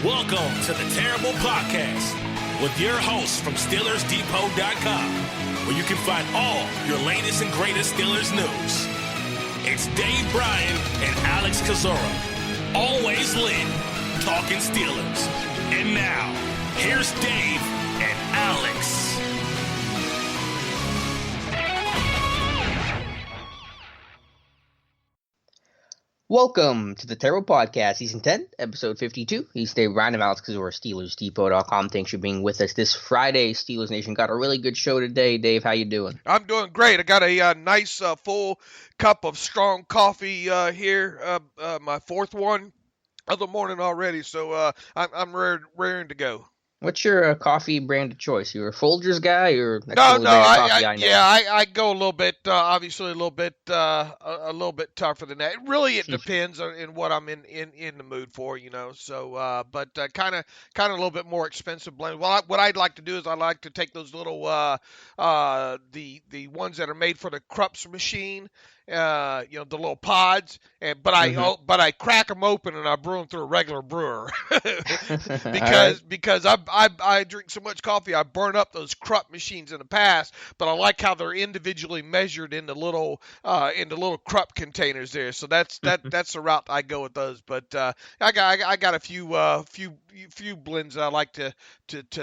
Welcome to the Terrible Podcast with your hosts from SteelersDepot.com, where you can find all your latest and greatest Steelers news. It's Dave Bryan and Alex Kozora, always lit, talking Steelers. And now, here's Dave and Alex. Welcome to the Terrible Podcast, Season 10, Episode 52. He's Dave Bryan and Alex Kozora, SteelersDepot.com. Thanks for being with us this Friday. Steelers Nation got a really good show today. Dave, how you doing? I'm doing great. I got a nice full cup of strong coffee here, my fourth one of the morning already, so I'm raring to go. What's your coffee brand of choice? You're a Folgers guy or No, I go a little bit, obviously a little bit tougher than that. It depends on what I'm in the mood for, you know. So, but kind of a little bit more expensive blend. Well, what I'd like to do is I like to take those little the ones that are made for the Krups machine. The little pods, but I crack them open and I brew them through a regular brewer because I drink so much coffee I burn up those Krupp machines in the past, but I like how they're individually measured in the little Krupp containers there. So that's the route I go with those. But I got a few blends I like to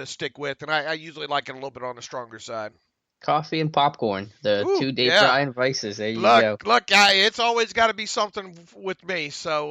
stick with, and I usually like it a little bit on the stronger side. Coffee and popcorn, the two Dave Bryan vices. There you go. Look, it's always got to be something with me, so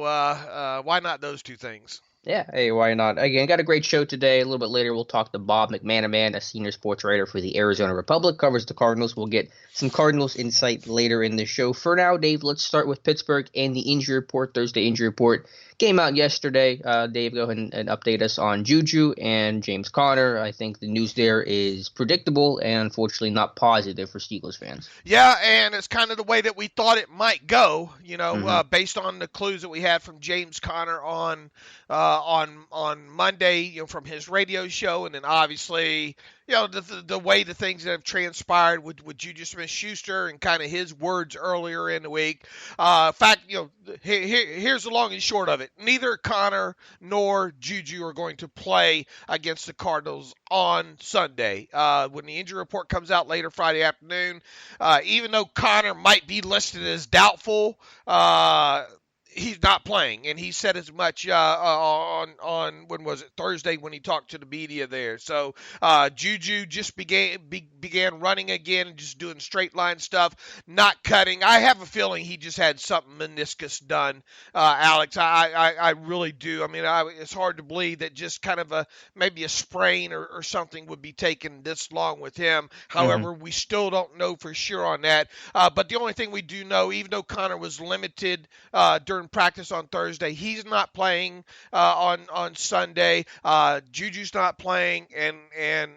why not those two things? Yeah, hey, why not? Again, got a great show today. A little bit later, we'll talk to Bob McManaman, a senior sports writer for the Arizona Republic, covers the Cardinals. We'll get some Cardinals insight later in the show. For now, Dave, let's start with Pittsburgh and the injury report. Thursday injury report came out yesterday. Dave, go ahead and update us on Juju and James Conner. I think the news there is predictable and unfortunately not positive for Steelers fans. Yeah, and it's kind of the way that we thought it might go, based on the clues that we had from James Conner on Monday, from his radio show, and then obviously, the way the things that have transpired with Juju Smith-Schuster and kind of his words earlier in the week. In fact, here's the long and short of it. Neither Conner nor Juju are going to play against the Cardinals on Sunday. When the injury report comes out later Friday afternoon, even though Conner might be listed as doubtful, he's not playing, and he said as much on when was it, Thursday, when he talked to the media there. So Juju just began running again and just doing straight line stuff, not cutting. I have a feeling he just had something meniscus done, Alex. I really do. I mean, it's hard to believe that just kind of maybe a sprain or something would be taking this long with him. However, we still don't know for sure on that. But the only thing we do know, even though Conner was limited during practice on Thursday, he's not playing on Sunday. Juju's not playing, and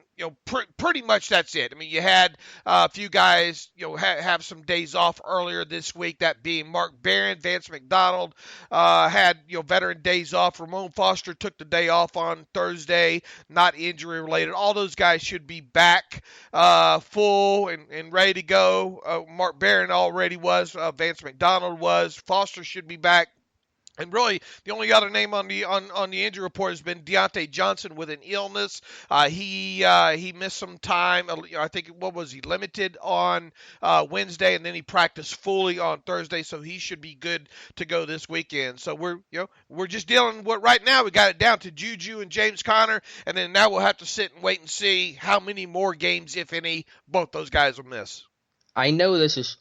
pretty much that's it. I mean, you had a few guys have some days off earlier this week, that being Mark Barron, Vance McDonald had veteran days off. Ramon Foster took the day off on Thursday, not injury related. All those guys should be back full and ready to go. Mark Barron already was. Vance McDonald was. Foster should be back. And really, the only other name on the injury report has been Deontay Johnson with an illness. He missed some time. I think he limited on Wednesday, and then he practiced fully on Thursday, so he should be good to go this weekend. So we're just dealing with right now. We got it down to Juju and James Conner, and then now we'll have to sit and wait and see how many more games, if any, both those guys will miss. I know this is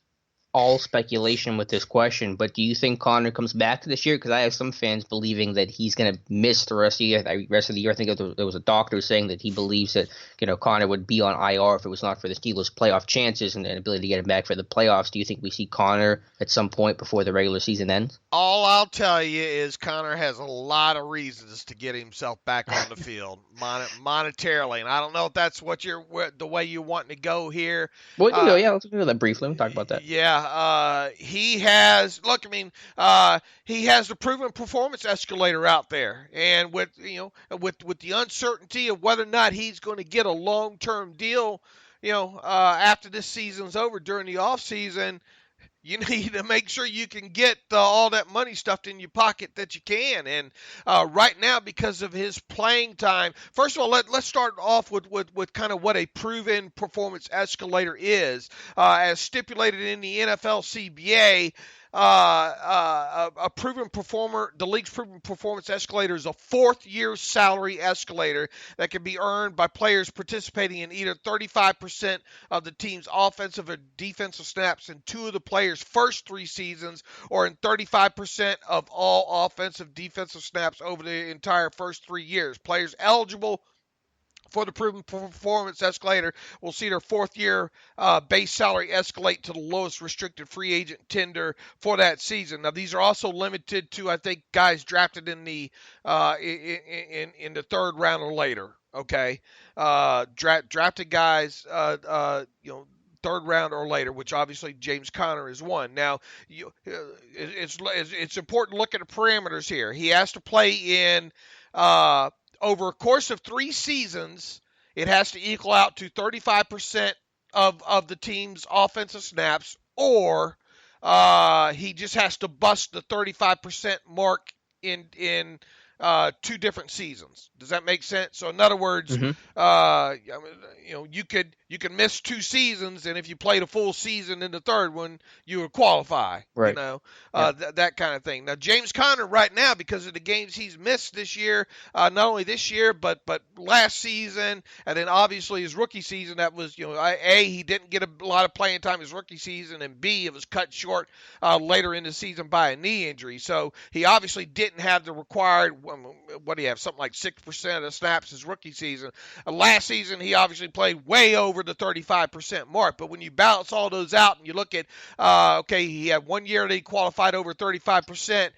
all speculation with this question, but do you think Conner comes back to this year? Because I have some fans believing that he's going to miss the rest of the year. I think there was a doctor saying that he believes that Conner would be on IR if it was not for the Steelers' playoff chances and ability to get him back for the playoffs. Do you think we see Conner at some point before the regular season ends? All I'll tell you is Conner has a lot of reasons to get himself back on the field monetarily, and I don't know if that's the way you want to go here. Well, let's do that briefly. We'll talk about that. Yeah. He has the proven performance escalator out there, and with the uncertainty of whether or not he's going to get a long-term deal, after this season's over during the off season, you need to make sure you can get all that money stuffed in your pocket that you can. And right now, because of his playing time, first of all, let's start off with kind of what a proven performance escalator is. As stipulated in the NFL CBA, a proven performer, the league's proven performance escalator is a fourth-year salary escalator that can be earned by players participating in either 35% of the team's offensive or defensive snaps in two of the players' first 3 seasons, or in 35% of all offensive defensive snaps over the entire first 3 years. Players eligible for the proven performance escalator will see their fourth-year base salary escalate to the lowest restricted free agent tender for that season. Now, these are also limited to, I think, guys drafted in the in the third round or later. Okay, drafted guys, third round or later, which obviously James Conner is one. Now, it's important to look at the parameters here. He has to play in over a course of 3 seasons. It has to equal out to 35% of the team's offensive snaps, or he just has to bust the 35% mark in 2 different seasons. Does that make sense? So in other words, you could miss 2 seasons, and if you played a full season in the third one, you would qualify. Right. That kind of thing. Now, James Conner right now, because of the games he's missed this year, not only this year but last season, and then obviously his rookie season, that was he didn't get a lot of playing time his rookie season, and B, it was cut short later in the season by a knee injury. So he obviously didn't have the required. What do you have? Something like 6% of the snaps his rookie season. Last season, he obviously played way over the 35% mark. But when you balance all those out and you look at, he had 1 year that he qualified over 35%.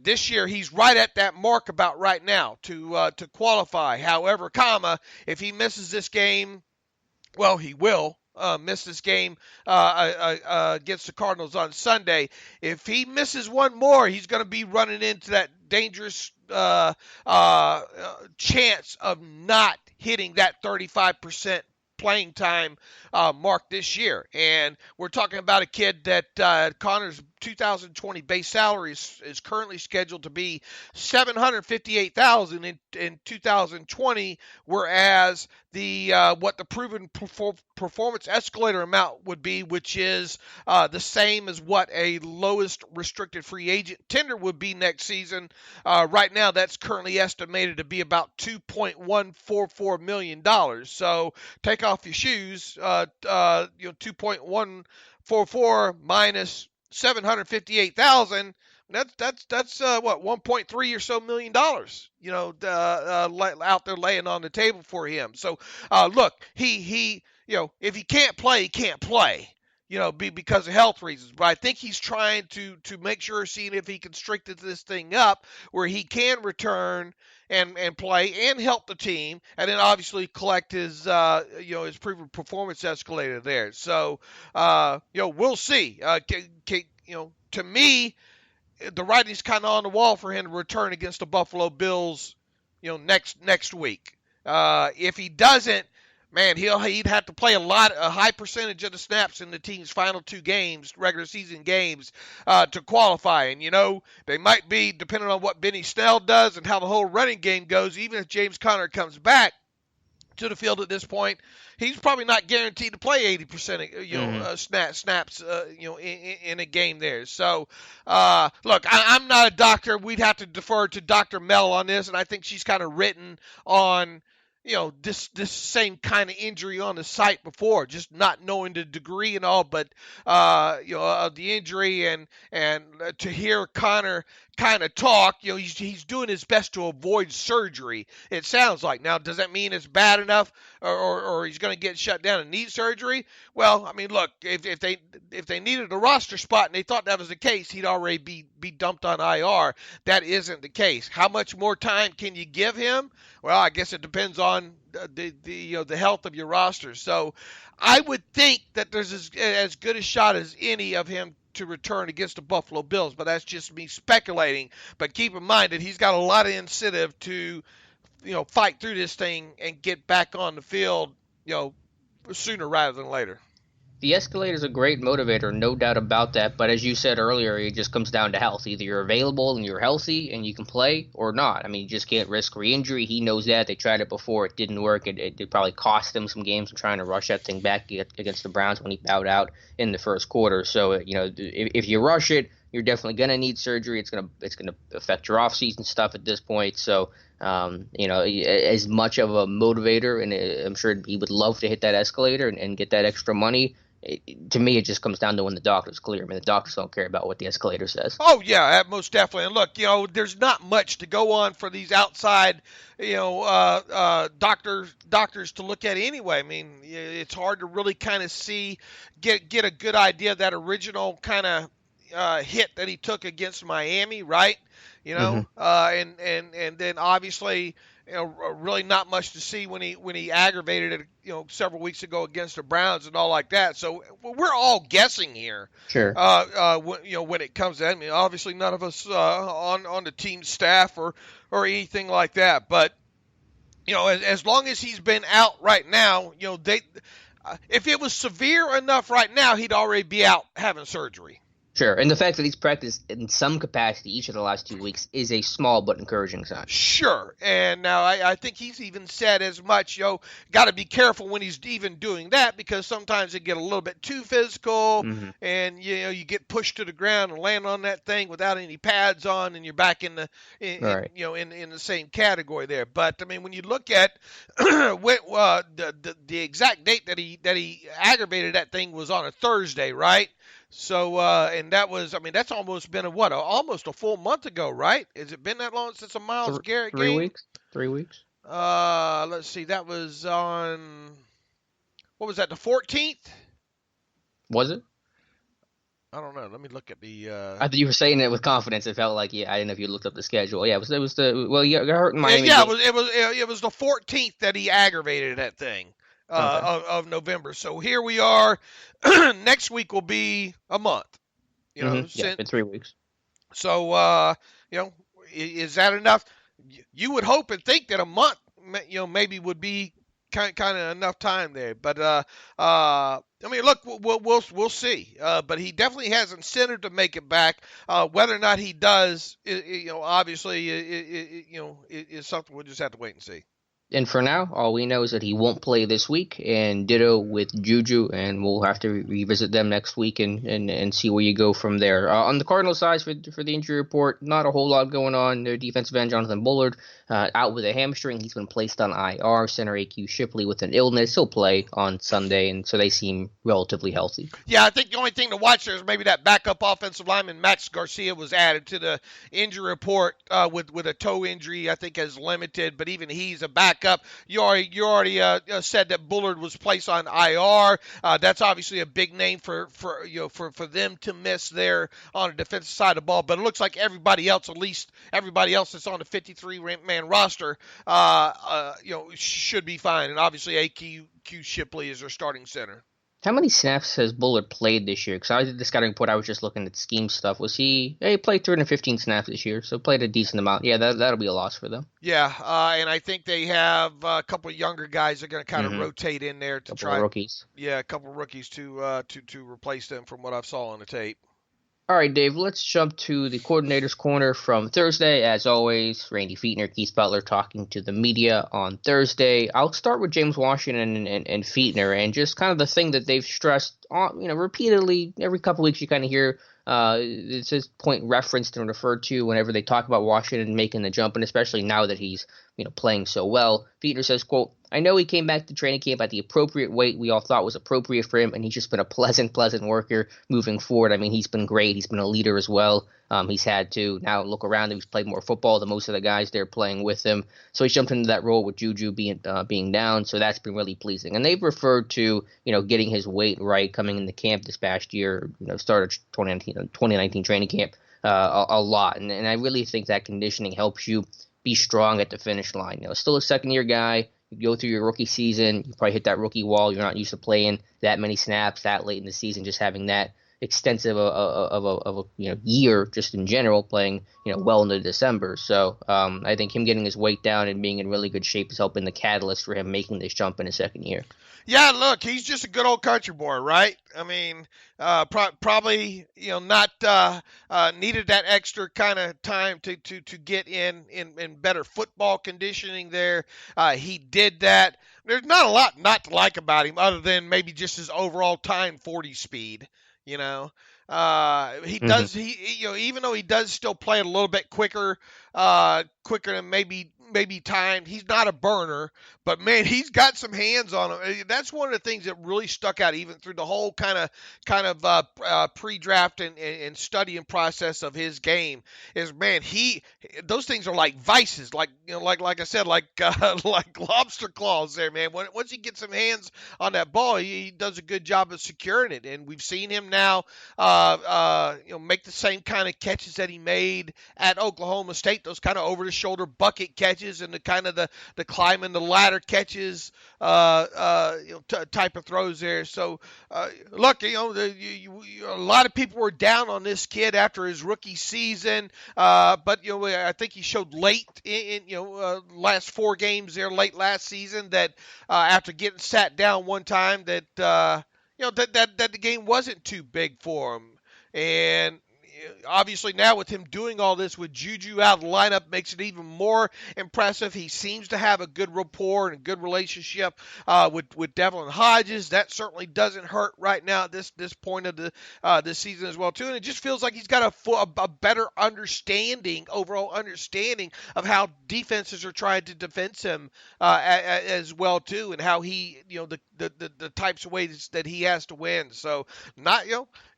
This year, he's right at that mark about right now to qualify. However, if he misses this game, well, he will. Miss this game against the Cardinals on Sunday. If he misses one more, he's going to be running into that dangerous chance of not hitting that 35% playing time mark this year. And we're talking about a kid that Connor's 2020 base salary is currently scheduled to be $758,000 in 2020, whereas what the proven performance escalator amount would be, which is the same as what a lowest restricted free agent tender would be next season. Right now, that's currently estimated to be about $2.144 million. So take off your shoes. 2.144 minus 758,000. That's what, 1.3 or so million dollars, out there laying on the table for him. So look, he if he can't play, he can't play, because of health reasons. But I think he's trying to make sure, seeing if he can strengthen this thing up where he can return and play and help the team, and then obviously collect his his proven performance escalator there. So we'll see. To me, the writing's kind of on the wall for him to return against the Buffalo Bills, next week. If he doesn't, man, he'd have to play a high percentage of the snaps in the team's final 2 games, regular season games, to qualify. And they might be, depending on what Benny Snell does and how the whole running game goes. Even if James Conner comes back to the field at this point, he's probably not guaranteed to play 80% snaps in a game there. So look, I'm not a doctor. We'd have to defer to Dr. Mel on this, and I think she's kind of written on this same kind of injury on the site before, just not knowing the degree and all, but of the injury, and to hear Connor kind of talk, he's doing his best to avoid surgery, it sounds like. Now, does that mean it's bad enough, or he's going to get shut down and need surgery? Well, I mean, look, if they needed a roster spot and they thought that was the case, he'd already be dumped on IR. That isn't the case. How much more time can you give him? Well, I guess it depends on the health of your roster. So I would think that there's as good a shot as any of him to return against the Buffalo Bills, but that's just me speculating. But keep in mind that he's got a lot of incentive to fight through this thing and get back on the field sooner rather than later. The escalator is a great motivator, no doubt about that. But as you said earlier, it just comes down to health. Either you're available and you're healthy and you can play, or not. I mean, you just can't risk re-injury. He knows that. They tried it before. It didn't work. It probably cost them some games trying to rush that thing back against the Browns when he bowed out in the first quarter. So, if you rush it, you're definitely going to need surgery. It's gonna affect your off-season stuff at this point. So, as much of a motivator, and I'm sure he would love to hit that escalator and get that extra money. To me, it just comes down to when the doctor's clear. I mean, the doctors don't care about what the escalator says. Oh, yeah, most definitely. And look, there's not much to go on for these outside, doctors to look at anyway. I mean, it's hard to really kind of get a good idea of that original kind of hit that he took against Miami, right? And then obviously, really not much to see when he aggravated it, several weeks ago against the Browns and all like that. So we're all guessing here. Sure. When it comes to that, I mean, obviously none of us on the team staff or anything like that. But as long as he's been out right now, if it was severe enough right now, he'd already be out having surgery. Sure, and the fact that he's practiced in some capacity each of the last 2 weeks is a small but encouraging sign. Sure, and now I think he's even said as much, got to be careful when he's even doing that because sometimes it get a little bit too physical, and you get pushed to the ground and land on that thing without any pads on, and you're back in the in the same category there. But I mean, when you look at the exact date that he aggravated that thing was on a Thursday, right? So, and that was, I mean, that's almost been almost a full month ago, right? Has it been that long since a Myles Garrett game? 3 weeks. 3 weeks. Let's see. That was on, what was that, the 14th? Was it? I don't know. Let me look at the. I thought you were saying it with confidence. It felt like, I didn't know if you looked up the schedule. Yeah, it was you got hurt in Miami. Yeah, it was the 14th that he aggravated that thing. Of November. So here we are. Next week will be a month. In 3 weeks. So, is that enough? You would hope and think that a month, maybe would be kind of enough time there. But I mean, look, we'll see. But he definitely has incentive to make it back. Whether or not he does, obviously, is something we'll just have to wait and see. And for now, all we know is that he won't play this week, and ditto with Juju, and we'll have to revisit them next week and see where you go from there. On the Cardinals side, for the injury report, not a whole lot going on. Their defensive end, Jonathan Bullard, out with a hamstring. He's been placed on IR. Center AQ Shipley with an illness. He'll play on Sunday, and so they seem relatively healthy. Yeah, I think the only thing to watch there is maybe that backup offensive lineman, Max Garcia, was added to the injury report with a toe injury, I think, as limited, but even he's a backup. You already said that Bullard was placed on IR. That's obviously a big name for them to miss there on the defensive side of the ball. But it looks like everybody else, at least everybody else that's on the 53-man roster, should be fine. And obviously AQ Shipley is their starting center. How many snaps has Bullard played this year? Because I did the scouting report. I was just looking at scheme stuff. He played 315 snaps this year, so played a decent amount. Yeah, that'll be a loss for them. Yeah, and I think they have a couple of younger guys that are going to kind of rotate in there to try. Rookies. Yeah, a couple of rookies to replace them from what I saw on the tape. All right, Dave, let's jump to the coordinator's corner from Thursday. As always, Randy Fichtner, Keith Butler talking to the media on Thursday. I'll start with James Washington and Fichtner, and just kind of the thing that they've stressed on, repeatedly every couple weeks. You kind of hear it's this point referenced and referred to whenever they talk about Washington making the jump, and especially now that he's playing so well. Fichtner says, quote, "I know he came back to training camp at the appropriate weight we all thought was appropriate for him, and he's just been a pleasant worker moving forward. I mean, he's been great. He's been a leader as well. He's had to now look around him. He's played more football than most of the guys there playing with him. So he's jumped into that role with Juju being down. So that's been really pleasing. And they've referred to, getting his weight right coming into camp this past year, started 2019 training camp a lot. And I really think that conditioning helps you be strong at the finish line. Still a second-year guy. You go through your rookie season, you probably hit that rookie wall. You're not used to playing that many snaps that late in the season, just having that extensive of a year just in general, playing well into December. So I think him getting his weight down and being in really good shape is helping the catalyst for him making this jump in his second year. Yeah, look, he's just a good old country boy, right? I mean, probably not needed that extra kind of time to get in better football conditioning there. He did that. There's not a lot not to like about him other than maybe just his overall time 40 speed. You know, he does. Even though he does still play a little bit quicker than maybe timed. He's not a burner, but man, he's got some hands on him. That's one of the things that really stuck out even through the whole kind of pre-draft and studying process of his game. Is man, those things are like vices, like I said, like lobster claws there, man. Once he gets some hands on that ball, he does a good job of securing it, and we've seen him now, make the same kind of catches that he made at Oklahoma State. Those kind of over-the-shoulder bucket catches and the kind of the climbing the ladder catches, type of throws there. So, look, a lot of people were down on this kid after his rookie season, but I think he showed late in last 4 games there, late last season, that after getting sat down one time, that that the game wasn't too big for him. And obviously now with him doing all this with Juju out of the lineup makes it even more impressive. He seems to have a good rapport and a good relationship with Devlin Hodges. That certainly doesn't hurt right now at this point of this season as well too. And it just feels like he's got a better overall understanding of how defenses are trying to defense him as well too, and how he the types of ways that he has to win. So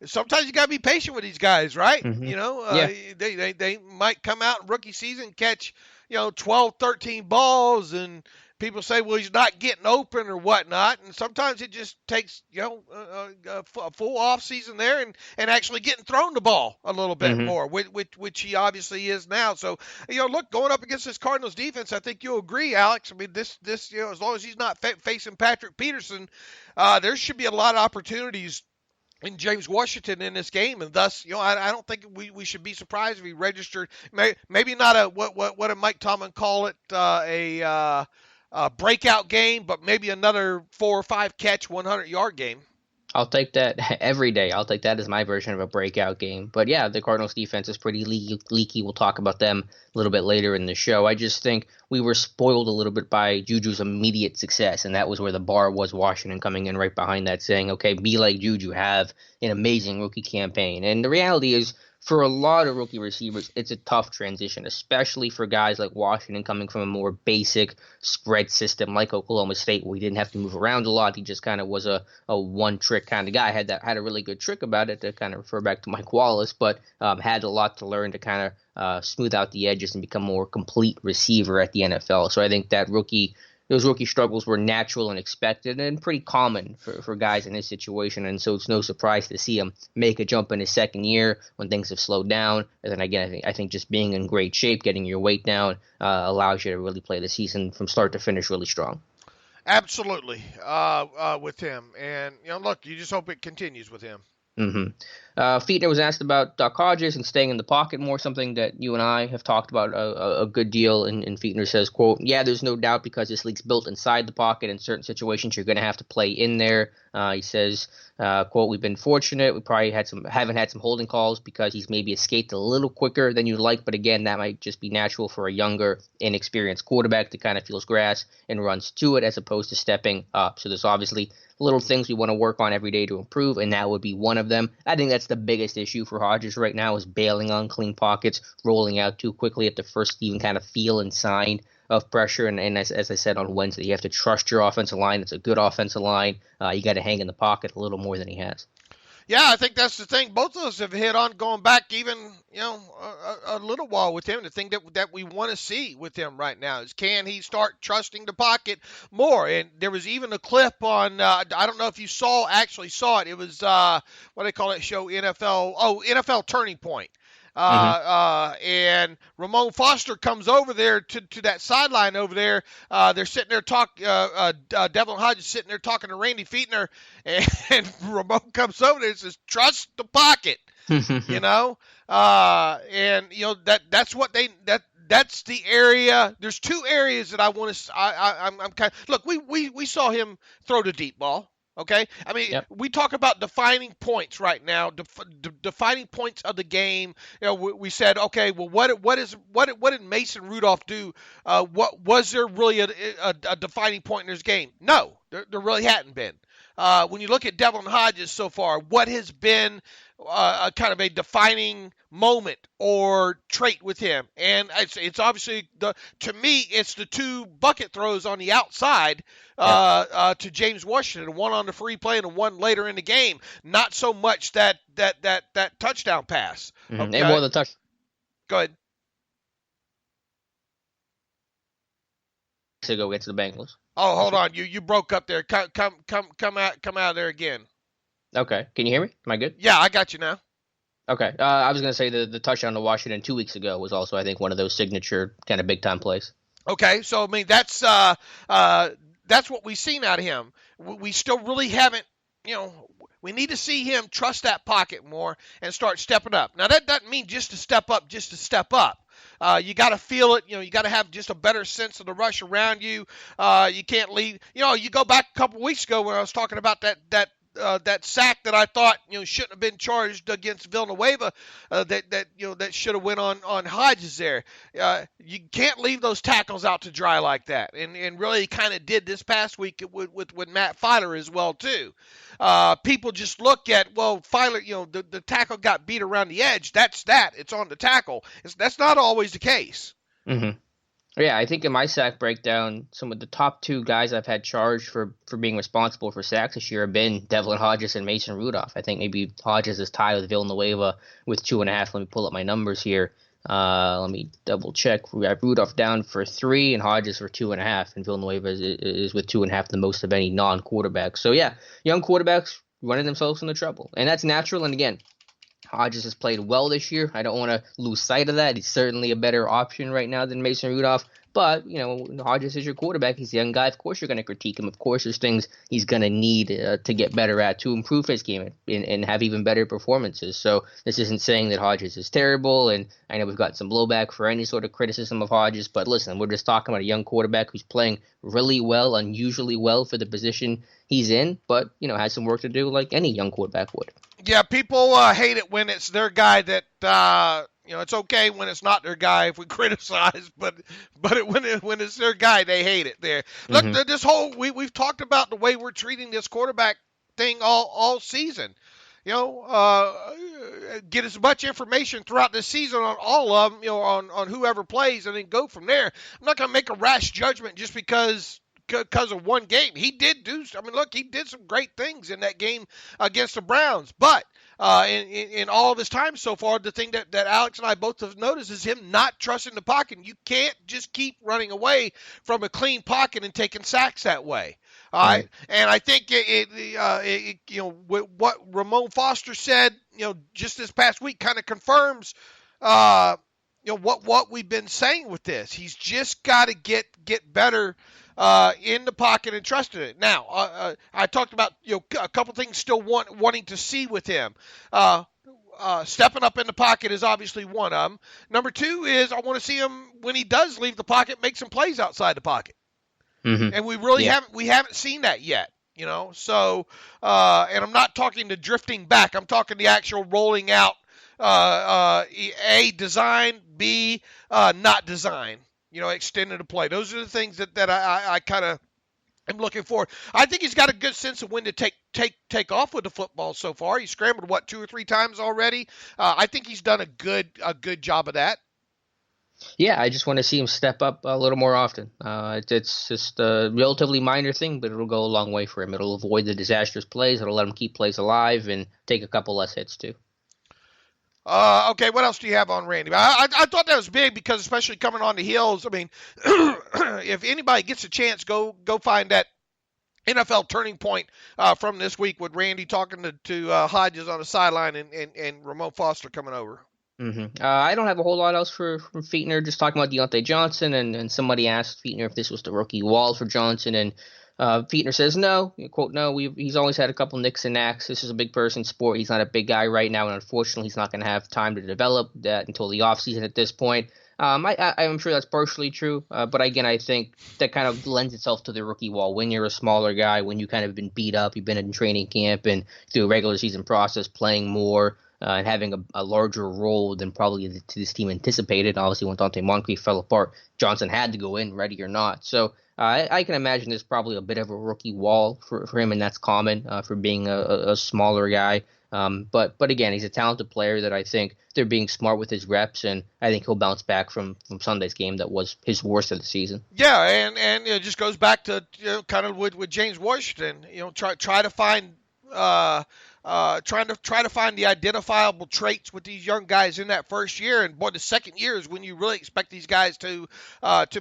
sometimes you got to be patient with these guys, right? Mm-hmm. They might come out in rookie season, catch 12, 13 balls, and people say, well, he's not getting open or whatnot. And sometimes it just takes a full off season there and actually getting thrown the ball a little bit more, which he obviously is now. So look, going up against this Cardinals defense, I think you'll agree, Alex. I mean, this as long as he's not facing Patrick Peterson, there should be a lot of opportunities in James Washington in this game, and thus, I don't think we should be surprised if he registered maybe not what did Mike Tomlin call it, a breakout game, but maybe another 4 or 5 catch 100-yard game. I'll take that every day. I'll take that as my version of a breakout game. But yeah, the Cardinals defense is pretty leaky. We'll talk about them a little bit later in the show. I just think we were spoiled a little bit by Juju's immediate success, and that was where the bar was. Washington coming in right behind that saying, okay, be like Juju, have an amazing rookie campaign. And the reality is, for a lot of rookie receivers, it's a tough transition, especially for guys like Washington coming from a more basic spread system like Oklahoma State, where he didn't have to move around a lot. He just kind of was a one-trick kind of guy. Had a really good trick about it, to kind of refer back to Mike Wallace, but had a lot to learn to kind of smooth out the edges and become a more complete receiver at the NFL. So I think that those rookie struggles were natural and expected and pretty common for guys in his situation. And so it's no surprise to see him make a jump in his second year when things have slowed down. And then again, I think just being in great shape, getting your weight down, allows you to really play the season from start to finish really strong. Absolutely, with him. And, look, you just hope it continues with him. Mm-hmm. Fichtner was asked about Duck Hodges and staying in the pocket more, something that you and I have talked about a good deal. And Fichtner says, quote, yeah, there's no doubt because this league's built inside the pocket. In certain situations, you're going to have to play in there. He says, quote, we've been fortunate. We probably haven't had some holding calls because he's maybe escaped a little quicker than you'd like. But again, that might just be natural for a younger, inexperienced quarterback that kind of feels grass and runs to it as opposed to stepping up. So there's obviously little things we want to work on every day to improve, and that would be one of them. I think that's the biggest issue for Hodges right now, is bailing on clean pockets, rolling out too quickly at the first even kind of feel and sign of pressure. And as I said on Wednesday, you have to trust your offensive line. It's a good offensive line. You got to hang in the pocket a little more than he has. Yeah, I think that's the thing both of us have hit on going back even, a little while with him. The thing that we want to see with him right now is, can he start trusting the pocket more? And there was even a clip on, I don't know if you actually saw it. It was, what do they call it show, NFL Turning Point. And Ramon Foster comes over there to that sideline over there. They're sitting there Devlin Hodges sitting there talking to Randy Fichtner, and Ramon comes over there and says, "Trust the pocket," you know. And you know that's what that's the area. There's two areas that I want to. I'm kind of look. We saw him throw the deep ball. Okay, I mean, we talk about defining points right now, defining points of the game. You know, we said, okay, well, what did Mason Rudolph do? What was there really a defining point in his game? No, there really hadn't been. When you look at Devlin Hodges so far, what has been a kind of a defining moment or trait with him? And it's obviously to me, it's the two bucket throws on the outside to James Washington, one on the free play and one later in the game. Not so much that touchdown pass. Mm-hmm. Okay. And more the touch. Go ahead. To go against the Bengals. Oh, hold on. You broke up there. Come out there again. Okay. Can you hear me? Am I good? Yeah, I got you now. Okay. I was going to say the touchdown to Washington 2 weeks ago was also, I think, one of those signature kind of big-time plays. Okay. So, I mean, that's what we've seen out of him. We still really haven't, you know, we need to see him trust that pocket more and start stepping up. Now, that doesn't mean just to step up. You got to feel it. You know, you got to have just a better sense of the rush around you. You can't leave. You know, you go back a couple weeks ago when I was talking about that sack that I thought, you know, shouldn't have been charged against Villanueva, that should have went on Hodges there. You can't leave those tackles out to dry like that, and really kind of did this past week with Matt Filer as well too. People just look at, well, Filer, you know, the tackle got beat around the edge. It's on the tackle. That's not always the case. Mm-hmm. Yeah, I think in my sack breakdown, some of the top two guys I've had charged for being responsible for sacks this year have been Devlin Hodges and Mason Rudolph. I think maybe Hodges is tied with Villanueva with 2.5. Let me pull up my numbers here. Let me double check. We have Rudolph down for 3 and Hodges for 2.5, and Villanueva is with 2.5, the most of any non-quarterback. So yeah, young quarterbacks running themselves into trouble, and that's natural. And again, Hodges has played well this year. I don't want to lose sight of that. He's certainly a better option right now than Mason Rudolph. But, you know, Hodges is your quarterback. He's a young guy. Of course you're going to critique him. Of course there's things he's going to need to get better at to improve his game and have even better performances. So this isn't saying that Hodges is terrible, and I know we've got some blowback for any sort of criticism of Hodges. But listen, we're just talking about a young quarterback who's playing really well, unusually well for the position he's in, but, you know, has some work to do like any young quarterback would. Yeah, people hate it when it's their guy that you know, it's okay when it's not their guy if we criticize, but when it's their guy, they hate it there. Look, this whole we've talked about the way we're treating this quarterback thing all season. You know, get as much information throughout the season on all of them, you know, on whoever plays, and then go from there. I'm not going to make a rash judgment just because of one game. He did he did some great things in that game against the Browns, but in all of his time so far, the thing that Alex and I both have noticed is him not trusting the pocket. You can't just keep running away from a clean pocket and taking sacks that way. All right. And I think it you know, what Ramon Foster said, you know, just this past week kind of confirms, you know, what we've been saying with this. He's just got to get better in the pocket and trusting it. Now, I talked about, you know, a couple things still wanting to see with him. Stepping up in the pocket is obviously one of them. Number two is I want to see him, when he does leave the pocket, make some plays outside the pocket. Mm-hmm. And we really haven't seen that yet. You know, so and I'm not talking the drifting back. I'm talking the actual rolling out. A, design, B, not design. You know, extended the play. Those are the things that I kind of am looking for. I think he's got a good sense of when to take off with the football so far. He scrambled 2 or 3 times already. I think he's done a good job of that. Yeah, I just want to see him step up a little more often. It's just a relatively minor thing, but it'll go a long way for him. It'll avoid the disastrous plays. It'll let him keep plays alive and take a couple less hits too. Okay, what else do you have on Randy? I thought that was big because, especially coming on the heels, I mean, if anybody gets a chance, go find that NFL turning point from this week with Randy talking to Hodges on the sideline and Ramon Foster coming over. I don't have a whole lot else from Fichtner. Just talking about Deontay Johnson, and somebody asked Fichtner if this was the rookie wall for Johnson, and Fichtner says no. Quote, no, he's always had a couple nicks and knacks. This is a big person sport. He's not a big guy right now, and unfortunately, he's not going to have time to develop that until the offseason at this point. I'm sure that's partially true, but again, I think that kind of lends itself to the rookie wall. When you're a smaller guy, when you kind of been beat up, you've been in training camp and through a regular season process, playing more, and having a larger role than probably this team anticipated. Obviously, when Dante Moncrief fell apart, Johnson had to go in, ready or not. So I can imagine there's probably a bit of a rookie wall for him, and that's common for being a smaller guy. But again, he's a talented player that I think they're being smart with his reps, and I think he'll bounce back from Sunday's game that was his worst of the season. Yeah, and it just goes back to kind of with James Washington. Try to find trying to find the identifiable traits with these young guys in that first year, and boy, the second year is when you really expect these guys to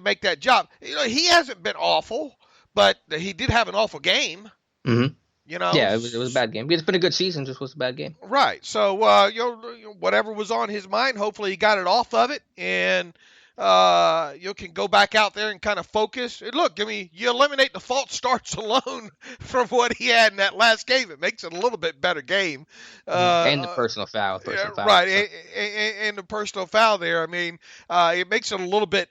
make that jump. He hasn't been awful, but he did have an awful game. Mm-hmm. Yeah, it was a bad game. It's been a good season, just was a bad game. Right. So whatever was on his mind, hopefully he got it off of it, and you can go back out there and kind of focus. And look, you eliminate the false starts alone from what he had in that last game. It makes it a little bit better game. And the personal foul. Right, and the personal foul there. It makes it a little bit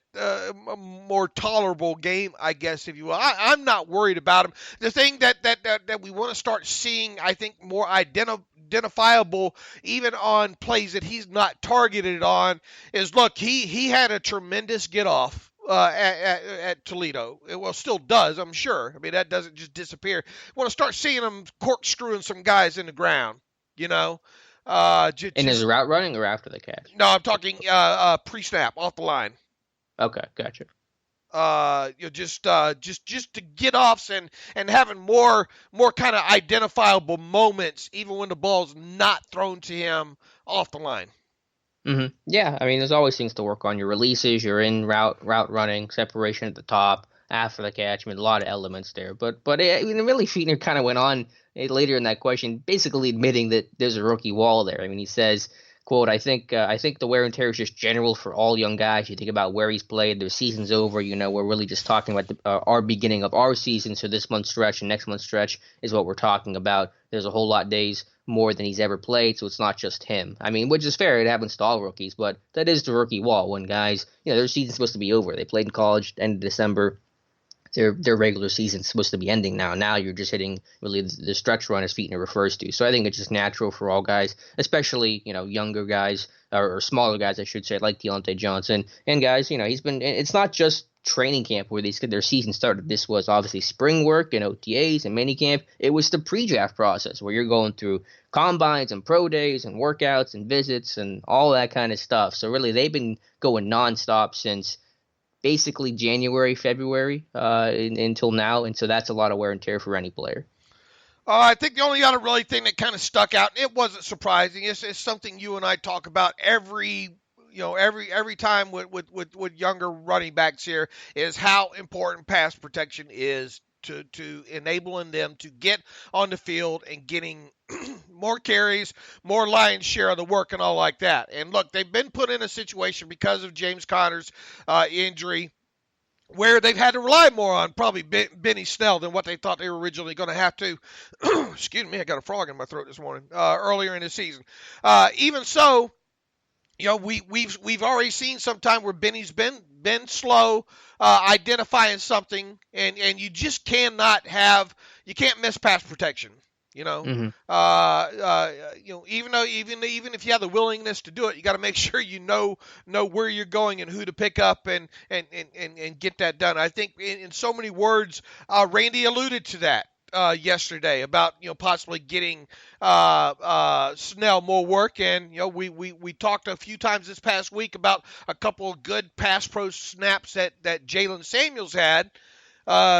more tolerable game, I guess, if you will. I'm not worried about him. The thing that we want to start seeing, I think, more identifiable, even on plays that he's not targeted on, is look, he had a tremendous get off at Toledo. Well, still does, I'm sure. That doesn't just disappear. Want to start seeing him corkscrewing some guys in the ground, in his route running or after the catch? No, I'm talking pre-snap, off the line. Okay, gotcha. Just to get offs and having more kind of identifiable moments, even when the ball's not thrown to him off the line. Mm-hmm. Yeah, there's always things to work on. Your releases, your in route running, separation at the top, after the catch. A lot of elements there. But really, Fichtner kind of went on later in that question, basically admitting that there's a rookie wall there. He says, quote, I think the wear and tear is just general for all young guys. You think about where he's played, their season's over. We're really just talking about our beginning of our season. So this month's stretch and next month's stretch is what we're talking about. There's a whole lot days more than he's ever played, so it's not just him. Which is fair. It happens to all rookies, but that is the rookie wall when guys, their season's supposed to be over. They played in college, end of December. Their regular season's supposed to be ending now. Now you're just hitting really the stretch run, as Fichtner refers to. So I think it's just natural for all guys, especially younger guys or smaller guys, I should say, like Deontay Johnson and guys. He's been. It's not just training camp where their season started. This was obviously spring work and OTAs and minicamp. It was the pre-draft process where you're going through combines and pro days and workouts and visits and all that kind of stuff. So really, they've been going nonstop since basically January, February until now, and so that's a lot of wear and tear for any player. I think the only other really thing that kind of stuck out, it wasn't surprising, it's something you and I talk about every time with younger running backs here, is how important pass protection is to enabling them to get on the field and getting more carries, more lion's share of the work and all like that. And look, they've been put in a situation because of James Conner's injury where they've had to rely more on probably Benny Snell than what they thought they were originally going to have to. Excuse me, I got a frog in my throat this morning. Earlier in the season, even so, we've already seen sometime where Benny's been slow identifying something, and you just can't miss pass protection. Even if you have the willingness to do it, you got to make sure you know where you're going and who to pick up and get that done. I think in so many words, Randy alluded to that yesterday about possibly getting Snell more work, and we talked a few times this past week about a couple of good pass pro snaps that Jalen Samuels had.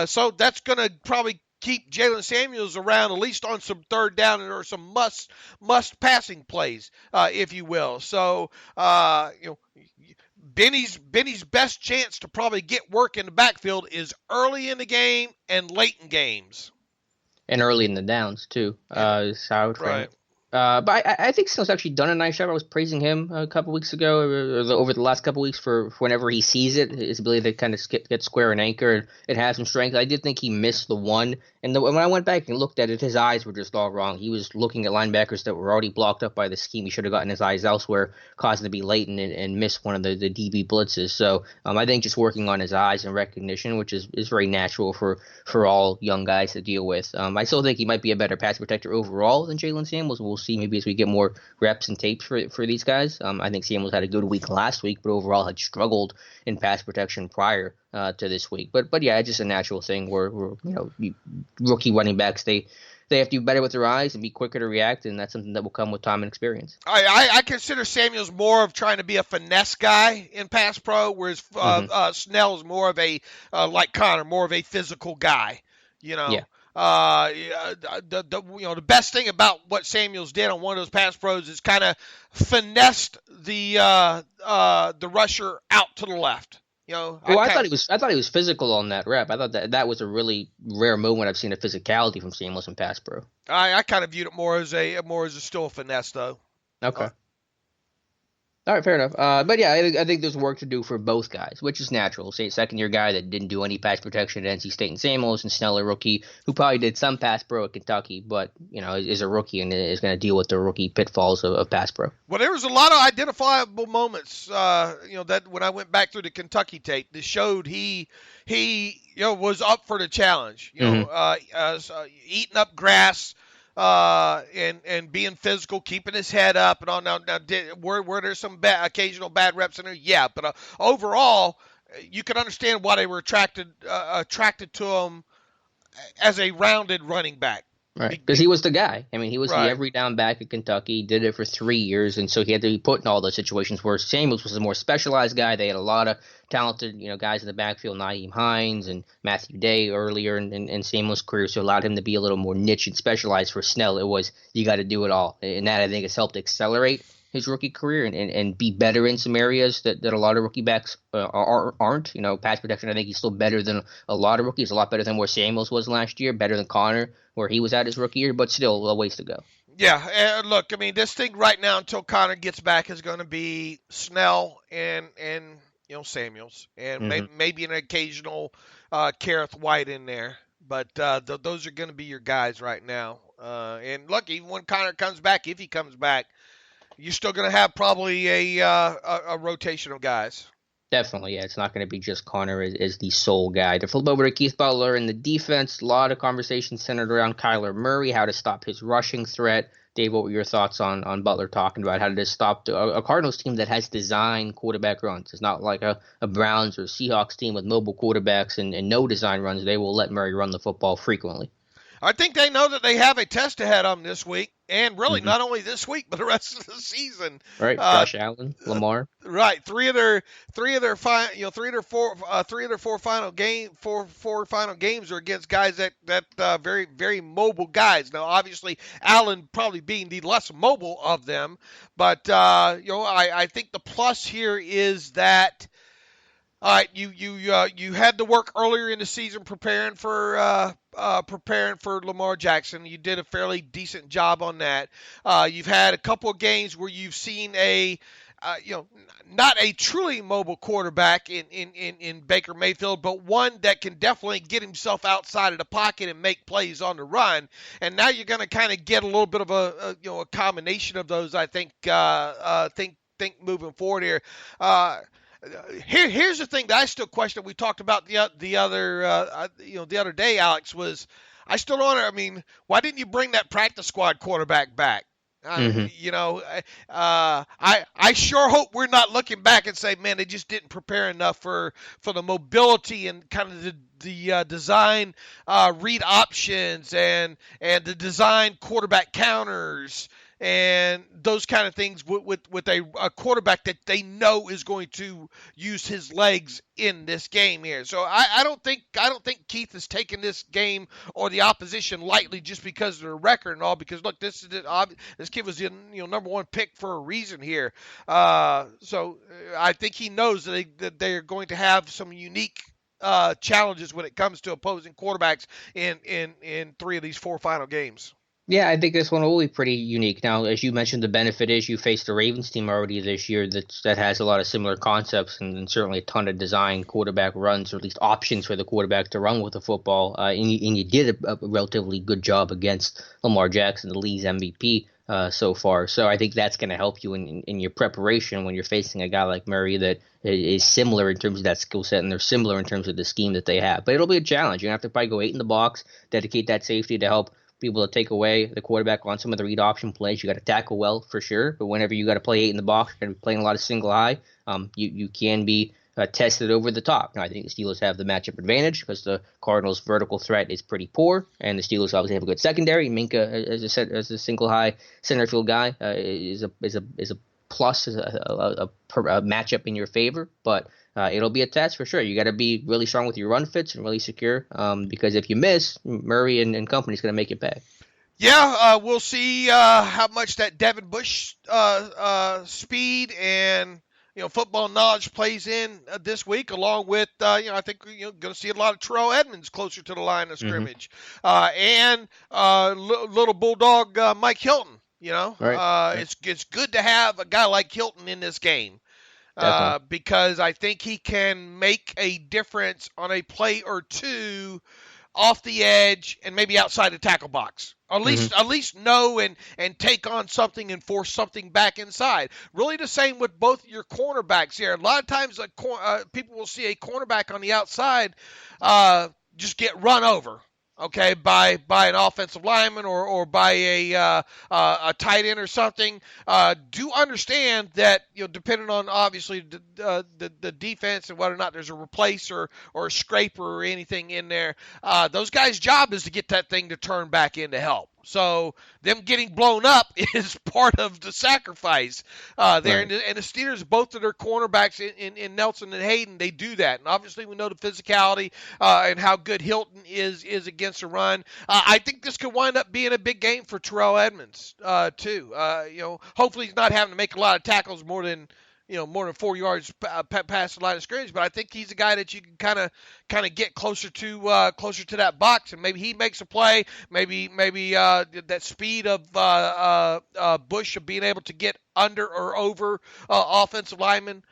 So that's going to probably keep Jalen Samuels around, at least on some third down or some must passing plays, if you will. So, Benny's best chance to probably get work in the backfield is early in the game and late in games. And early in the downs, too, is how I would frame it. But I think Snell's actually done a nice job. I was praising him a couple weeks ago, over the last couple weeks for whenever he sees it, his ability to kind of get square and anchor and have some strength. I did think he missed the one, and when I went back and looked at it, his eyes were just all wrong. He was looking at linebackers that were already blocked up by the scheme. He should have gotten his eyes elsewhere, causing to be late and miss one of the DB blitzes. So I think just working on his eyes and recognition, which is very natural for all young guys to deal with. I still think he might be a better pass protector overall than Jalen Samuels. We'll see maybe as we get more reps and tapes for these guys. I think Samuels had a good week last week, but overall had struggled in pass protection prior to this week. But yeah, it's just a natural thing where rookie running backs they have to be better with their eyes and be quicker to react, and that's something that will come with time and experience. I consider Samuels more of trying to be a finesse guy in pass pro, whereas Snell is more of a like Connor, more of a physical guy. Yeah. The best thing about what Samuels did on one of those pass pros is kind of finessed the rusher out to the left. I thought he was physical on that rep. I thought that was a really rare moment I've seen of physicality from Samuels in pass pro. I kind of viewed it more as a still a finesse though. Okay. All right, fair enough. But yeah, I think there's work to do for both guys, which is natural. Say a second-year guy that didn't do any pass protection at NC State and Samuels, and Snell, a rookie who probably did some pass pro at Kentucky, but is a rookie and is going to deal with the rookie pitfalls of pass pro. Well, there was a lot of identifiable moments, that when I went back through the Kentucky tape, that showed he was up for the challenge. Eating up grass. And being physical, keeping his head up, and all. Now were there some occasional bad reps in there? Yeah, but overall, you can understand why they were attracted to him as a rounded running back. Right, because he was the guy. I mean, he was the every down back at Kentucky. He did it for 3 years, and so he had to be put in all those situations where Samuels was a more specialized guy. They had a lot of talented, guys in the backfield, Nyheim Hines and Matthew Day earlier in Samuels' career, so allowed him to be a little more niche and specialized. For Snell, it was you got to do it all, and that I think has helped accelerate his rookie career and be better in some areas that a lot of rookie backs aren't. Pass protection, I think he's still better than a lot of rookies, a lot better than where Samuels was last year, better than Connor where he was at his rookie year, but still a ways to go. Yeah, look, I mean, this thing right now until Connor gets back is going to be Snell and Samuels, and maybe an occasional Kareth White in there, but those are going to be your guys right now. And look, even when Connor comes back, if he comes back, you're still going to have probably a rotation of guys. Definitely, yeah. It's not going to be just Connor as the sole guy. To flip over to Keith Butler in the defense, a lot of conversation centered around Kyler Murray, how to stop his rushing threat. Dave, what were your thoughts on Butler talking about how to stop a Cardinals team that has design quarterback runs? It's not like a Browns or Seahawks team with mobile quarterbacks and no design runs. They will let Murray run the football frequently. I think they know that they have a test ahead of them this week, and really not only this week, but the rest of the season. Right, Josh Allen, Lamar. Right, four final games are against guys that very very mobile guys. Now, obviously, Allen probably being the less mobile of them, but I think the plus here is that. All right, you had to work earlier in the season preparing for Lamar Jackson. You did a fairly decent job on that. You've had a couple of games where you've seen not a truly mobile quarterback in Baker Mayfield, but one that can definitely get himself outside of the pocket and make plays on the run. And now you're going to kind of get a little bit of a combination of those. I think moving forward here. Here's the thing that I still question. We talked about the other day, Alex, was I still don't. I mean, why didn't you bring that practice squad quarterback back? I sure hope we're not looking back and say, man, they just didn't prepare enough for the mobility and kind of the design read options and the design quarterback counters and those kind of things with a quarterback that they know is going to use his legs in this game here. So I don't think Keith has taken this game or the opposition lightly just because of their record and all. Because look, this kid was the number one pick for a reason here. So I think he knows that they are going to have some unique challenges when it comes to opposing quarterbacks in 3 of these 4 final games. Yeah, I think this one will be pretty unique. Now, as you mentioned, the benefit is you faced the Ravens team already this year that has a lot of similar concepts and certainly a ton of design quarterback runs, or at least options for the quarterback to run with the football. And you did a relatively good job against Lamar Jackson, the league's MVP so far. So I think that's going to help you in your preparation when you're facing a guy like Murray that is similar in terms of that skill set, and they're similar in terms of the scheme that they have. But it'll be a challenge. You're going to have to probably go 8 in the box, dedicate that safety to help be able to take away the quarterback on some of the read option plays. You got to tackle well for sure, but whenever you got to play 8 in the box, you're going to be playing a lot of single high. You can be tested over the top. Now, I think the Steelers have the matchup advantage because the Cardinals' vertical threat is pretty poor, and the Steelers obviously have a good secondary. Minka, as I said, as a single high center field guy, is a plus, a matchup in your favor, but it'll be a test for sure. You got to be really strong with your run fits and really secure, because if you miss, Murray and company is going to make you pay. Yeah, we'll see how much that Devin Bush speed and football knowledge plays in this week, along with I think going to see a lot of Terrell Edmonds closer to the line of scrimmage, and little bulldog Mike Hilton. Right. It's good to have a guy like Hilton in this game. Because I think he can make a difference on a play or two off the edge and maybe outside the tackle box. At least know and take on something and force something back inside. Really the same with both your cornerbacks here. A lot of times people will see a cornerback on the outside just get run over. Okay, by an offensive lineman or by a tight end or something. Do understand that depending on obviously the defense and whether or not there's a replace or a scraper or anything in there, those guys' job is to get that thing to turn back into help. So them getting blown up is part of the sacrifice there. Right. And the Steelers, both of their cornerbacks in Nelson and Hayden, they do that. And obviously we know the physicality and how good Hilton is against the run. I think this could wind up being a big game for Terrell Edmonds too. Hopefully he's not having to make a lot of tackles more than 4 yards past the line of scrimmage, but I think he's a guy that you can kind of get closer to that box, and maybe he makes a play. Maybe that speed of Bush of being able to get under or over offensive linemen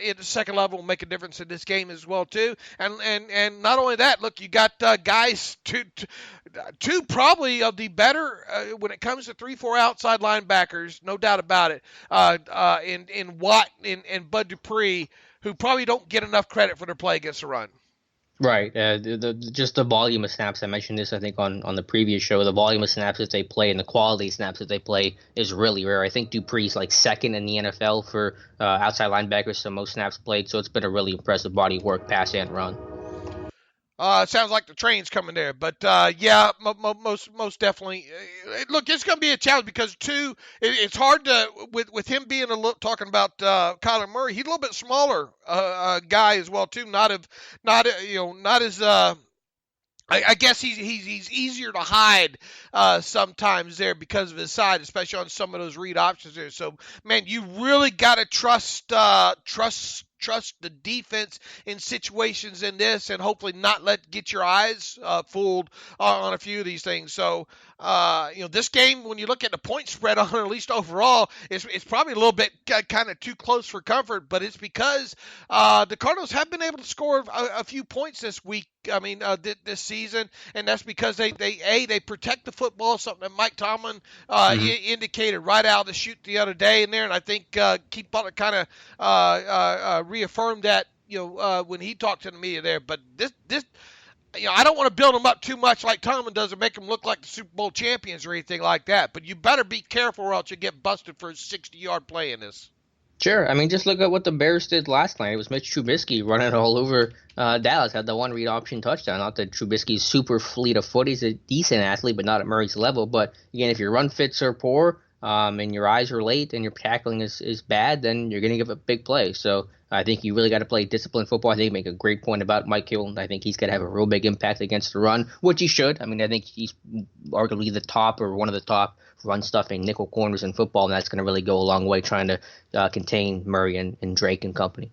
in the second level will make a difference in this game as well too. And not only that, look, you got guys two probably of the better when it comes to 3-4 outside linebackers, no doubt about it. In Watt and Bud Dupree, who probably don't get enough credit for their play against the run. Right. Just the volume of snaps. I mentioned this, I think, on the previous show. The volume of snaps that they play and the quality of snaps that they play is really rare. I think Dupree's like second in the NFL for outside linebackers, so most snaps played. So it's been a really impressive body of work, pass and run. It sounds like the train's coming there, but yeah, most definitely. Look, it's going to be a challenge because it's hard to with him being talking about Kyler Murray. He's a little bit smaller guy as well too. Not as I guess he's easier to hide sometimes there because of his size, especially on some of those read options there. So man, you really got to trust the defense in situations in this, and hopefully not get your eyes fooled on a few of these things. So, this game, when you look at the point spread on it, at least overall, it's probably a little bit kind of too close for comfort, but it's because the Cardinals have been able to score a few points this week. This season, and that's because they protect the football, something that Mike Tomlin indicated right out of the chute the other day in there, and I think Keith Butler kind of reaffirmed that when he talked to the media there. But this I don't want to build them up too much like Tomlin does and make them look like the Super Bowl champions or anything like that. But you better be careful or else you get busted for a 60-yard play in this. Sure. Just look at what the Bears did last night. It was Mitch Trubisky running all over Dallas, had the one read option touchdown. Not that Trubisky's super fleet of foot. He's a decent athlete, but not at Murray's level. But, again, if your run fits are poor and your eyes are late and your tackling is bad, then you're going to give a big play. So I think you really got to play disciplined football. I think you make a great point about Mike Hilton. I think he's going to have a real big impact against the run, which he should. I think he's arguably the top or one of the top run stuffing nickel corners in football, and that's going to really go a long way trying to contain Murray and Drake and company.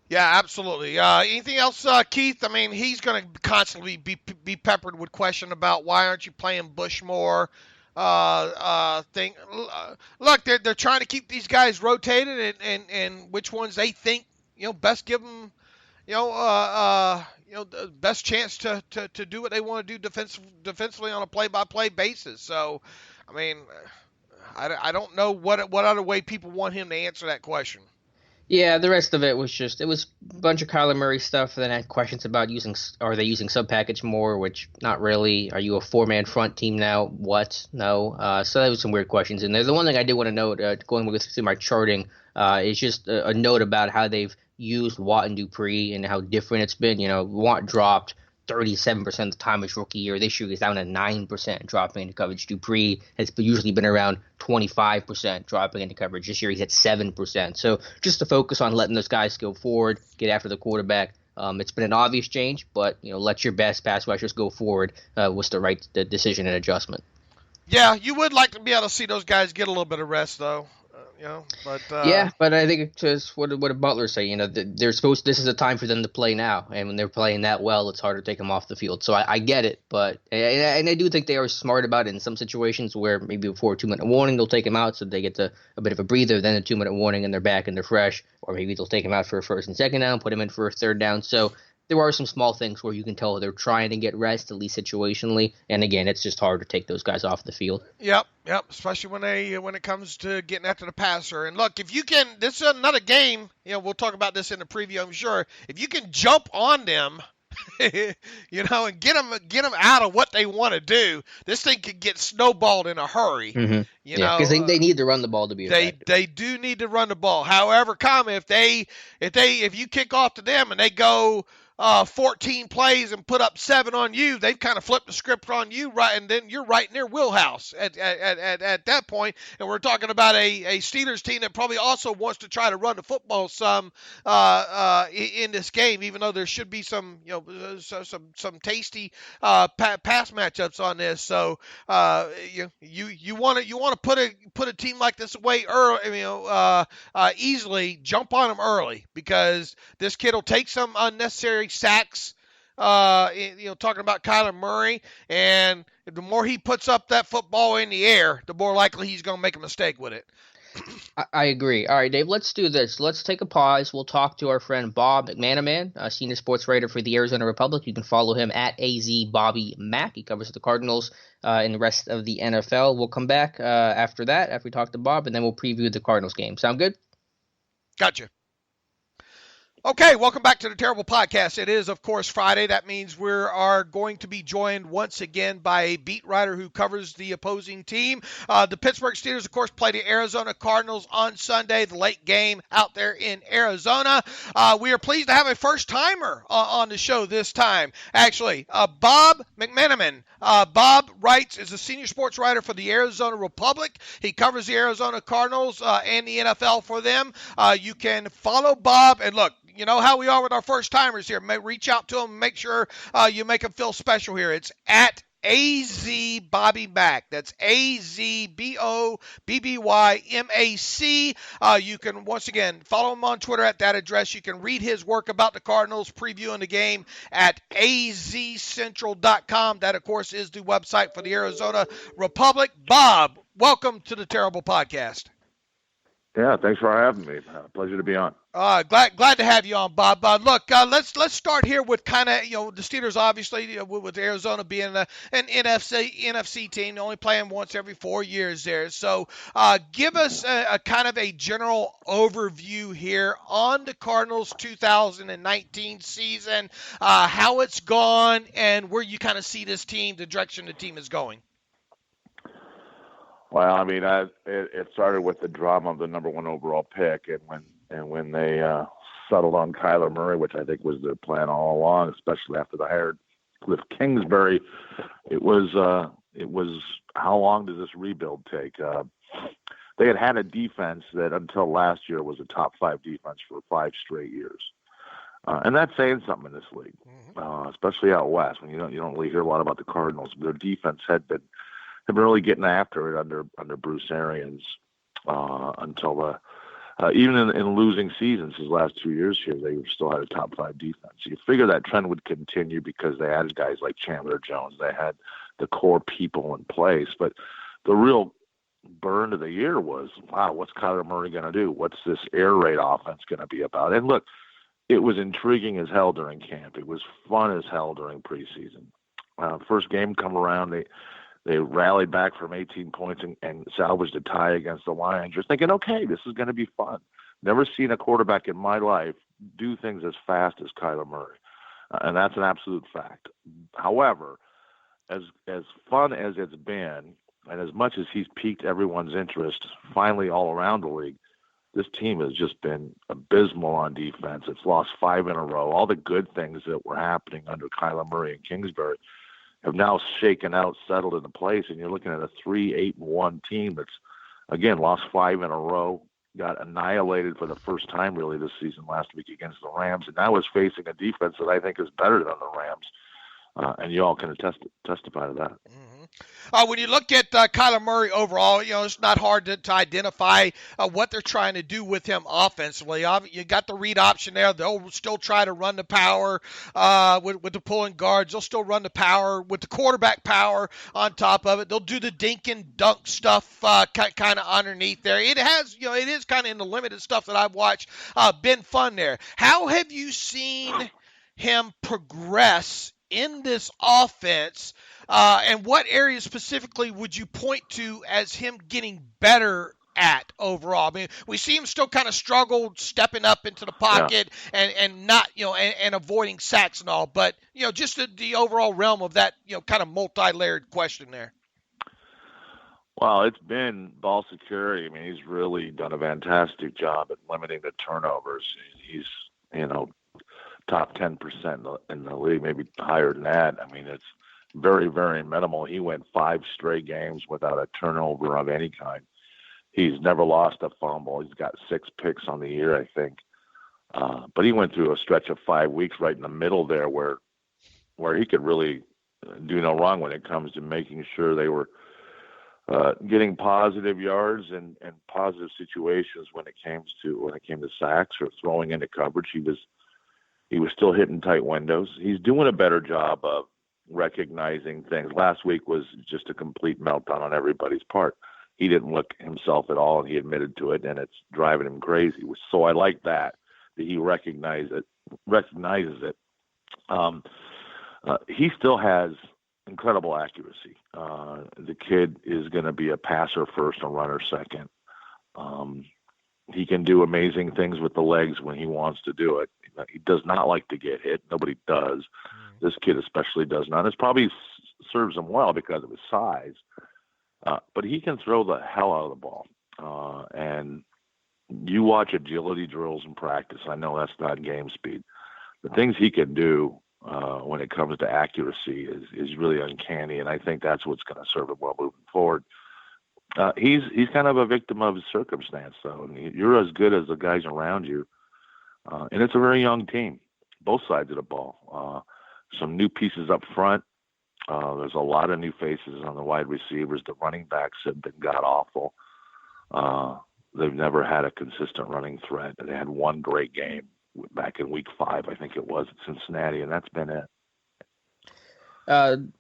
Yeah, absolutely. Anything else, Keith? He's going to constantly be peppered with question about why aren't you playing Bush more? thing. Look, they're trying to keep these guys rotated and which ones they think best give them the best chance to do what they want to do defensively on a play-by-play basis. So, I mean, I don't know what other way people want him to answer that question. Yeah, the rest of it was a bunch of Kyler Murray stuff. Then I had questions about are they using sub package more, which not really. Are you a 4-man front team now? What? No. So that was some weird questions in there. The one thing I did want to note, going through my charting, is just a note about how they've used Watt and Dupree and how different it's been. Watt dropped 37% of the time his rookie year. This year he's down to 9% dropping into coverage. Dupree has usually been around 25% dropping into coverage. This year he's at 7%. So just to focus on letting those guys go forward, get after the quarterback. It's been an obvious change, but let your best pass rushers go forward was the right decision and adjustment. Yeah, you would like to be able to see those guys get a little bit of rest, though. But I think it's just what did Butler say? They're supposed. This is a time for them to play now, and when they're playing that well, it's harder to take them off the field. So I get it, but and I do think they are smart about it in some situations where maybe before a 2-minute warning they'll take them out so they get a bit of a breather, then a 2-minute warning and they're back and they're fresh, or maybe they'll take them out for a first and second down, put them in for a third down. So there are some small things where you can tell they're trying to get rest, at least situationally. And again, it's just hard to take those guys off the field. Yep. Especially when it comes to getting after the passer. And look, if you can, this is another game. We'll talk about this in the preview, I'm sure. If you can jump on them, and get them out of what they want to do, this thing could get snowballed in a hurry. Mm-hmm. Because they need to run the ball to be effective. They do need to run the ball. However, if you kick off to them and they go 14 plays and put up 7 on you, they've kind of flipped the script on you, right? And then you're right in their wheelhouse at that point. And we're talking about a Steelers team that probably also wants to try to run the football some in this game, even though there should be some some tasty pass matchups on this. So you want to put a team like this away early, easily. Jump on them early, because this kid will take some unnecessary sacks, talking about Kyler Murray, and the more he puts up that football in the air, the more likely he's going to make a mistake with it. I agree. All right, Dave, let's do this. Let's take a pause. We'll talk to our friend Bob McManaman, senior sports writer for the Arizona Republic. You can follow him at @AZBobbyMac. He covers the Cardinals and the rest of the NFL. We'll come back after that, after we talk to Bob, and then we'll preview the Cardinals game. Sound good? Gotcha. Okay, welcome back to the Terrible Podcast. It is, of course, Friday. That means we are going to be joined once again by a beat writer who covers the opposing team. The Pittsburgh Steelers, of course, play the Arizona Cardinals on Sunday, the late game out there in Arizona. We are pleased to have a first-timer on the show this time. Actually, Bob McManaman. Bob writes, is a senior sports writer for the Arizona Republic. He covers the Arizona Cardinals and the NFL for them. You can follow Bob, and look, you know how we are with our first-timers here. Reach out to them. Make sure you make them feel special here. It's at AZBobbyMac. That's AZBOBBYMAC. You can, once again, follow him on Twitter at that address. You can read his work about the Cardinals, previewing the game at azcentral.com. That, of course, is the website for the Arizona Republic. Bob, welcome to the Terrible Podcast. Yeah, thanks for having me. Pleasure to be on. Glad to have you on, Bob. Look, let's start here with kind of the Steelers, obviously, with Arizona being an NFC team, only playing once every 4 years there. So, give us a kind of a general overview here on the Cardinals' 2019 season, how it's gone, and where you kind of see this team, the direction the team is going. Well, I mean, it started with the drama of the number 1 overall pick, and when they settled on Kyler Murray, which I think was their plan all along, especially after they hired Cliff Kingsbury, it was how long does this rebuild take? They had a defense that until last year was a top 5 defense for 5 straight years, and that's saying something in this league, especially out west. When you don't really hear a lot about the Cardinals. Their defense had been really getting after it under Bruce Arians until even in losing seasons his last 2 years here, they still had a top 5 defense. You figure that trend would continue because they had guys like Chandler Jones. They had the core people in place. But the real burn of the year was, wow, what's Kyler Murray going to do? What's this air raid offense going to be about? And look, it was intriguing as hell during camp. It was fun as hell during preseason. First game come around, they rallied back from 18 points and salvaged a tie against the Lions. You're thinking, okay, this is going to be fun. Never seen a quarterback in my life do things as fast as Kyler Murray. And that's an absolute fact. However, as fun as it's been, and as much as he's piqued everyone's interest finally all around the league, this team has just been abysmal on defense. It's lost 5 in a row. All the good things that were happening under Kyler Murray and Kingsbury have now shaken out, settled into place, and you're looking at a 3-8-1 team that's, again, lost 5 in a row, got annihilated for the first time really this season last week against the Rams, and now is facing a defense that I think is better than the Rams. And you all can testify to that. Mm-hmm. When you look at Kyler Murray overall, it's not hard to identify what they're trying to do with him offensively. You got the read option there. They'll still try to run the power with the pulling guards. They'll still run the power with the quarterback power on top of it. They'll do the dink and dunk stuff kind of underneath there. It has, it is kind of in the limited stuff that I've watched been fun there. How have you seen him progress in this offense, and what areas specifically would you point to as him getting better at overall? I mean, we see him still kind of struggle stepping up into the pocket and not, and avoiding sacks and all, but, just the overall realm of that, kind of multi-layered question there. Well, it's been ball security. I mean, he's really done a fantastic job at limiting the turnovers. He's, top 10% in the league, maybe higher than that. I mean, it's very, very minimal. He went 5 straight games without a turnover of any kind. He's never lost a fumble. He's got 6 picks on the year, I think. But he went through a stretch of 5 weeks right in the middle there where he could really do no wrong when it comes to making sure they were getting positive yards and positive situations when it came to sacks or throwing into coverage. He was still hitting tight windows. He's doing a better job of recognizing things. Last week was just a complete meltdown on everybody's part. He didn't look himself at all, and he admitted to it, and it's driving him crazy. So I like that he recognizes it. He still has incredible accuracy. The kid is going to be a passer first and runner second. He can do amazing things with the legs when he wants to do it. He does not like to get hit. Nobody does. This kid especially does not. This probably serves him well because of his size. But he can throw the hell out of the ball. And you watch agility drills in practice. I know that's not game speed. The things he can do when it comes to accuracy is really uncanny, and I think that's what's going to serve him well moving forward. He's kind of a victim of his circumstance, though. I mean, you're as good as the guys around you, and it's a very young team, both sides of the ball. Some new pieces up front. There's a lot of new faces on the wide receivers. The running backs have been god-awful. They've never had a consistent running threat. They had one great game back in week 5, I think it was, at Cincinnati, and that's been it.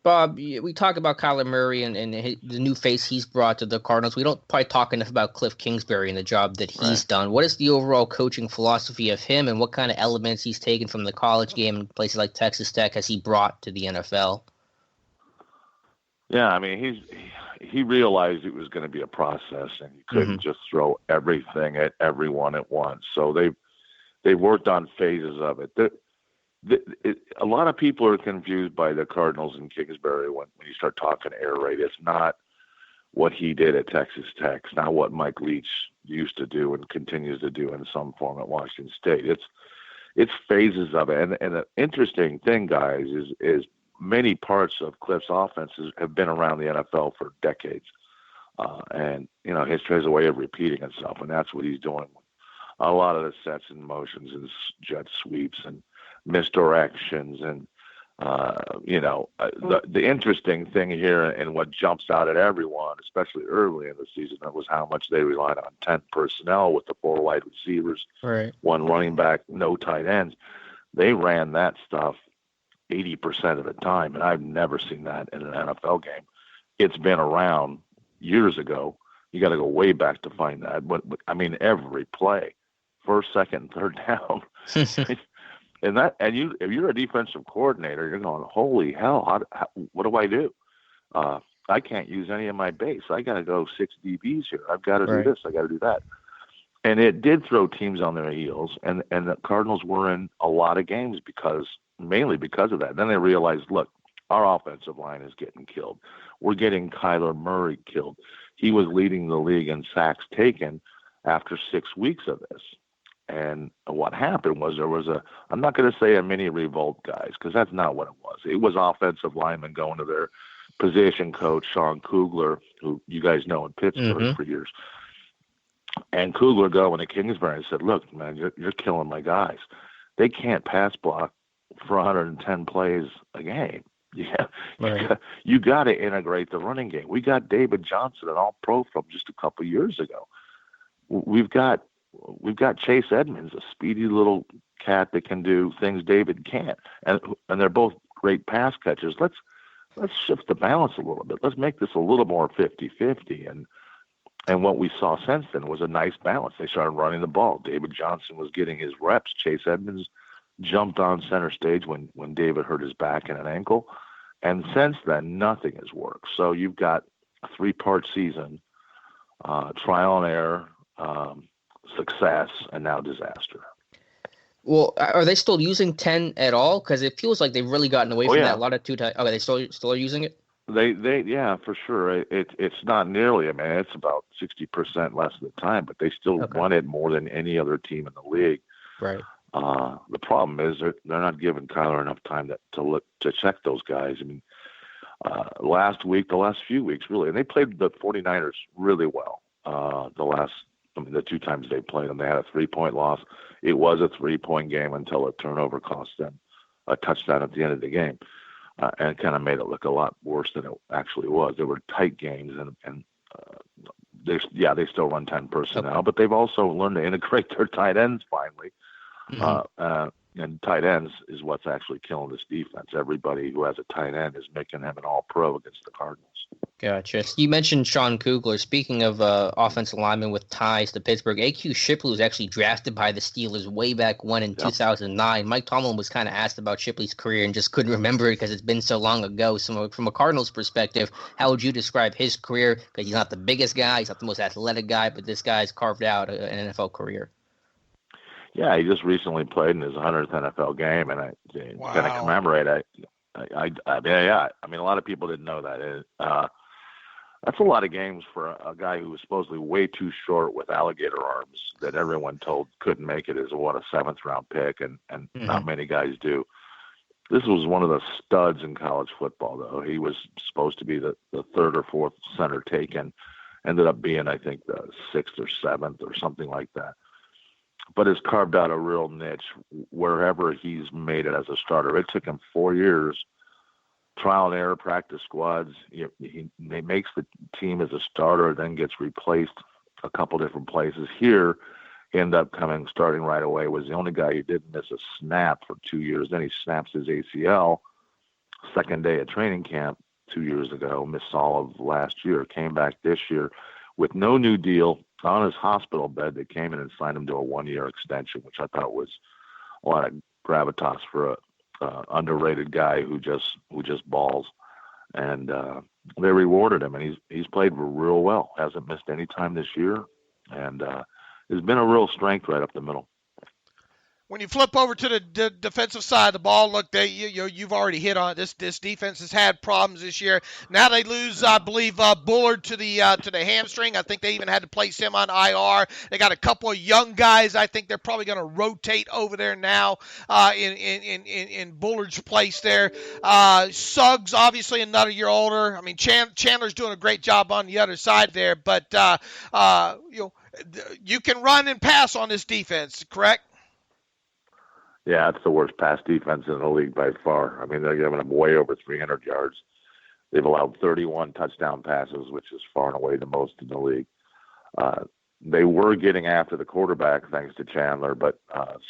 Bob, we talk about Kyler Murray and the new face he's brought to the Cardinals. We don't probably talk enough about Cliff Kingsbury and the job that he's done. What is the overall coaching philosophy of him, and what kind of elements he's taken from the college game in places like Texas Tech has he brought to the NFL? Yeah, I mean, he realized it was going to be a process, and he couldn't just throw everything at everyone at once. So they've worked on phases of it. A lot of people are confused by the Cardinals and Kingsbury when you start talking air raid. It's not what he did at Texas Tech. It's not what Mike Leach used to do and continues to do in some form at Washington State. It's phases of it. And the interesting thing, guys, is many parts of Cliff's offenses have been around the NFL for decades. And, history has a way of repeating itself, and that's what he's doing. A lot of the sets and motions and jet sweeps and misdirections and the interesting thing here and what jumps out at everyone, especially early in the season, was how much they relied on 10 personnel with the 4 wide receivers, 1 running back, no tight ends. They ran that stuff 80% of the time, and I've never seen that in an NFL game. It's been around, years ago. You got to go way back to find that. But I mean, every play, first, second, third down. If you're a defensive coordinator, you're going, holy hell, what do I do? I can't use any of my base. I got to go 6 DBs here. I've got to do this. I got to do that. And it did throw teams on their heels, and the Cardinals were in a lot of games mainly because of that. Then they realized, look, our offensive line is getting killed. We're getting Kyler Murray killed. He was leading the league in sacks taken after 6 weeks of this. And what happened was I'm not going to say a mini revolt, guys, because that's not what it was. It was offensive linemen going to their position coach, Sean Kugler, who you guys know in Pittsburgh for years. And Kugler going to Kingsbury and said, look, man, you're killing my guys. They can't pass block for 110 plays a game. You got to integrate the running game. We got David Johnson, an all-pro from just a couple years ago. We've got Chase Edmonds, a speedy little cat that can do things David can't, and they're both great pass catchers. Let's shift the balance a little bit. Let's make this a little more 50-50. And what we saw since then was a nice balance. They started running the ball. David Johnson was getting his reps. Chase Edmonds jumped on center stage when David hurt his back and an ankle. And since then, nothing has worked. So you've got a 3-part season, trial and error, success, and now disaster. Well, are they still using 10 at all? Because it feels like they've really gotten away from that. A lot of two-tight. Okay, they still are using it? They yeah, for sure. It's not nearly. I mean, it's about 60% less of the time, but they still run it more than any other team in the league. Right. The problem is they're not giving Kyler enough time to check those guys. I mean, the last few weeks, really, and they played the 49ers really well. The 2 times they played them, they had a 3-point loss. It was a 3-point game until a turnover cost them a touchdown at the end of the game. And it kind of made it look a lot worse than it actually was. There were tight games, and they still run 10 personnel, but they've also learned to integrate their tight ends finally. And tight ends is what's actually killing this defense. Everybody who has a tight end is making him an all-pro against the Cardinals. Gotcha. You mentioned Sean Kugler. Speaking of offensive linemen with ties to Pittsburgh, A.Q. Shipley was actually drafted by the Steelers way back when in 2009. Mike Tomlin was kind of asked about Shipley's career and just couldn't remember it because it's been so long ago. So from a Cardinals perspective, how would you describe his career? Because he's not the biggest guy, he's not the most athletic guy, but this guy's carved out an NFL career. Yeah, he just recently played in his 100th NFL game, and I kind of commemorate. I mean, a lot of people didn't know that. That's a lot of games for a guy who was supposedly way too short with alligator arms that everyone told couldn't make it as a 7th-round pick, and not many guys do. This was one of the studs in college football, though. He was supposed to be the 3rd or 4th center taken, ended up being, I think, the 6th or 7th or something like that. But has carved out a real niche wherever he's made it as a starter. It took him 4 years, trial and error, practice squads. He makes the team as a starter, then gets replaced a couple different places. Here, he ended up starting right away, was the only guy who didn't miss a snap for 2 years. Then he snaps his ACL, second day of training camp 2 years ago, missed all of last year, came back this year with no new deal. On his hospital bed, they came in and signed him to a 1-year extension, which I thought was a lot of gravitas for a underrated guy who just balls. And they rewarded him, and he's played real well. Hasn't missed any time this year, and has been a real strength right up the middle. When you flip over to the defensive side of the ball, look, you've already hit on it. This defense has had problems this year. Now they lose, I believe, Bullard to the hamstring. I think they even had to place him on IR. They got a couple of young guys. I think they're probably going to rotate over there now in Bullard's place there. Suggs, obviously another year older. I mean, Chandler's doing a great job on the other side there, but you can run and pass on this defense, correct? Yeah, it's the worst pass defense in the league by far. I mean, they're giving them way over 300 yards. They've allowed 31 touchdown passes, which is far and away the most in the league. They were getting after the quarterback thanks to Chandler, but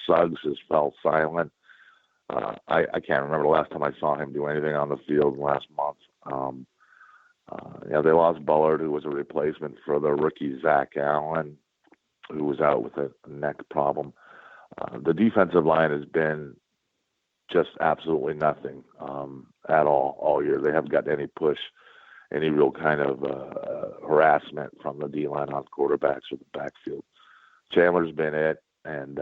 Suggs has fell silent. I can't remember the last time I saw him do anything on the field last month. They lost Bullard, who was a replacement for the rookie Zach Allen, who was out with a neck problem. The defensive line has been just absolutely nothing at all year. They haven't gotten any push, any real kind of harassment from the D-line on quarterbacks or the backfield. Chandler's been it, and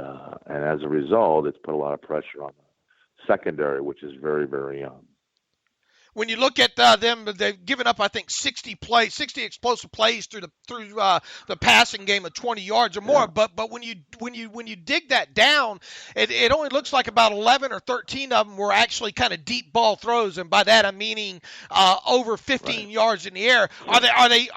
as a result, it's put a lot of pressure on the secondary, which is very, very young. When you look at them, they've given up, I think, 60 explosive plays through the passing game of 20 yards or more. Yeah. But when you dig that down, it only looks like about 11 or 13 of them were actually kind of deep ball throws, and by that I'm meaning over 15 yards in the air. Are they?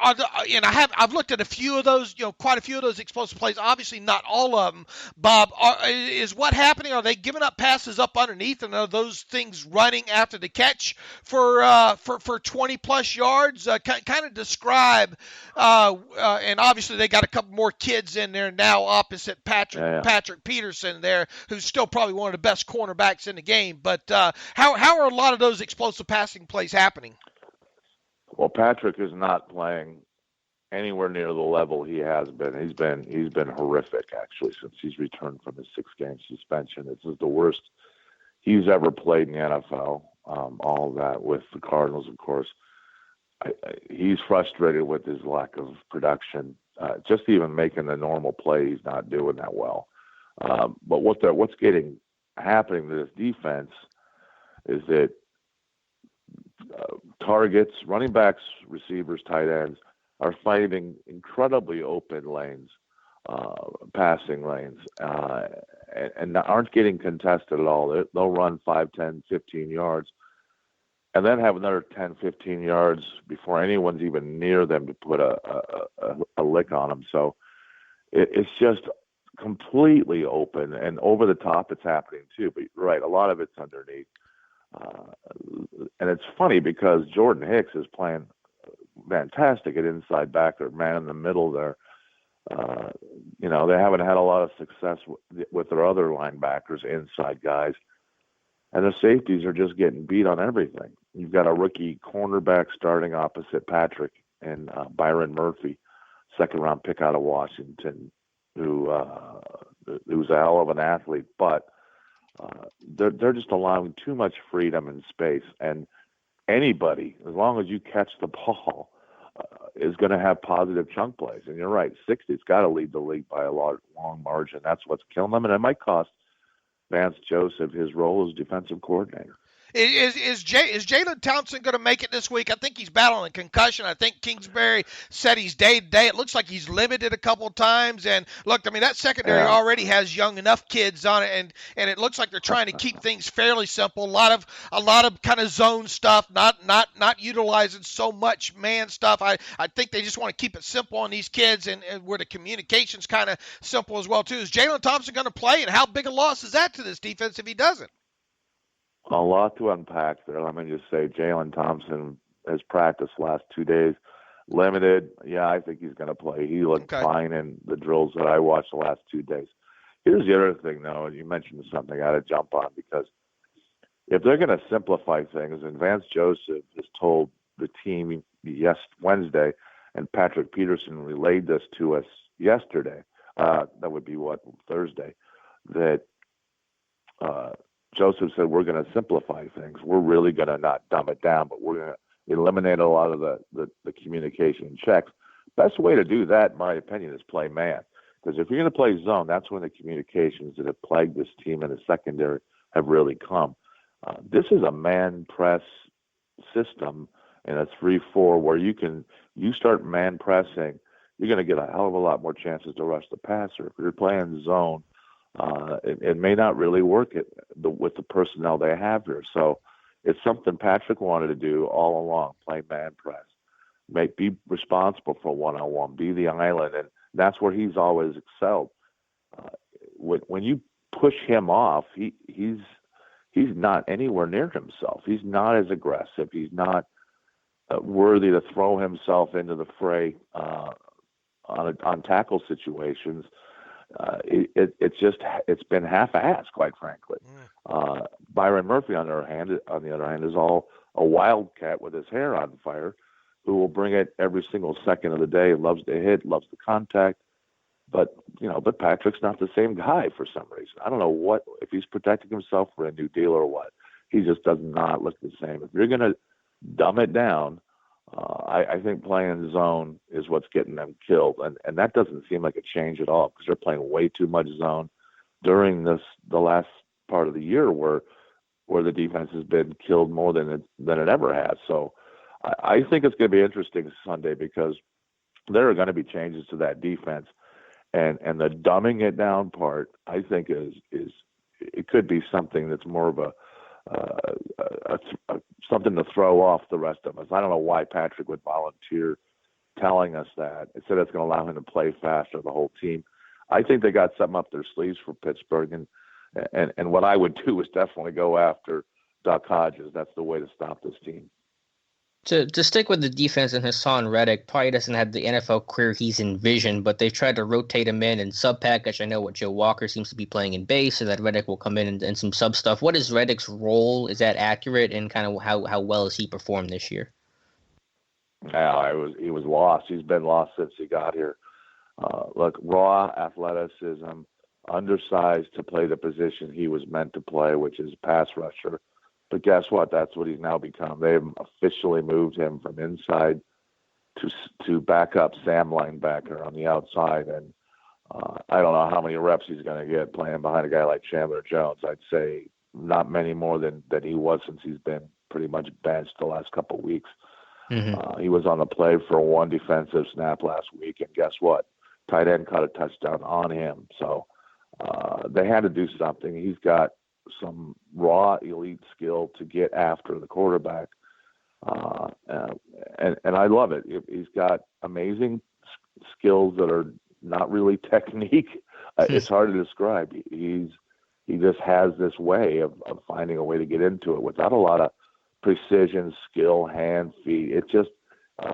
And I've looked at a few of those, quite a few of those explosive plays. Obviously, not all of them. Bob, is what happening? Are they giving up passes up underneath, and are those things running after the catch for 20 plus yards? Kind of describe, and obviously they got a couple more kids in there now opposite Patrick Peterson there, who's still probably one of the best cornerbacks in the game. But how are a lot of those explosive passing plays happening? Well, Patrick is not playing anywhere near the level he has been. He's been horrific actually since he's returned from his 6-game suspension. This is the worst he's ever played in the NFL. All of that with the Cardinals, of course. He's frustrated with his lack of production. Just even making the normal play, he's not doing that well. But what's happening to this defense is that targets, running backs, receivers, tight ends are finding incredibly open lanes, passing lanes, and aren't getting contested at all. They'll run 5, 10, 15 yards and then have another 10, 15 yards before anyone's even near them to put a lick on them. So it's just completely open, and over the top it's happening too. But you're right, a lot of it's underneath. And it's funny because Jordan Hicks is playing fantastic at inside backer, man in the middle there. They haven't had a lot of success with their other linebackers, inside guys. And the safeties are just getting beat on everything. You've got a rookie cornerback starting opposite Patrick and Byron Murphy, second-round pick out of Washington, who's a hell of an athlete. But they're just allowing too much freedom and space. And anybody, as long as you catch the ball, is going to have positive chunk plays. And you're right, 60's got to lead the league by a long margin. That's what's killing them, and it might cost Vance Joseph his role as defensive coordinator. Is Jalen Thompson going to make it this week? I think he's battling a concussion. I think Kingsbury said he's day-to-day. It looks like he's limited a couple of times. And, look, I mean, that secondary already has young enough kids on it, and it looks like they're trying to keep things fairly simple. A lot of kind of zone stuff, not utilizing so much man stuff. I think they just want to keep it simple on these kids, and where the communication's kind of simple as well, too. Is Jalen Thompson going to play, and how big a loss is that to this defense if he doesn't? A lot to unpack there. Let me just say, Jalen Thompson has practiced last 2 days, limited. Yeah, I think he's going to play. He looked fine in the drills that I watched the last 2 days. Here's the other thing, though, and you mentioned something I got to jump on, because if they're going to simplify things, and Vance Joseph has told the team Wednesday, and Patrick Peterson relayed this to us yesterday, that would be Thursday, that Joseph said, we're going to simplify things. We're really going to not dumb it down, but we're going to eliminate a lot of the communication checks. Best way to do that, in my opinion, is play man. Because if you're going to play zone, that's when the communications that have plagued this team in the secondary have really come. This is a man press system in a 3-4 where you start man pressing, you're going to get a hell of a lot more chances to rush the passer. If you're playing zone, it may not really work with the personnel they have here. So it's something Patrick wanted to do all along, play man press. Be responsible for one-on-one, be the island, and that's where he's always excelled. When you push him off, he's not anywhere near himself. He's not as aggressive. He's not worthy to throw himself into the fray on tackle situations. It's been half-assed, quite frankly. Byron Murphy, on the other hand, is all a wildcat with his hair on fire, who will bring it every single second of the day, loves to hit, loves the contact. But, but Patrick's not the same guy for some reason. I don't know if he's protecting himself for a new deal or what. He just does not look the same. If you're going to dumb it down, I think playing zone is what's getting them killed. And that doesn't seem like a change at all because they're playing way too much zone during the last part of the year where the defense has been killed more than it ever has. So I think it's going to be interesting Sunday because there are going to be changes to that defense. And the dumbing it down part, I think is it could be something that's more of a something to throw off the rest of us. I don't know why Patrick would volunteer telling us that. Instead, it's going to allow him to play faster, the whole team. I think they got something up their sleeves for Pittsburgh, and what I would do is definitely go after Duck Hodges. That's the way to stop this team. To stick with the defense, and Hassan Reddick probably doesn't have the NFL career he's envisioned, but they've tried to rotate him in and sub-package. I know what Joe Walker seems to be playing in base, so that Reddick will come in and some sub stuff. What is Reddick's role? Is that accurate, and kind of how well has he performed this year? Yeah, he was lost. He's been lost since he got here. Look, raw athleticism, undersized to play the position he was meant to play, which is pass rusher. But guess what? That's what he's now become. They've officially moved him from inside to backup Sam linebacker on the outside. And I don't know how many reps he's going to get playing behind a guy like Chandler Jones. I'd say not many more than he was since he's been pretty much benched the last couple of weeks. Mm-hmm. He was on the play for one defensive snap last week, and guess what? Tight end caught a touchdown on him. So they had to do something. He's got some raw elite skill to get after the quarterback. And I love it. He's got amazing skills that are not really technique. It's hard to describe. He just has this way of finding a way to get into it without a lot of precision, skill, hand, feet. It's just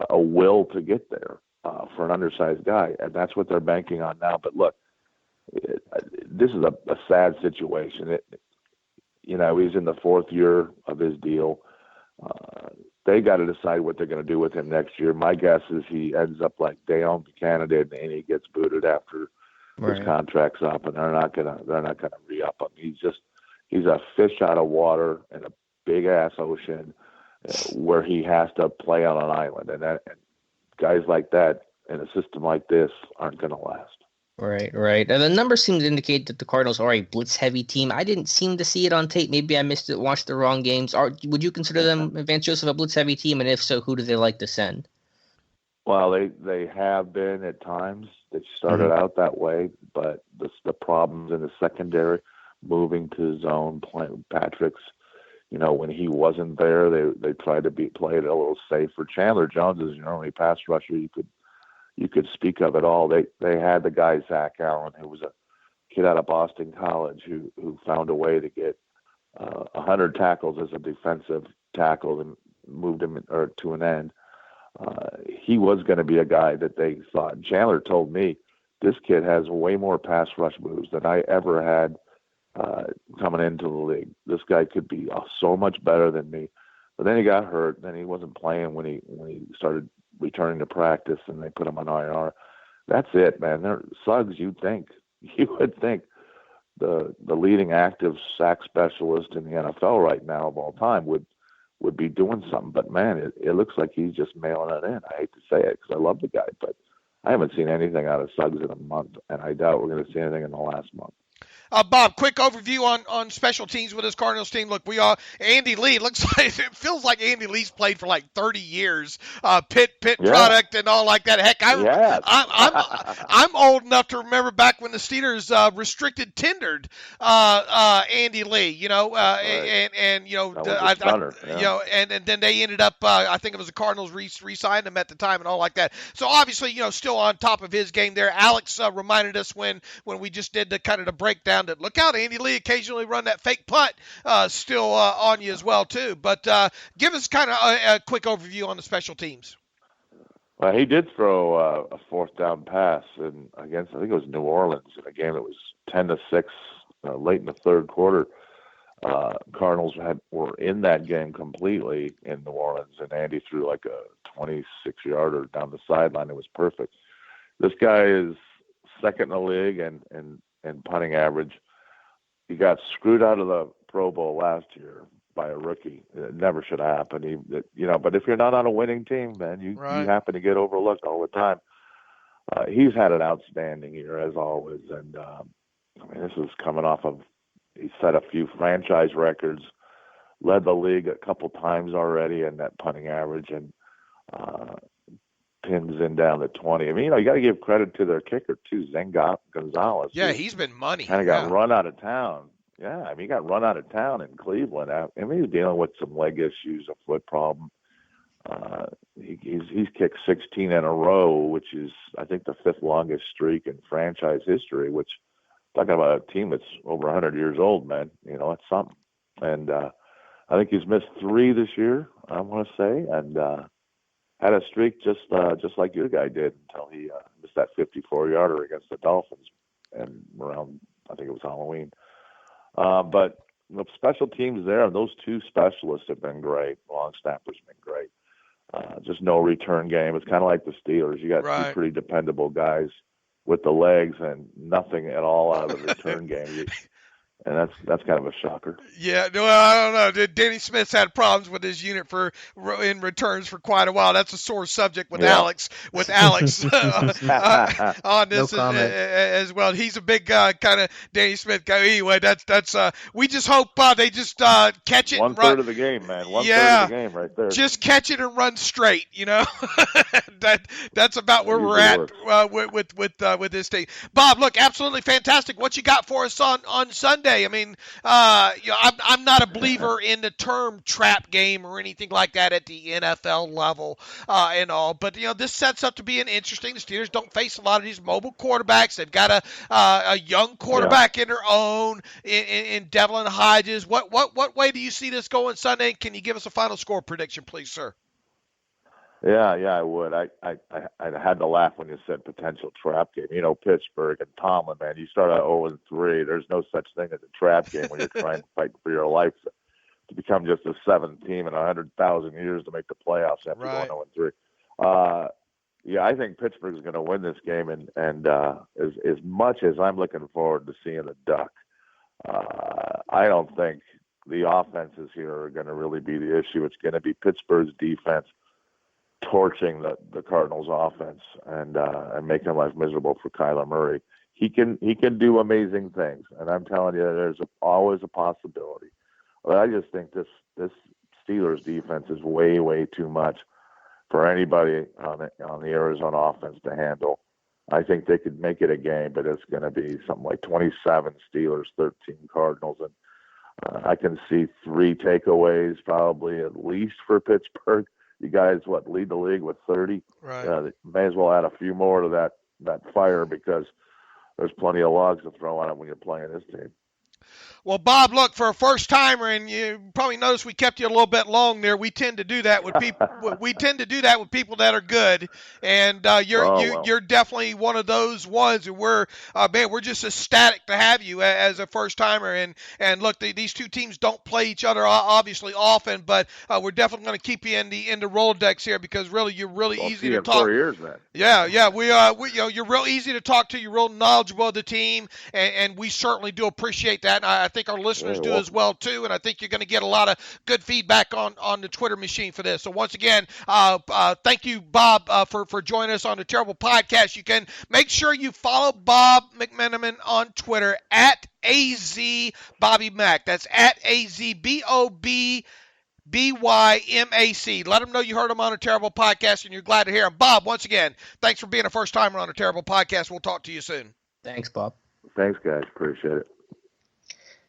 a will to get there for an undersized guy. And that's what they're banking on now. But look, this is a sad situation. He's in the fourth year of his deal. They got to decide what they're going to do with him next year. My guess is he ends up like Deion Buchanan did, and he gets booted after his contract's up, and they're not gonna re-up him. He's a fish out of water in a big ass ocean where he has to play on an island, and guys like that in a system like this aren't going to last. Right. And the numbers seem to indicate that the Cardinals are a blitz-heavy team. I didn't seem to see it on tape. Maybe I missed it, watched the wrong games. Would you consider them, Vance Joseph, a blitz-heavy team? And if so, who do they like to send? Well, they have been at times. They started out that way, but the problems in the secondary, moving to zone, playing Patrick's, when he wasn't there, they tried to play it a little safer. Chandler Jones is your only pass rusher you could speak of it all. They had the guy Zach Allen, who was a kid out of Boston College, who found a way to get 100 tackles as a defensive tackle and moved him to an end. He was going to be a guy that they thought. And Chandler told me this kid has way more pass rush moves than I ever had coming into the league. This guy could be so much better than me. But then he got hurt. Then he wasn't playing when he started returning to practice, and they put him on IR. That's it, man. Suggs, you would think the leading active sack specialist in the NFL right now of all time would be doing something. But man, it looks like he's just mailing it in. I hate to say it because I love the guy, but I haven't seen anything out of Suggs in a month, and I doubt we're going to see anything in the last month. Bob, quick overview on special teams with this Cardinals team. Look, Andy Lee, it feels like Andy Lee's played for like 30 years. Pitt product and all like that. Heck, I'm old enough to remember back when the Steelers restricted Andy Lee, right. and then they ended up, I think it was the Cardinals re-signed him at the time and all like that. So obviously, still on top of his game there. Alex reminded us when we just did the breakdown that look out, Andy Lee occasionally run that fake punt still on you as well too. But give us kind of a quick overview on the special teams. Well, he did throw a fourth down pass against, I think it was New Orleans, in a game that was 10-6 late in the third quarter. Cardinals were in that game completely in New Orleans, and Andy threw like a 26-yarder down the sideline. It was perfect. This guy is second in the league and punting average. He got screwed out of the Pro Bowl last year by a rookie. It never should have happened. But if you're not on a winning team, man, you happen to get overlooked all the time. He's had an outstanding year as always, and this is coming off of he set a few franchise records, led the league a couple times already in that punting average, and pins in down to 20. I mean, you got to give credit to their kicker too, Gonzalez. Yeah, he's been money. Kind of got run out of town. Yeah, I mean, he got run out of town in Cleveland. I mean, he was dealing with some leg issues, a foot problem. He's kicked 16 in a row, which is, I think, the fifth longest streak in franchise history, which, talking about a team that's over 100 years old, man, that's something. And I think he's missed 3 this year, I want to say, and had a streak just like your guy did until he missed that 54-yarder against the Dolphins and around, I think it was Halloween. But the special teams there, those 2 specialists have been great. Long snapper's been great. Just no return game. It's kind of like the Steelers. You got 2 pretty dependable guys with the legs and nothing at all out of the return game. And that's kind of a shocker. Yeah, no, I don't know. Danny Smith's had problems with his unit in returns for quite a while. That's a sore subject with Alex. On this as well. He's a big kind of Danny Smith guy. Anyway, that's we just hope they just catch it. 1/3 and run. of the game, man. 1/3 of the game right there. Just catch it and run straight. That's about where we're at with this thing. Bob, look, absolutely fantastic. What you got for us on Sunday? I mean, I'm not a believer in the term trap game or anything like that at the NFL level and all, but this sets up to be an interesting. The Steelers don't face a lot of these mobile quarterbacks. They've got a young quarterback in their own in Devlin Hodges. What way do you see this going Sunday? Can you give us a final score prediction, please, sir? Yeah, I would. I had to laugh when you said potential trap game. Pittsburgh and Tomlin, man, you start out 0-3. There's no such thing as a trap game when you're trying to fight for your life to become just the 7th team in 100,000 years to make the playoffs after going 0-3. I think Pittsburgh's going to win this game, and as much as I'm looking forward to seeing the Duck, I don't think the offenses here are going to really be the issue. It's going to be Pittsburgh's defense torching the Cardinals offense and making life miserable for Kyler Murray. He can do amazing things, and I'm telling you, there's always a possibility. But I just think this Steelers defense is way too much for anybody on the Arizona offense to handle. I think they could make it a game, but it's going to be something like 27 Steelers, 13 Cardinals, and I can see 3 takeaways probably at least for Pittsburgh. You guys, lead the league with 30? Right. May as well add a few more to that fire because there's plenty of logs to throw on it when you're playing this team. Well, Bob, look, for a first-timer, and you probably noticed we kept you a little bit long there. We tend to do that with people. We tend to do that with people that are good, and you're definitely one of those ones. And we're just ecstatic to have you as a first-timer. And look, these 2 teams don't play each other obviously often, but we're definitely going to keep you in the Rolodex here because really you're really easy to talk. 4 years, man. Yeah, you're real easy to talk to. You're real knowledgeable of the team, and we certainly do appreciate that. And I think our listeners do as well too, and I think you're going to get a lot of good feedback on the Twitter machine for this. So once again, thank you, Bob, for joining us on the Terrible Podcast. You can make sure you follow Bob McMenamin on Twitter at @AZBobbyMac. That's at @AZBOBBYMAC. Let them know you heard him on a Terrible Podcast and you're glad to hear him. Bob, once again, thanks for being a first timer on a Terrible Podcast. We'll talk to you soon. Thanks, Bob. Thanks, guys. Appreciate it.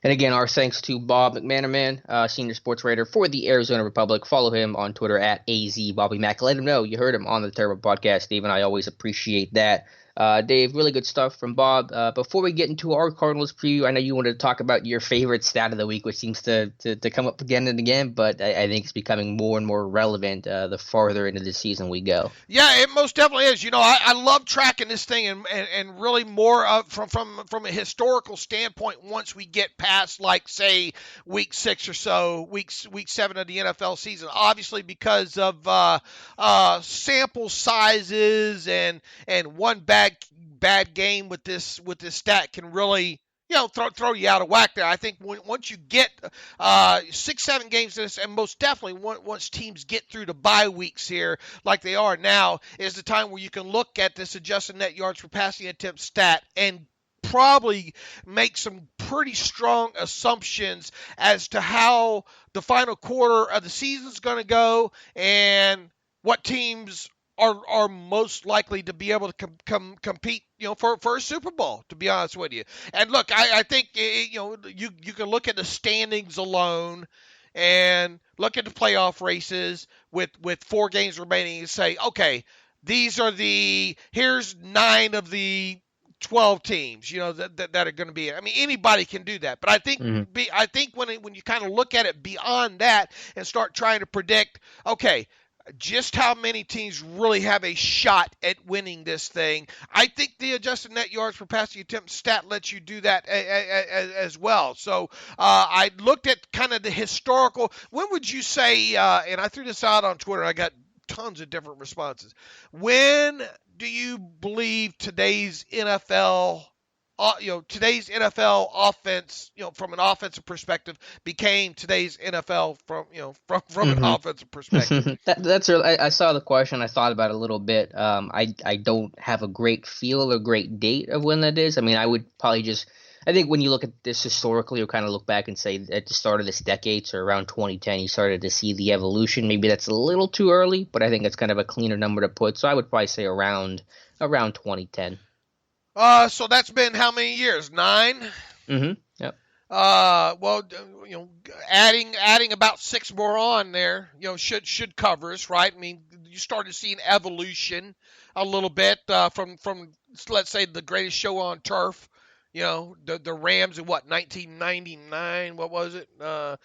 And again, our thanks to Bob McManaman, senior sports writer for the Arizona Republic. Follow him on Twitter at @AZBobbyMac. Let him know you heard him on the Terrible Podcast, Steve, and I always appreciate that. Dave, really good stuff from Bob. Before we get into our Cardinals preview, I know you wanted to talk about your favorite stat of the week, which seems to come up again and again, but I think it's becoming more and more relevant the farther into the season we go. Yeah, it most definitely is. I love tracking this thing and really more from a historical standpoint once we get past, like, say, week 6 or so, week 7 of the NFL season. Obviously, because of sample sizes and one bad game with this stat can really throw you out of whack there. I think once you get 6-7 games in this, and most definitely once teams get through the bye weeks here like they are now, is the time where you can look at this adjusted net yards per passing attempt stat and probably make some pretty strong assumptions as to how the final quarter of the season is going to go and what teams are most likely to be able to compete, for a Super Bowl, to be honest with you. And look, I think, you can look at the standings alone and look at the playoff races with 4 games remaining and say, okay, here's 9 of the 12 teams, that are going to be. I mean, anybody can do that, but I think I think when you kind of look at it beyond that and start trying to predict, okay, just how many teams really have a shot at winning this thing, I think the adjusted net yards per passing attempt stat lets you do that as well. So I looked at kind of the historical. When would you say, and I threw this out on Twitter, I got tons of different responses. When do you believe today's NFL offense, from an offensive perspective, became today's NFL from an offensive perspective? That's really, I saw the question. I thought about it a little bit. I don't have a great feel or great date of when that is. I mean, I would probably I think when you look at this historically, you'll kind of look back and say at the start of this decade, so around 2010, you started to see the evolution. Maybe that's a little too early, but I think it's kind of a cleaner number to put. So I would probably say around 2010. So that's been how many years? 9? Mm-hmm. Yep. Well, adding about 6 more on there, should cover us, right? I mean, you started seeing evolution a little bit from let's say the greatest show on turf, the Rams in 1999? What was it? And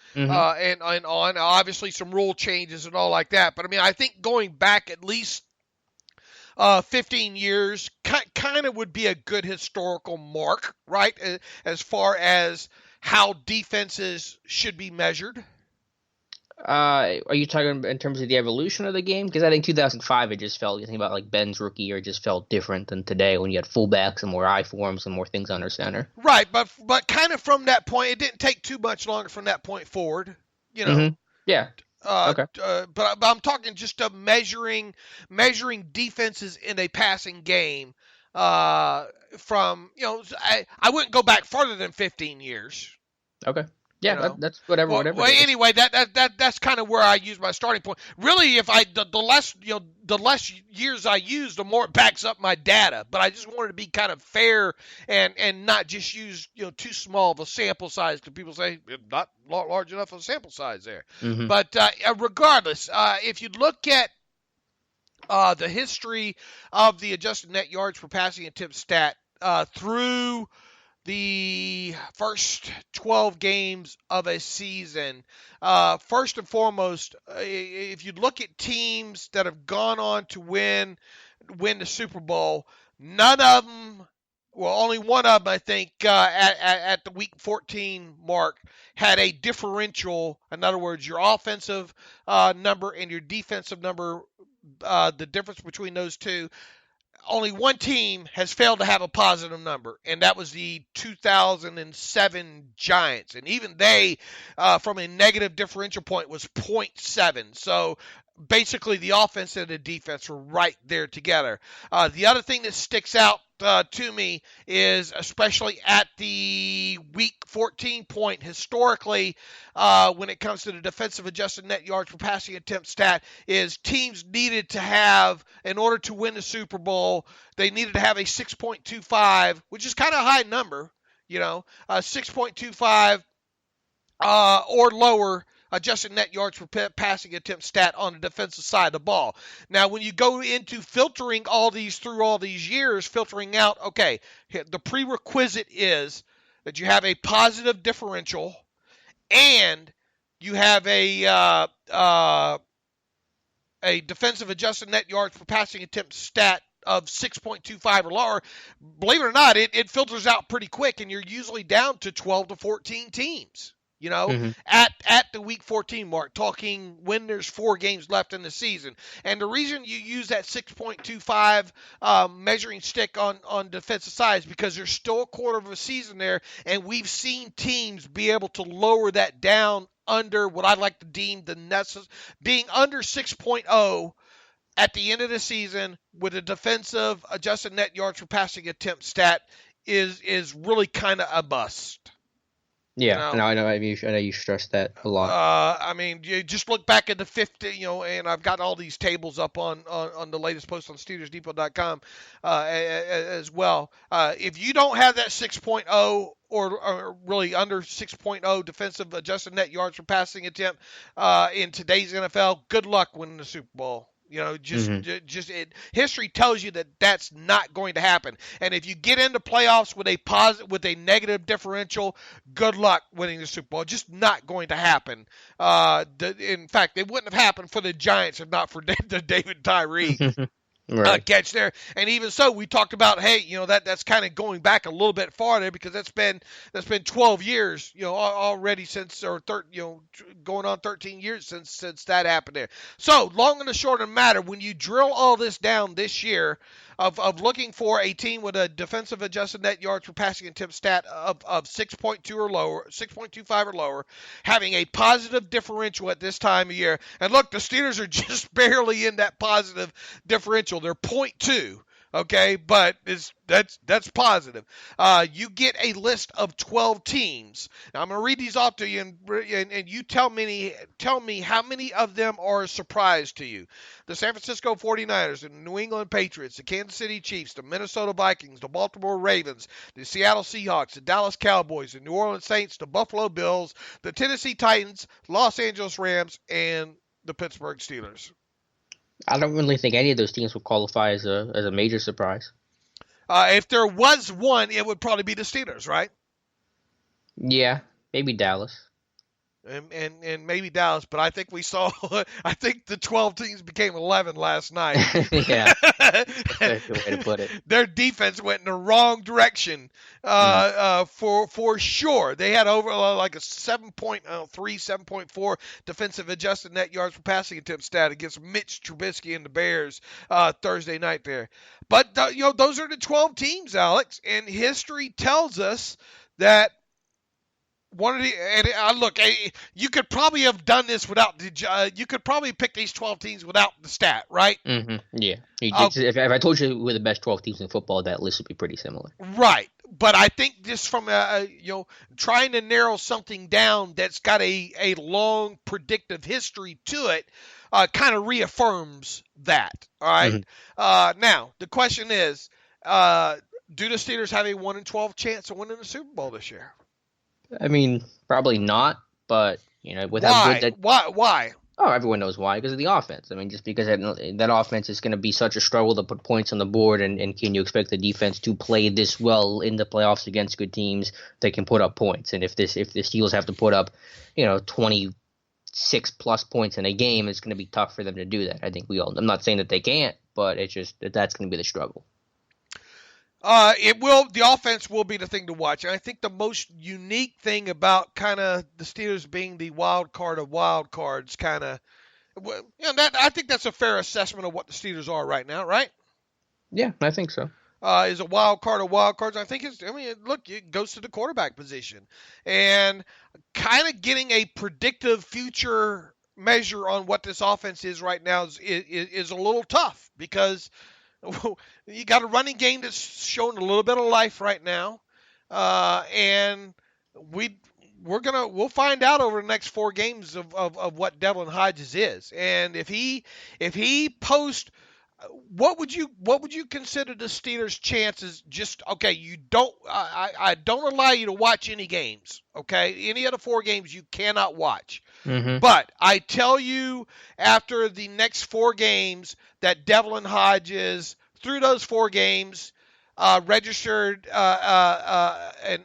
on. Obviously, some rule changes and all like that. But I mean, I think going back at least 15 years kind of would be a good historical mark, right? As far as how defenses should be measured. Are you talking in terms of the evolution of the game? Because I think 2005, it just felt, you think about like Ben's rookie year, it just felt different than today when you had fullbacks and more I forms and more things under center. Right, but kind of from that point, it didn't take too much longer from that point forward, Mm-hmm. Yeah. Okay. But I'm talking just of measuring defenses in a passing game. From I wouldn't go back farther than 15 years. Okay. Yeah, that's whatever. Well, anyway, that's kind of where I use my starting point. Really, if the less years I use, the more it backs up my data. But I just wanted to be kind of fair and not just use too small of a sample size, because people say not large enough of a sample size there. Mm-hmm. But regardless, if you look at the history of the adjusted net yards per passing attempt stat through the first 12 games of a season, first and foremost, if you look at teams that have gone on to win the Super Bowl, none of them, well, only one of them, I think, at the week 14 mark, had a differential. In other words, your offensive number and your defensive number, the difference between those two, only one team has failed to have a positive number, and that was the 2007 Giants. And even they, from a negative differential point, was 0.7. So basically the offense and the defense were right there together. The other thing that sticks out to me is, especially at the week 14 point, historically, when it comes to the defensive adjusted net yards per passing attempt stat, is teams needed to have, in order to win the Super Bowl, they needed to have a 6.25, which is kind of a high number, 6.25 or lower adjusted net yards per passing attempt stat on the defensive side of the ball. Now, when you go into filtering all these through all these years, filtering out, okay, the prerequisite is that you have a positive differential and you have a defensive adjusted net yards per passing attempt stat of 6.25 or lower. Believe it or not, it filters out pretty quick, and you're usually down to 12 to 14 teams, at the week 14 mark, talking when there's 4 games left in the season. And the reason you use that 6.25 measuring stick on defensive side is because there's still a quarter of a season there, and we've seen teams be able to lower that down under what I like to deem being under 6.0 at the end of the season with a defensive adjusted net yards per passing attempt stat is really kind of a bust. Yeah, I know you stressed that a lot. You just look back at the 50, and I've got all these tables up on the latest post on SteelersDepot.com as well. If you don't have that 6.0 or really under 6.0 defensive adjusted net yards per passing attempt in today's NFL, good luck winning the Super Bowl. History tells you that that's not going to happen. And if you get into playoffs with a negative differential, good luck winning the Super Bowl. Just not going to happen. In fact, it wouldn't have happened for the Giants if not for the David Tyree Right. catch there. And even so, we talked about, hey, that's kind of going back a little bit farther because that's been 12 years, already since, or going on 13 years since that happened there. So long and the short of the matter, when you drill all this down this year of looking for a team with a defensive adjusted net yards per passing attempt stat of 6.2 or lower, 6.25 or lower, having a positive differential at this time of year. And look, the Steelers are just barely in that positive differential. They're 0.2. Okay, but that's positive. You get a list of 12 teams. Now, I'm going to read these off to you, and you tell me how many of them are a surprise to you. The San Francisco 49ers, the New England Patriots, the Kansas City Chiefs, the Minnesota Vikings, the Baltimore Ravens, the Seattle Seahawks, the Dallas Cowboys, the New Orleans Saints, the Buffalo Bills, the Tennessee Titans, Los Angeles Rams, and the Pittsburgh Steelers. I don't really think any of those teams would qualify as a major surprise. If there was one, it would probably be the Steelers, right? Yeah, maybe Dallas. And maybe Dallas, but I think I think the 12 teams became 11 last night. Yeah, that's a good way to put it. Their defense went in the wrong direction for sure. They had over like a 7.3, 7.4 defensive adjusted net yards per passing attempt stat against Mitch Trubisky and the Bears Thursday night there. But, those are the 12 teams, Alex, and history tells us that you could probably have done this without you could probably pick these 12 teams without the stat, right? Mm-hmm. Yeah. If I told you we're the best 12 teams in football, that list would be pretty similar. Right. But I think just from trying to narrow something down that's got a long predictive history to it, kind of reaffirms that. All right. Mm-hmm. Now the question is, do the Steelers have a 1-in-12 chance of winning the Super Bowl this year? I mean, probably not, but, with how good that... Why? Oh, everyone knows why, because of the offense. I mean, just because that offense is going to be such a struggle to put points on the board, and can you expect the defense to play this well in the playoffs against good teams that can put up points? And if the Steelers have to put up, 26-plus points in a game, it's going to be tough for them to do that. I think I'm not saying that they can't, but it's just that's going to be the struggle. The offense will be the thing to watch. And I think the most unique thing about kind of the Steelers being the wild card of wild cards I think that's a fair assessment of what the Steelers are right now, right? Yeah, I think so. Is a wild card of wild cards. I think it goes to the quarterback position. And kind of getting a predictive future measure on what this offense is right now is a little tough because you got a running game that's showing a little bit of life right now, and we'll find out over the next 4 games of what Devlin Hodges is, and if he posts What would you consider the Steelers' chances? Just okay, you don't. I don't allow you to watch any games. Okay, any of the 4 games you cannot watch. Mm-hmm. But I tell you, after the next 4 games, that Devlin Hodges through those 4 games registered an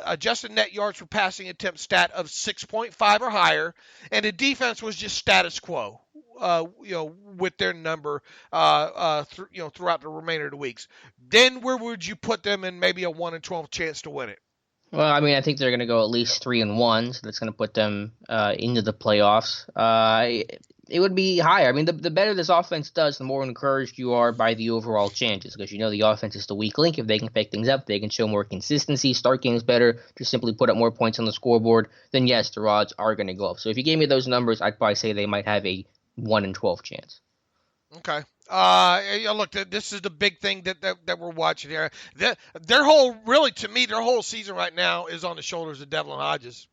adjusted net yards per passing attempt stat of 6.5 or higher, and the defense was just status quo. With their number, throughout the remainder of the weeks, then where would you put them in maybe a 1-12 chance to win it? Well, I mean, I think they're going to go at least 3-1, so that's going to put them into the playoffs. It would be higher. I mean, the better this offense does, the more encouraged you are by the overall chances, because the offense is the weak link. If they can pick things up, they can show more consistency, start games better, just simply put up more points on the scoreboard, then yes, the odds are going to go up. So if you gave me those numbers, I'd probably say they might have a 1-12 chance. Okay. Look, this is the big thing that we're watching here. Their whole season right now is on the shoulders of Devlin Hodges.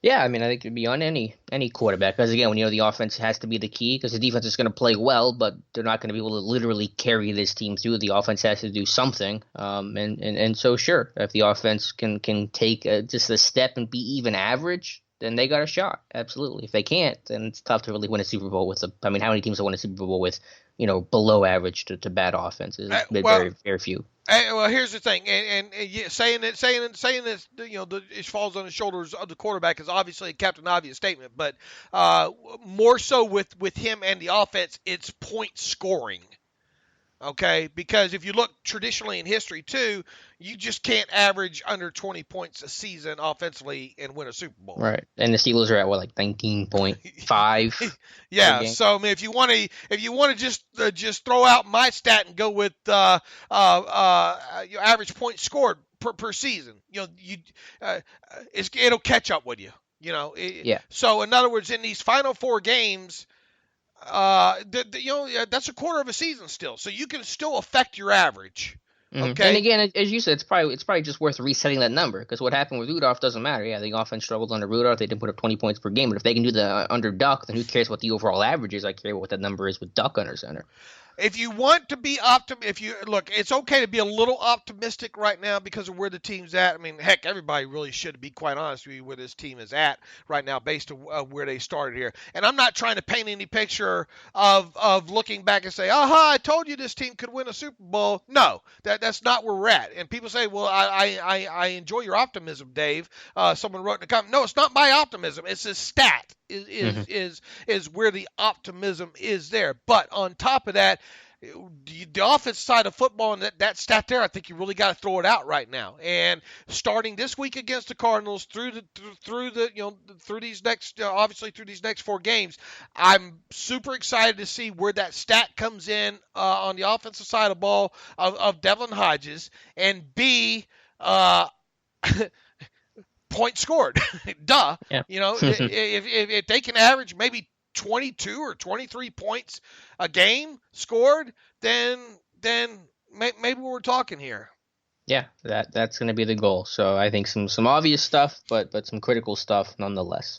Yeah, I mean, I think it could be on any quarterback. Because, again, the offense has to be the key, because the defense is going to play well, but they're not going to be able to literally carry this team through. The offense has to do something. And so, sure, if the offense can take just a step and be even average, then they got a shot. Absolutely. If they can't, then it's tough to really win a Super Bowl with how many teams have won a Super Bowl with, below average to bad offenses? Very, very few. Well, here's the thing, and saying this, it falls on the shoulders of the quarterback is obviously a Captain Obvious statement, but more so with him and the offense, it's point scoring. Okay, because if you look traditionally in history too, you just can't average under 20 points a season offensively and win a Super Bowl. Right, and the Steelers are at like 19.5. Yeah, so I mean, if you want to just throw out my stat and go with your average points scored per season, it'll catch up with you. Yeah. So in other words, in these final 4 games. That's a quarter of a season still, so you can still affect your average. Mm-hmm. Okay. And again, as you said, it's probably just worth resetting that number, because what happened with Rudolph doesn't matter. Yeah, the offense struggled under Rudolph; they didn't put up 20 points per game. But if they can do the under Duck, then who cares what the overall average is? I care what that number is with Duck under center. If you want to be it's okay to be a little optimistic right now because of where the team's at. I mean, heck, everybody really should be quite honest with you where this team is at right now based on where they started here. And I'm not trying to paint any picture of looking back and say, aha, I told you this team could win a Super Bowl. No, that's not where we're at. And people say, well, I enjoy your optimism, Dave. Someone wrote in the comment, no, it's not my optimism. It's a stat. Is where the optimism is there. But on top of that, the offensive side of football and that stat there, I think you really got to throw it out right now. And starting this week against the Cardinals through these next 4 games, I'm super excited to see where that stat comes in on the offensive side of the ball of Devlin Hodges, and B. Points scored. Duh. Yeah. If they can average maybe 22 or 23 points a game scored, then maybe we're talking here. Yeah, that's going to be the goal. So I think some obvious stuff, but some critical stuff nonetheless.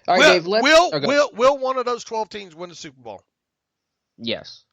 All right, Dave. Will one of those 12 teams win the Super Bowl? Yes.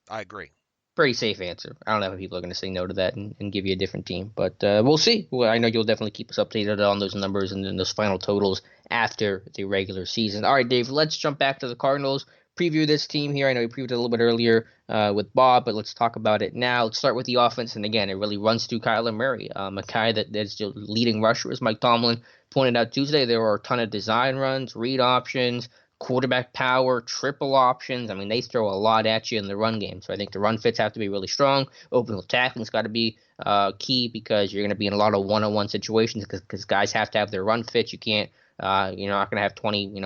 I agree. Pretty safe answer. I don't know if people are going to say no to that and give you a different team, but we'll see. Well, I know you'll definitely keep us updated on those numbers and then those final totals after the regular season. All right, Dave, let's jump back to the Cardinals. Preview this team here. I know you previewed it a little bit earlier with Bob, but let's talk about it now. Let's start with the offense, and again, it really runs through Kyler Murray, a guy that's the leading rusher, as Mike Tomlin pointed out Tuesday. There were a ton of design runs, read options, quarterback power, triple options. I mean, they throw a lot at you in the run game. So I think the run fits have to be really strong. Open field tackling's got to be key, because you're going to be in a lot of one-on-one situations because guys have to have their run fits. You can't, you're not going to have 20,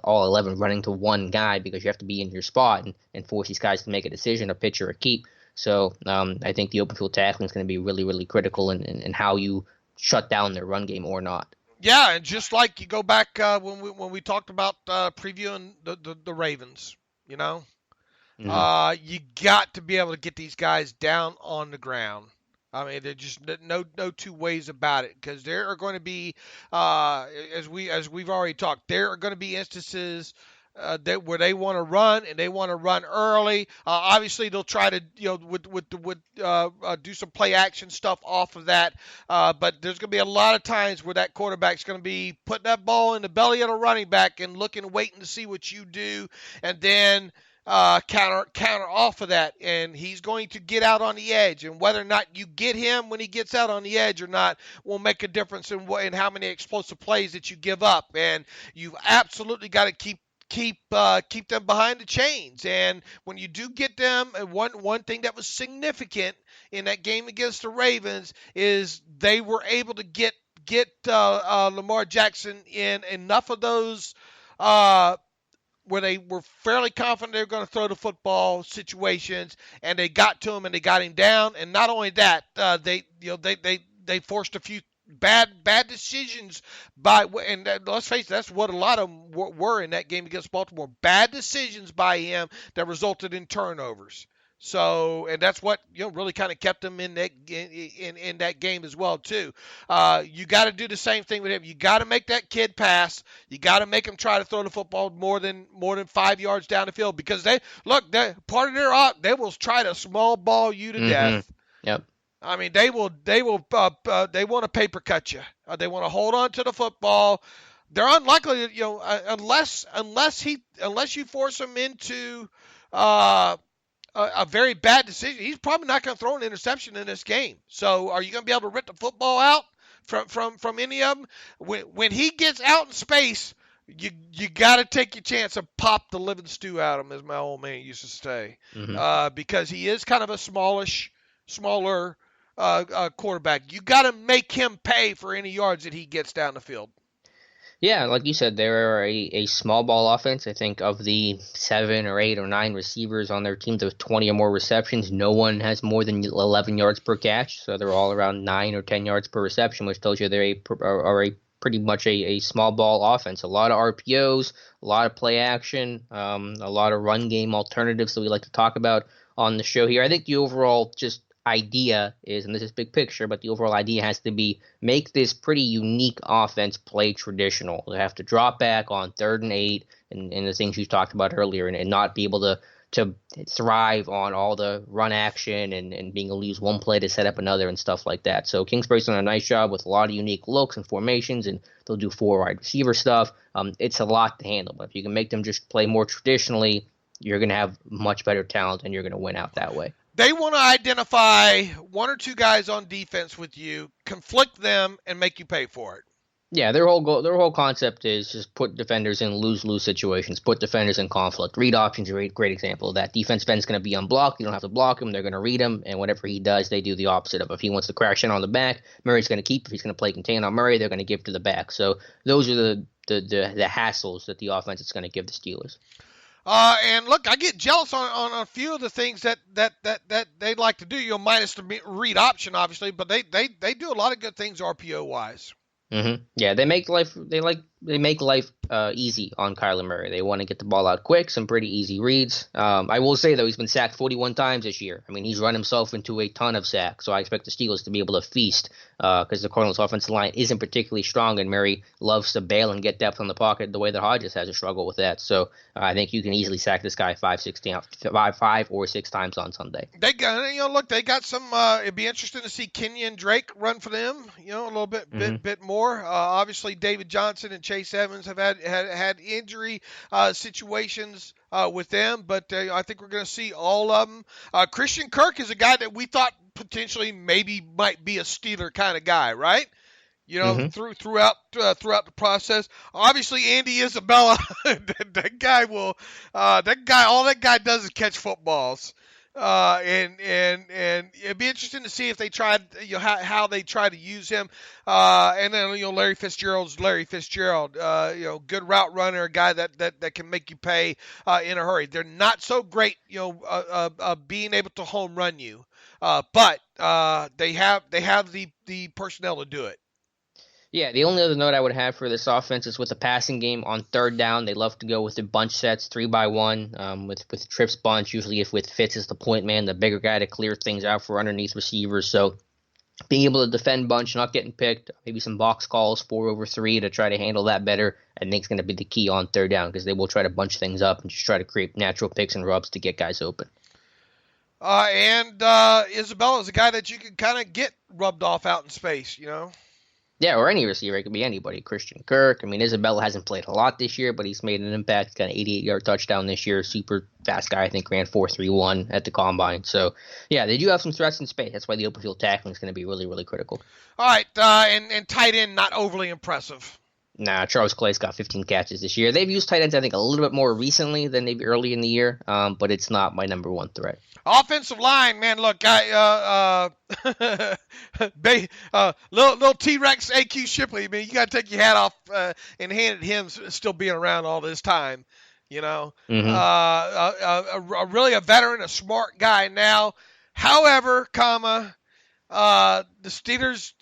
all 11 running to one guy, because you have to be in your spot and force these guys to make a decision, a pitch or a keep. So I think the open field tackling is going to be really, really critical in how you shut down their run game or not. Yeah, and just like you go back when we talked about previewing the Ravens, Mm-hmm. You got to be able to get these guys down on the ground. I mean, there's just no two ways about it, because there are going to be, as we've already talked, there are going to be instances where they want to run and they want to run early. Obviously, they'll try to do some play action stuff off of that. But there's going to be a lot of times where that quarterback's going to be putting that ball in the belly of the running back and waiting to see what you do, and then counter off of that, and he's going to get out on the edge, and whether or not you get him when he gets out on the edge or not will make a difference in how many explosive plays that you give up. And you've absolutely got to keep them behind the chains. And when you do get them, one thing that was significant in that game against the Ravens is they were able to get Lamar Jackson in enough of those where they were fairly confident they were going to throw the football situations, and they got to him and they got him down. And not only that, they forced a few bad decisions and let's face it, that's what a lot of them were in that game against Baltimore. Bad decisions by him that resulted in turnovers. So, and that's what really kind of kept them in that game as well too. You got to do the same thing with him. You got to make that kid pass. You got to make him try to throw the football more than 5 yards down the field, because part of they will try to small ball you to death. Yep. I mean, they want to paper cut you. They want to hold on to the football. They're unlikely, unless you force them into a very bad decision. He's probably not going to throw an interception in this game. So are you going to be able to rip the football out from any of them? When he gets out in space, you got to take your chance and pop the living stew out of him, as my old man used to say, because he is kind of a smaller quarterback. You got to make him pay for any yards that he gets down the field. Yeah, like you said, they're a small ball offense. I think of the 7 or 8 or 9 receivers on their teams with 20 or more receptions, no one has more than 11 yards per catch. So they're all around 9 or 10 yards per reception, which tells you they're pretty much a small ball offense. A lot of RPOs, a lot of play action, a lot of run game alternatives that we like to talk about on the show here. I think the overall just idea is, and this is big picture, but the overall idea has to be make this pretty unique offense play traditional. They have to drop back on 3rd and 8 and the things you talked about earlier, and not be able to thrive on all the run action and being able to use one play to set up another and stuff like that. So Kingsbury's done a nice job with a lot of unique looks and formations, and they'll do 4 wide receiver stuff. It's a lot to handle, but if you can make them just play more traditionally, you're going to have much better talent and you're going to win out that way. They want to identify 1 or 2 guys on defense with you, conflict them, and make you pay for it. Yeah, their whole concept is just put defenders in lose-lose situations, put defenders in conflict. Read options are a great example of that. Defensive end's going to be unblocked. You don't have to block him. They're going to read him, and whatever he does, they do the opposite of. If he wants to crash in on the back, Murray's going to keep. If he's going to play contain on Murray, they're going to give to the back. So those are the hassles that the offense is going to give the Steelers. And look, I get jealous on a few of the things that they like to do. Minus the read option, obviously, but they do a lot of good things RPO wise. Mm-hmm. Yeah, they make life easy on Kyler Murray. They want to get the ball out quick, some pretty easy reads. I will say, though, he's been sacked 41 times this year. I mean, he's run himself into a ton of sacks, so I expect the Steelers to be able to feast because the Cardinals' offensive line isn't particularly strong, and Murray loves to bail and get depth on the pocket the way that Hodges has a struggle with that. So I think you can easily sack this guy 5 or 6 times on Sunday. They got some. It'd be interesting to see Kenyon Drake run for them. A little bit more. Obviously, David Johnson and Chase Evans have had injury situations with them, but I think we're going to see all of them. Christian Kirk is a guy that we thought potentially maybe might be a Steeler kind of guy, right? Throughout the process. Obviously, Andy Isabella, that guy all that guy does is catch footballs. And it'd be interesting to see if they tried, how they try to use him. And then, Larry Fitzgerald, good route runner, a guy that can make you pay, in a hurry. They're not so great, being able to home run you. But they have the personnel to do it. Yeah, the only other note I would have for this offense is with the passing game on 3rd down, they love to go with the bunch sets, 3-by-1, with trips bunch, usually if with Fitz as the point man, the bigger guy to clear things out for underneath receivers. So being able to defend bunch, not getting picked, maybe some box calls, 4 over 3 to try to handle that better, I think is going to be the key on third down because they will try to bunch things up and just try to create natural picks and rubs to get guys open. And Isabella is a guy that you can kind of get rubbed off out in space, you know? Yeah, or any receiver. It could be anybody. Christian Kirk. I mean, Isabella hasn't played a lot this year, but he's made an impact. He's got an 88-yard touchdown this year. Super fast guy. I think ran 4.31 at the combine. So, yeah, they do have some threats in space. That's why the open field tackling is going to be really, really critical. All right, and tight end, not overly impressive. Nah, Charles Clay's got 15 catches this year. They've used tight ends, I think, a little bit more recently than maybe early in the year, but it's not my number one threat. Offensive line, man, look, little T-Rex AQ Shipley, I mean, you got to take your hat off and hand it him still being around all this time, you know. Really a veteran, a smart guy now. However, the Steelers,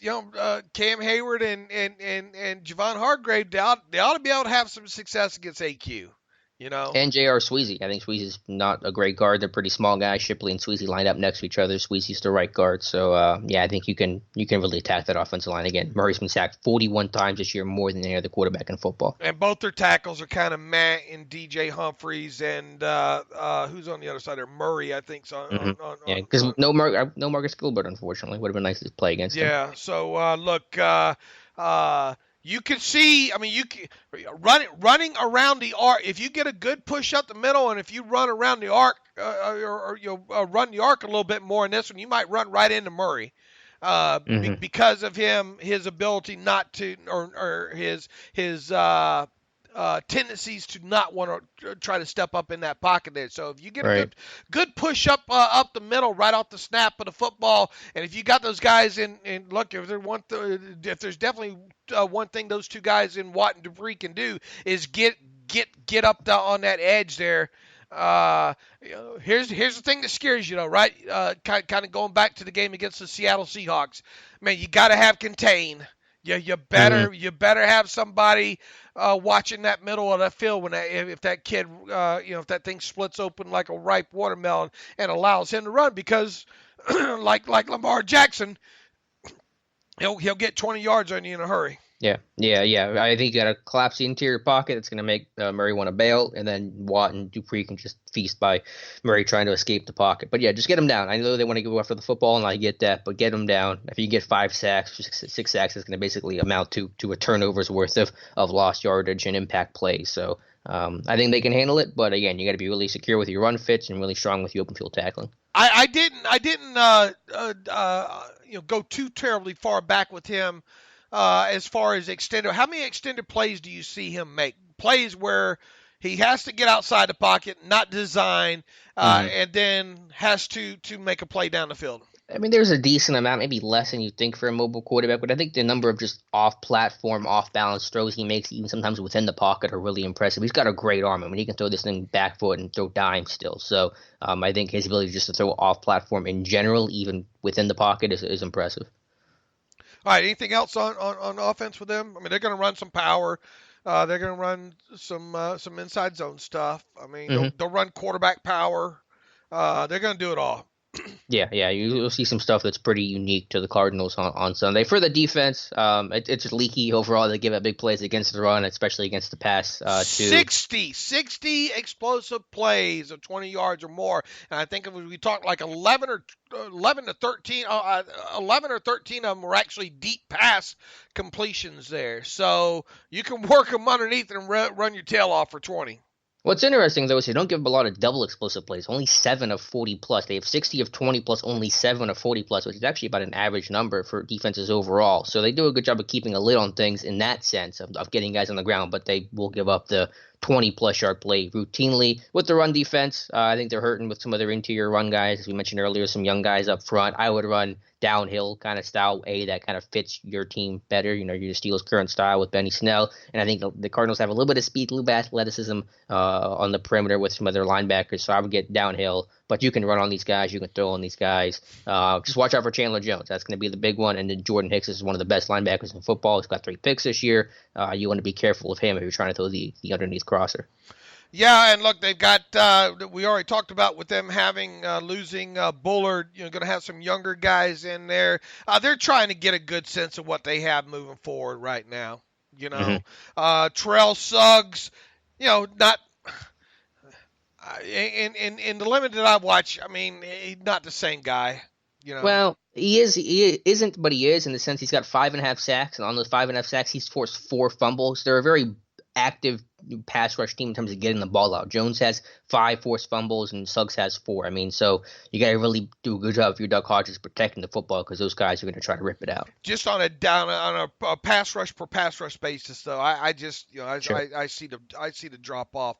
Cam Hayward and Javon Hargrave, they ought to be able to have some success against AQ, you know. And J.R. Sweezy. I think Sweezy's not a great guard. They're pretty small guys. Shipley and Sweezy lined up next to each other. Sweezy's the right guard. So, I think you can really attack that offensive line again. Murray's been sacked 41 times this year, more than any other quarterback in football. And both their tackles are kind of Matt and DJ Humphreys and who's on the other side there? Murray, I think. Yeah, because no Marcus Gilbert, unfortunately. Would have been nice to play against him. Yeah, so, look, you can see, I mean, running around the arc. If you get a good push up the middle, and if you run around the arc, or you'll run the arc a little bit more in this one, you might run right into Murray, because of his ability not to, or his tendencies to not want to try to step up in that pocket there. So if you get a good push up the middle right off the snap of the football, and if you got those guys in look, if there's definitely one thing those two guys in Watt and Dupree can do is get up on that edge there. Here's the thing that scares you, though, right? Kind of going back to the game against the Seattle Seahawks. Man, you got to have contain. You better have somebody watching that middle of that field if that kid, if that thing splits open like a ripe watermelon and allows him to run, because like Lamar Jackson, he'll get 20 yards on you in a hurry. Yeah. I think you got to collapse the interior pocket. It's going to make Murray want to bail, and then Watt and Dupree can just feast by Murray trying to escape the pocket. But yeah, just get him down. I know they want to go after the football, and I get that, but get him down. If you get 5 sacks, 6 sacks, it's going to basically amount to a turnover's worth of lost yardage and impact plays. So I think they can handle it, but again, you got to be really secure with your run fits and really strong with your open field tackling. I didn't go too terribly far back with him. As far as how many extended plays do you see him make? Plays where he has to get outside the pocket, not design, and then has to make a play down the field. I mean, there's a decent amount, maybe less than you'd think for a mobile quarterback, but I think the number of just off-platform, off-balance throws he makes, even sometimes within the pocket, are really impressive. He's got a great arm. I mean, he can throw this thing back foot and throw dimes still. So I think his ability just to throw off-platform in general, even within the pocket, is impressive. All right, anything else on offense with them? I mean, they're going to run some power. They're going to run some inside zone stuff. I mean, they'll run quarterback power. They're going to do it all. Yeah, you'll see some stuff that's pretty unique to the Cardinals on Sunday. For the defense, it's just leaky overall. They give up big plays against the run, especially against the pass. 60 explosive plays of 20 yards or more. And I think if we talk like 11 to 13, 11 or 13 of them were actually deep pass completions there. So you can work them underneath and run your tail off for 20. What's interesting, though, is they don't give up a lot of double explosive plays. Only 7 of 40+. They have 60 of 20+, only 7 of 40+, which is actually about an average number for defenses overall. So they do a good job of keeping a lid on things in that sense of getting guys on the ground, but they will give up the 20+ yard play routinely. With the run defense, I think they're hurting with some of their interior run guys. As we mentioned earlier, some young guys up front. I would run downhill kind of style that kind of fits your team better. Your Steelers' current style with Benny Snell. And I think the Cardinals have a little bit of speed, a little bit of athleticism on the perimeter with some of their linebackers. So I would get downhill. But you can run on these guys. You can throw on these guys. Just watch out for Chandler Jones. That's going to be the big one. And then Jordan Hicks is one of the best linebackers in football. He's got 3 picks this year. You want to be careful of him if you're trying to throw the underneath crosser. Yeah, and look, they've got. We already talked about with them having losing Bullard. Going to have some younger guys in there. They're trying to get a good sense of what they have moving forward right now. Terrell Suggs. Not. In the limited I watch, I mean, he's not the same guy. Well, he is. He isn't, but he is in the sense he's got 5.5 sacks, and on those 5.5 sacks, he's forced 4 fumbles. They're a very active pass rush team in terms of getting the ball out. Jones has 5 forced fumbles, and Suggs has 4. I mean, so you got to really do a good job if you're Doug Hodges protecting the football because those guys are going to try to rip it out. Just on a pass rush per pass rush basis, though, I just sure. I see the drop off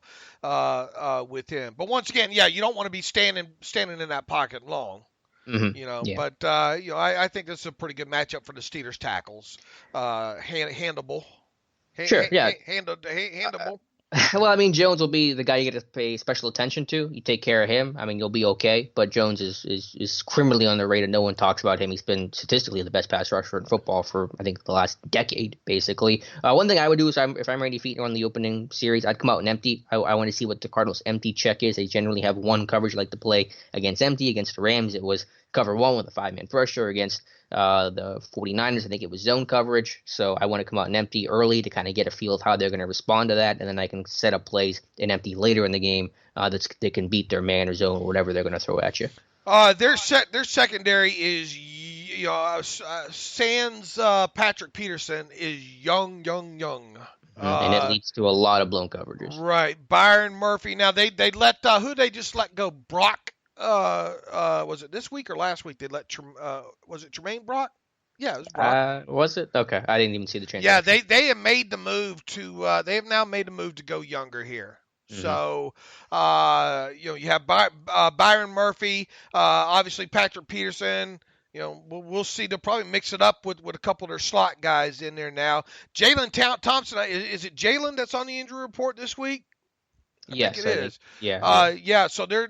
with him. But once again, yeah, you don't want to be standing in that pocket long. Mm-hmm. But I think this is a pretty good matchup for the Steelers tackles. Handable. Sure, yeah. Handable. Well, I mean, Jones will be the guy you get to pay special attention to. You take care of him. I mean, you'll be okay. But Jones is criminally underrated. No one talks about him. He's been statistically the best pass rusher in football for, I think, the last decade, basically. One thing I would do is if I'm Randy Fichtner on the opening series, I'd come out and empty. I want to see what the Cardinals' empty check is. They generally have one coverage like to play against empty. Against the Rams, it was cover 1 with a 5-man pressure. Against the 49ers, I think it was zone coverage. So I want to come out and empty early to kind of get a feel of how they're going to respond to that, and then I can set up plays in empty later in the game they can beat their man or zone or whatever they're going to throw at you. Their secondary is sans Patrick Peterson is young. And it leads to a lot of blown coverages. Right, Byron Murphy. Now they let who they just let go? Brock. Was it this week or last week? They let was it Tremaine Brock? Yeah, it was Brock. Was it? Okay, I didn't even see the change. Yeah, they have made the move to. They have now made the move to go younger here. Mm-hmm. So, you have Byron Murphy, obviously Patrick Peterson. We'll see. They'll probably mix it up with a couple of their slot guys in there now. Jalen Thompson, is it Jalen that's on the injury report this week? Yes, it is. Yeah. So they're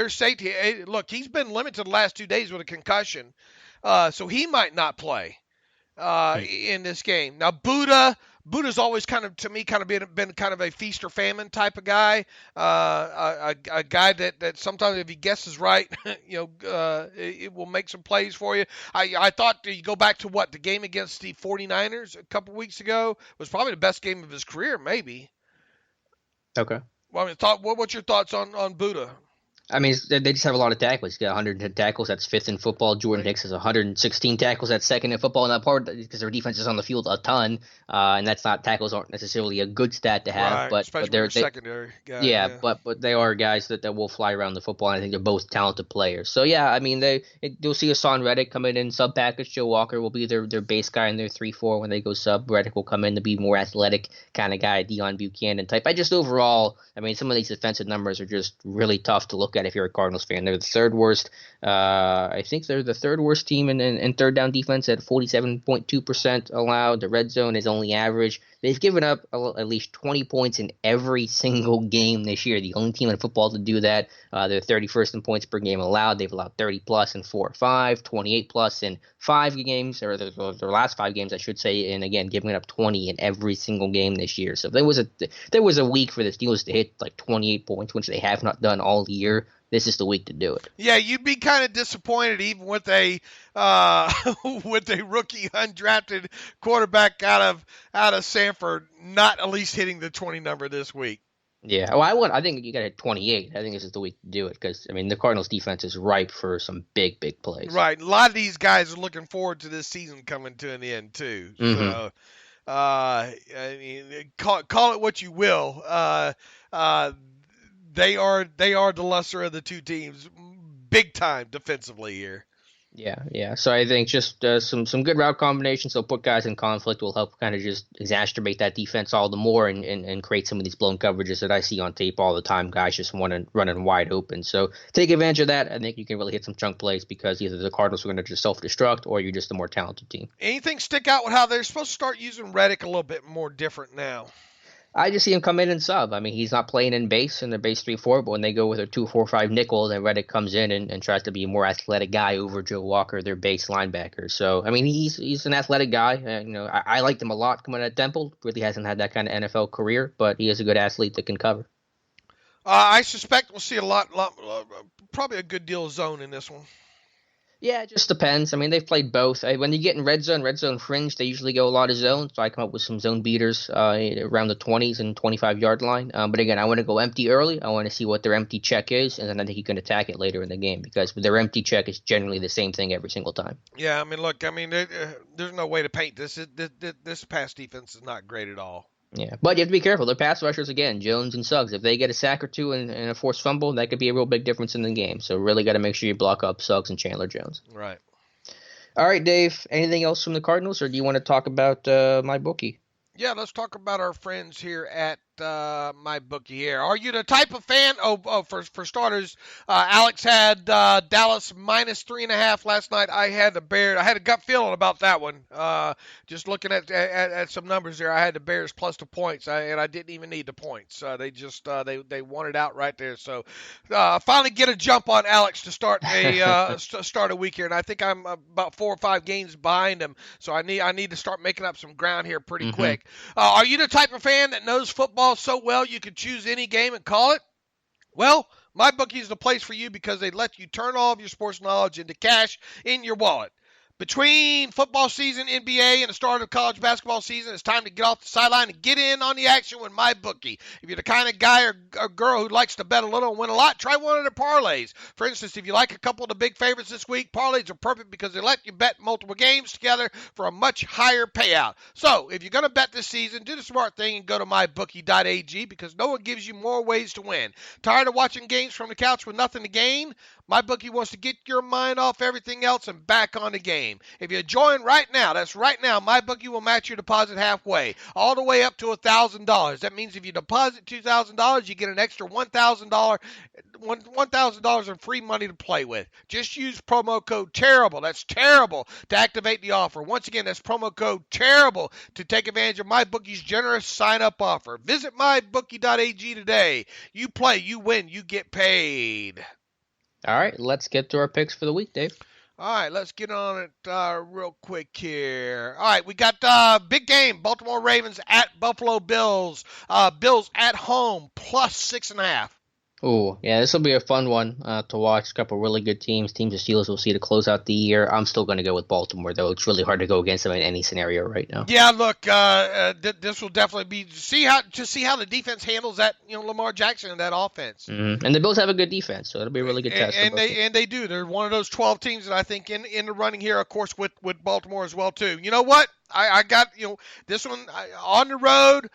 safety. Hey, look, he's been limited the last 2 days with a concussion, so he might not play in this game. Now Buddha's always kind of been kind of a feast or famine type of guy, a guy that sometimes if he guesses right, it will make some plays for you. I thought you go back to the game against the 49ers a couple weeks ago was probably the best game of his career, maybe. Okay. Well, what's your thoughts on Buddha? I mean, they just have a lot of tackles. He's got 110 tackles. That's 5th in football. Jordan Hicks has 116 tackles. That's 2nd in football. And that part because their defense is on the field a ton, and that's not tackles aren't necessarily a good stat to have. Right, but they're secondary guy. Yeah, but they are guys that will fly around the football. And I think they're both talented players. So yeah, I mean you'll see Hassan Reddick come in sub package. Joe Walker will be their base guy in their 3-4 when they go sub. Reddick will come in to be more athletic kind of guy, Deion Buchanan type. Overall, I mean, some of these defensive numbers are just really tough to look at if you're a Cardinals fan. They're the 3rd worst. I think they're the 3rd worst team in third down defense at 47.2% allowed. The red zone is only average. They've given up at least 20 points in every single game this year. The only team in football to do that. They're 31st in points per game allowed. They've allowed 30 plus in 4 or 5, 28 plus in 5 games, or their last 5 games, I should say. And again, giving up 20 in every single game this year. So there was a week for the Steelers to hit like 28 points, which they have not done all year. This is the week to do it. Yeah, you'd be kind of disappointed even with a rookie undrafted quarterback out of Sanford not at least hitting the 20 number this week. Yeah, well, I think you got to hit 28. I think this is the week to do it because, I mean, the Cardinals defense is ripe for some big plays. Right. A lot of these guys are looking forward to this season coming to an end too. Mm-hmm. So, I mean, call it what you will. They are the lesser of the two teams, big time defensively here. Yeah. So I think just some good route combinations. So put guys in conflict will help kind of just exacerbate that defense all the more and create some of these blown coverages that I see on tape all the time. Guys just running wide open. So take advantage of that. I think you can really hit some chunk plays because either the Cardinals are going to just self-destruct or you're just a more talented team. Anything stick out with how they're supposed to start using Reddick a little bit more different now? I just see him come in and sub. I mean, he's not playing in base in the base 3-4, but when they go with their 2-4-5 nickel, then Reddick comes in and tries to be a more athletic guy over Joe Walker, their base linebacker. So, I mean, he's an athletic guy. I liked him a lot coming out of Temple. Really hasn't had that kind of NFL career, but he is a good athlete that can cover. I suspect we'll see probably a good deal of zone in this one. Yeah, it just depends. I mean, they've played both. When you get in red zone fringe, they usually go a lot of zone. So I come up with some zone beaters around the 20s and 25-yard line. But again, I want to go empty early. I want to see what their empty check is, and then I think you can attack it later in the game because their empty check is generally the same thing every single time. Yeah, I mean, look, there's no way to paint this. This pass defense is not great at all. Yeah, but you have to be careful. They're pass rushers again, Jones and Suggs. If they get a sack or two and a forced fumble, that could be a real big difference in the game. So really got to make sure you block up Suggs and Chandler Jones. Right. All right, Dave. Anything else from the Cardinals, or do you want to talk about my bookie? Yeah, let's talk about our friends here at my bookie here. Are you the type of fan? For starters, Alex had Dallas minus 3.5 last night. I had the Bears. I had a gut feeling about that one. Just looking at some numbers there, I had the Bears plus the points, and I didn't even need the points. They won it out right there. So finally get a jump on Alex to start a week here, and I think I'm about 4 or 5 games behind him. So I need to start making up some ground here pretty quick. Are you the type of fan that knows football so well you could choose any game and call it? Well, MyBookie is the place for you because they let you turn all of your sports knowledge into cash in your wallet. Between football season, NBA, and the start of college basketball season, it's time to get off the sideline and get in on the action with MyBookie. If you're the kind of guy or girl who likes to bet a little and win a lot, try one of their parlays. For instance, if you like a couple of the big favorites this week, parlays are perfect because they let you bet multiple games together for a much higher payout. So, if you're going to bet this season, do the smart thing and go to mybookie.ag because no one gives you more ways to win. Tired of watching games from the couch with nothing to gain? MyBookie wants to get your mind off everything else and back on the game. If you join right now, that's right now, MyBookie will match your deposit halfway, all the way up to $1,000. That means if you deposit $2,000, you get an extra $1,000 in free money to play with. Just use promo code TERRIBLE, that's terrible, to activate the offer. Once again, that's promo code TERRIBLE to take advantage of MyBookie's generous sign-up offer. Visit mybookie.ag today. You play, you win, you get paid. All right, let's get to our picks for the week, Dave. All right, let's get on it real quick here. All right, we got big game, Baltimore Ravens at Buffalo Bills. Bills at home, plus 6.5. Oh, yeah, this will be a fun one to watch. A couple really good teams the Steelers will see to close out the year. I'm still going to go with Baltimore, though. It's really hard to go against them in any scenario right now. Yeah, look, this will definitely be see how the defense handles that, Lamar Jackson and that offense. Mm-hmm. And the Bills have a good defense, so it'll be a really good test. And they do. They're one of those 12 teams that I think in the running here, of course, with Baltimore as well too. You know what? I got this one on the road.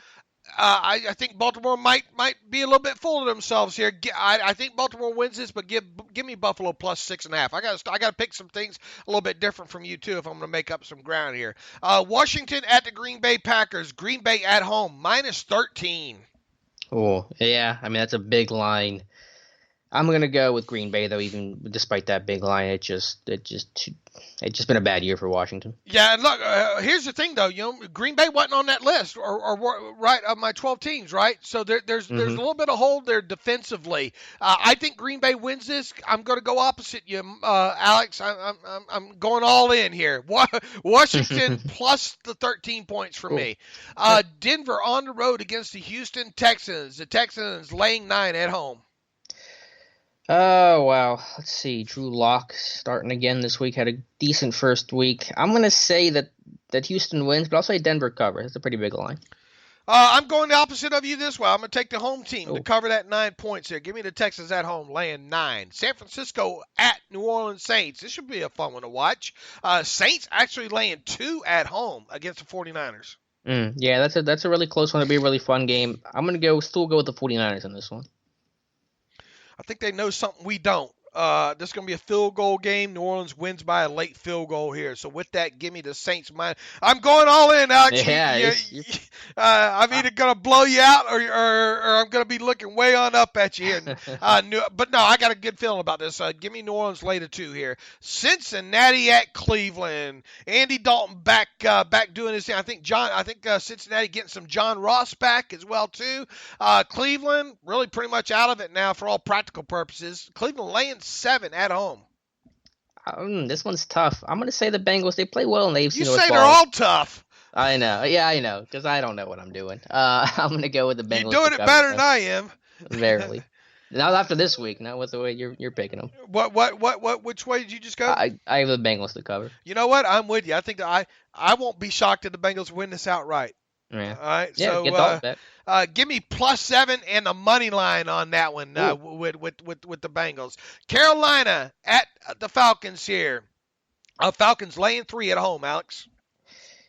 I think Baltimore might be a little bit full of themselves here. I think Baltimore wins this, but give me Buffalo plus 6.5. I got to pick some things a little bit different from you too if I'm going to make up some ground here. Washington at the Green Bay Packers. Green Bay at home minus 13. Oh yeah, I mean that's a big line. I'm going to go with Green Bay, though, even despite that big line. It's just been a bad year for Washington. Yeah, and look, here's the thing, though. Green Bay wasn't on that list, or right, of my 12 teams, right? So there's a little bit of hole there defensively. I think Green Bay wins this. I'm going to go opposite you, Alex. I'm going all in here. Washington plus the 13 points for me. Denver on the road against the Houston Texans. The Texans laying 9 at home. Oh, wow. Let's see. Drew Lock starting again this week. Had a decent first week. I'm going to say that Houston wins, but I'll say Denver covers. That's a pretty big line. I'm going the opposite of you this way. I'm going to take the home team to cover that 9 points here. Give me the Texans at home, laying 9. San Francisco at New Orleans Saints. This should be a fun one to watch. Saints actually laying 2 at home against the 49ers. Yeah, that's a really close one. It'll be a really fun game. I'm going to still go with the 49ers on this one. I think they know something we don't. This is going to be a field goal game. New Orleans wins by a late field goal here. So with that, give me the Saints. I'm going all in, Alex. Yeah, I'm either going to blow you out or I'm going to be looking way on up at you here. But no, I got a good feeling about this. Give me New Orleans later too here. Cincinnati at Cleveland. Andy Dalton back doing his thing. I think Cincinnati getting some John Ross back as well too. Cleveland really pretty much out of it now for all practical purposes. Cleveland laying 7 at home. This one's tough. I'm going to say the Bengals. They play well in the AFC You North say ball. they're all tough. I know. Yeah, I know. Because I don't know what I'm doing. I'm going to go with the Bengals. You're doing it better than I am. Barely. Not after this week. Not with the way you're picking them. Which way did you just go? I have the Bengals to cover. You know what? I'm with you. I think that I won't be shocked if the Bengals win this outright. Yeah. All right. Yeah, So get that. give me +7 and the money line on that one with the Bengals. Carolina at the Falcons here. Falcons laying 3 at home, Alex.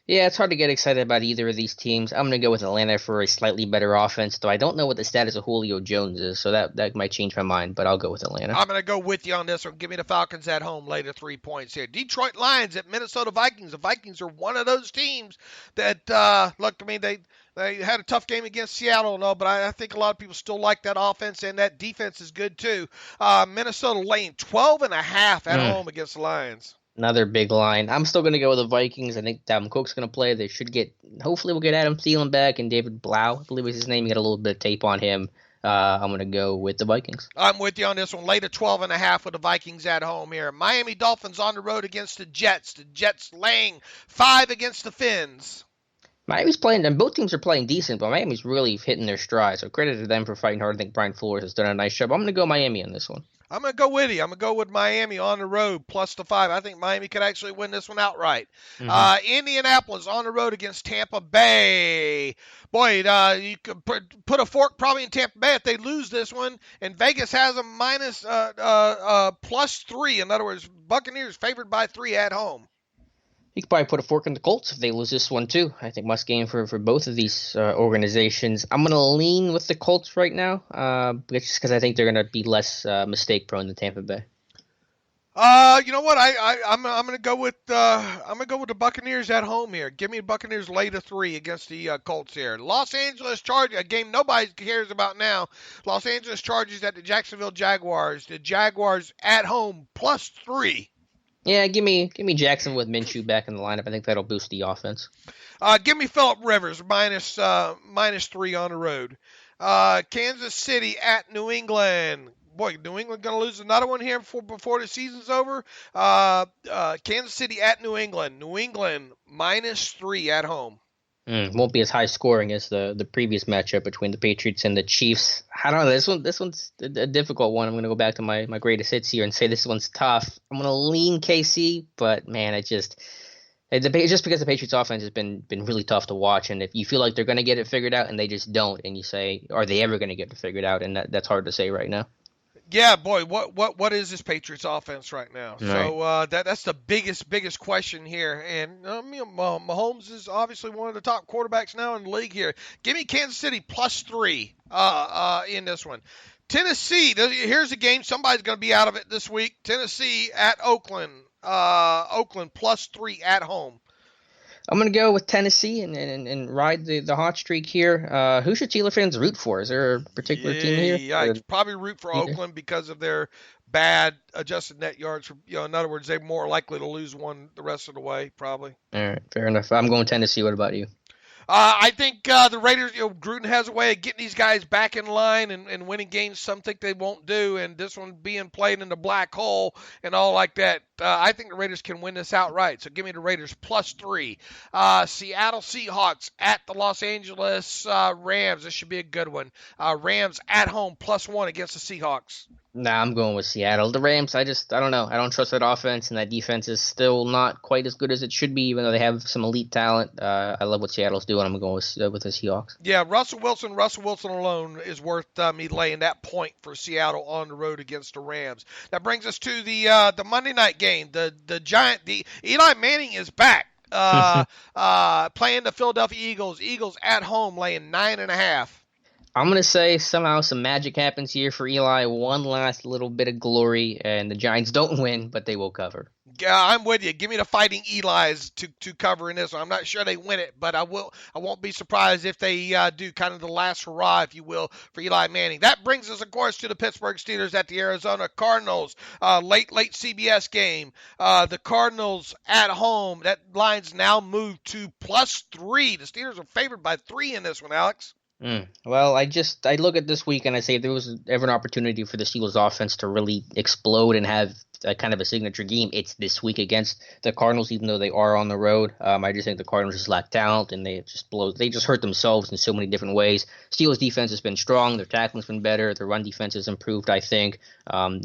Yeah, it's hard to get excited about either of these teams. I'm going to go with Atlanta for a slightly better offense, though I don't know what the status of Julio Jones is, so that might change my mind, but I'll go with Atlanta. I'm going to go with you on this one. Give me the Falcons at home, later 3 points here. Detroit Lions at Minnesota Vikings. The Vikings are one of those teams that, look, I mean, they had a tough game against Seattle, but I think a lot of people still like that offense, and that defense is good too. Minnesota laying 12.5 at home against the Lions. Another big line. I'm still going to go with the Vikings. I think Dalvin Cook's going to play. Hopefully we'll get Adam Thielen back and David Blau, I believe is his name. You got a little bit of tape on him. I'm going to go with the Vikings. I'm with you on this one. Later 12.5 with the Vikings at home here. Miami Dolphins on the road against the Jets. The Jets laying 5 against the Fins. Miami's playing, and both teams are playing decent, but Miami's really hitting their stride. So credit to them for fighting hard. I think Brian Flores has done a nice job. I'm going to go Miami on this one. I'm going to go with you. I'm going to go with Miami on the road, +5. I think Miami could actually win this one outright. Indianapolis on the road against Tampa Bay. Boy, you could put a fork probably in Tampa Bay if they lose this one. And Vegas has a +3. In other words, Buccaneers favored by 3 at home. You could probably put a fork in the Colts if they lose this one, too. I think must game for both of these organizations. I'm going to lean with the Colts right now, just because I think they're going to be less mistake-prone than Tampa Bay. You know what? I'm going to go with the Buccaneers at home here. Give me the Buccaneers later 3 against the Colts here. Los Angeles Chargers, a game nobody cares about now. Los Angeles Chargers at the Jacksonville Jaguars. The Jaguars at home +3. Yeah, give me Jackson with Minshew back in the lineup. I think that'll boost the offense. Give me Phillip Rivers -3 on the road. Kansas City at New England. Boy, New England going to lose another one here before the season's over. Kansas City at New England. New England -3 at home. Won't be as high scoring as the previous matchup between the Patriots and the Chiefs. I don't know. This one's a difficult one. I'm going to go back to my greatest hits here and say this one's tough. I'm going to lean KC, but man, just because the Patriots offense has been really tough to watch, and if you feel like they're going to get it figured out and they just don't, and you say, are they ever going to get it figured out? And that's hard to say right now. Yeah, boy, what is this Patriots offense right now? Right. So that's the biggest question here. And Mahomes is obviously one of the top quarterbacks now in the league here. Give me Kansas City +3 in this one. Tennessee, here's a game. Somebody's going to be out of it this week. Tennessee at Oakland. Oakland +3 at home. I'm going to go with Tennessee and ride the hot streak here. Who should Steelers fans root for? Is there a particular team here? Yeah, I'd probably root for Oakland because of their bad adjusted net yards. In other words, they're more likely to lose one the rest of the way, probably. All right, fair enough. I'm going Tennessee. What about you? I think the Raiders, Gruden has a way of getting these guys back in line and winning games some think they won't do, and this one being played in the black hole and all like that. I think the Raiders can win this outright, so give me the Raiders +3. Seattle Seahawks at the Los Angeles Rams. This should be a good one. Rams at home +1 against the Seahawks. Nah, I'm going with Seattle. The Rams, I don't know. I don't trust that offense, and that defense is still not quite as good as it should be, even though they have some elite talent. I love what Seattle's doing. I'm going with the Seahawks. Yeah, Russell Wilson alone is worth me laying that point for Seattle on the road against the Rams. That brings us to the Monday night game. The Eli Manning is back. Playing the Philadelphia Eagles. Eagles at home laying 9.5. I'm going to say somehow some magic happens here for Eli. One last little bit of glory, and the Giants don't win, but they will cover. Yeah, I'm with you. Give me the Fighting Eli's to cover in this one. I'm not sure they win it, but I won't be surprised if they do, kind of the last hurrah, if you will, for Eli Manning. That brings us, of course, to the Pittsburgh Steelers at the Arizona Cardinals. Late CBS game. The Cardinals at home. That line's now moved to +3. The Steelers are favored by 3 in this one, Alex. Well, I look at this week and I say if there was ever an opportunity for the Steelers offense to really explode and have a kind of a signature game, it's this week against the Cardinals, even though they are on the road. I just think the Cardinals just lack talent and they just hurt themselves in so many different ways. Steelers defense has been strong, their tackling's been better, their run defense has improved, I think.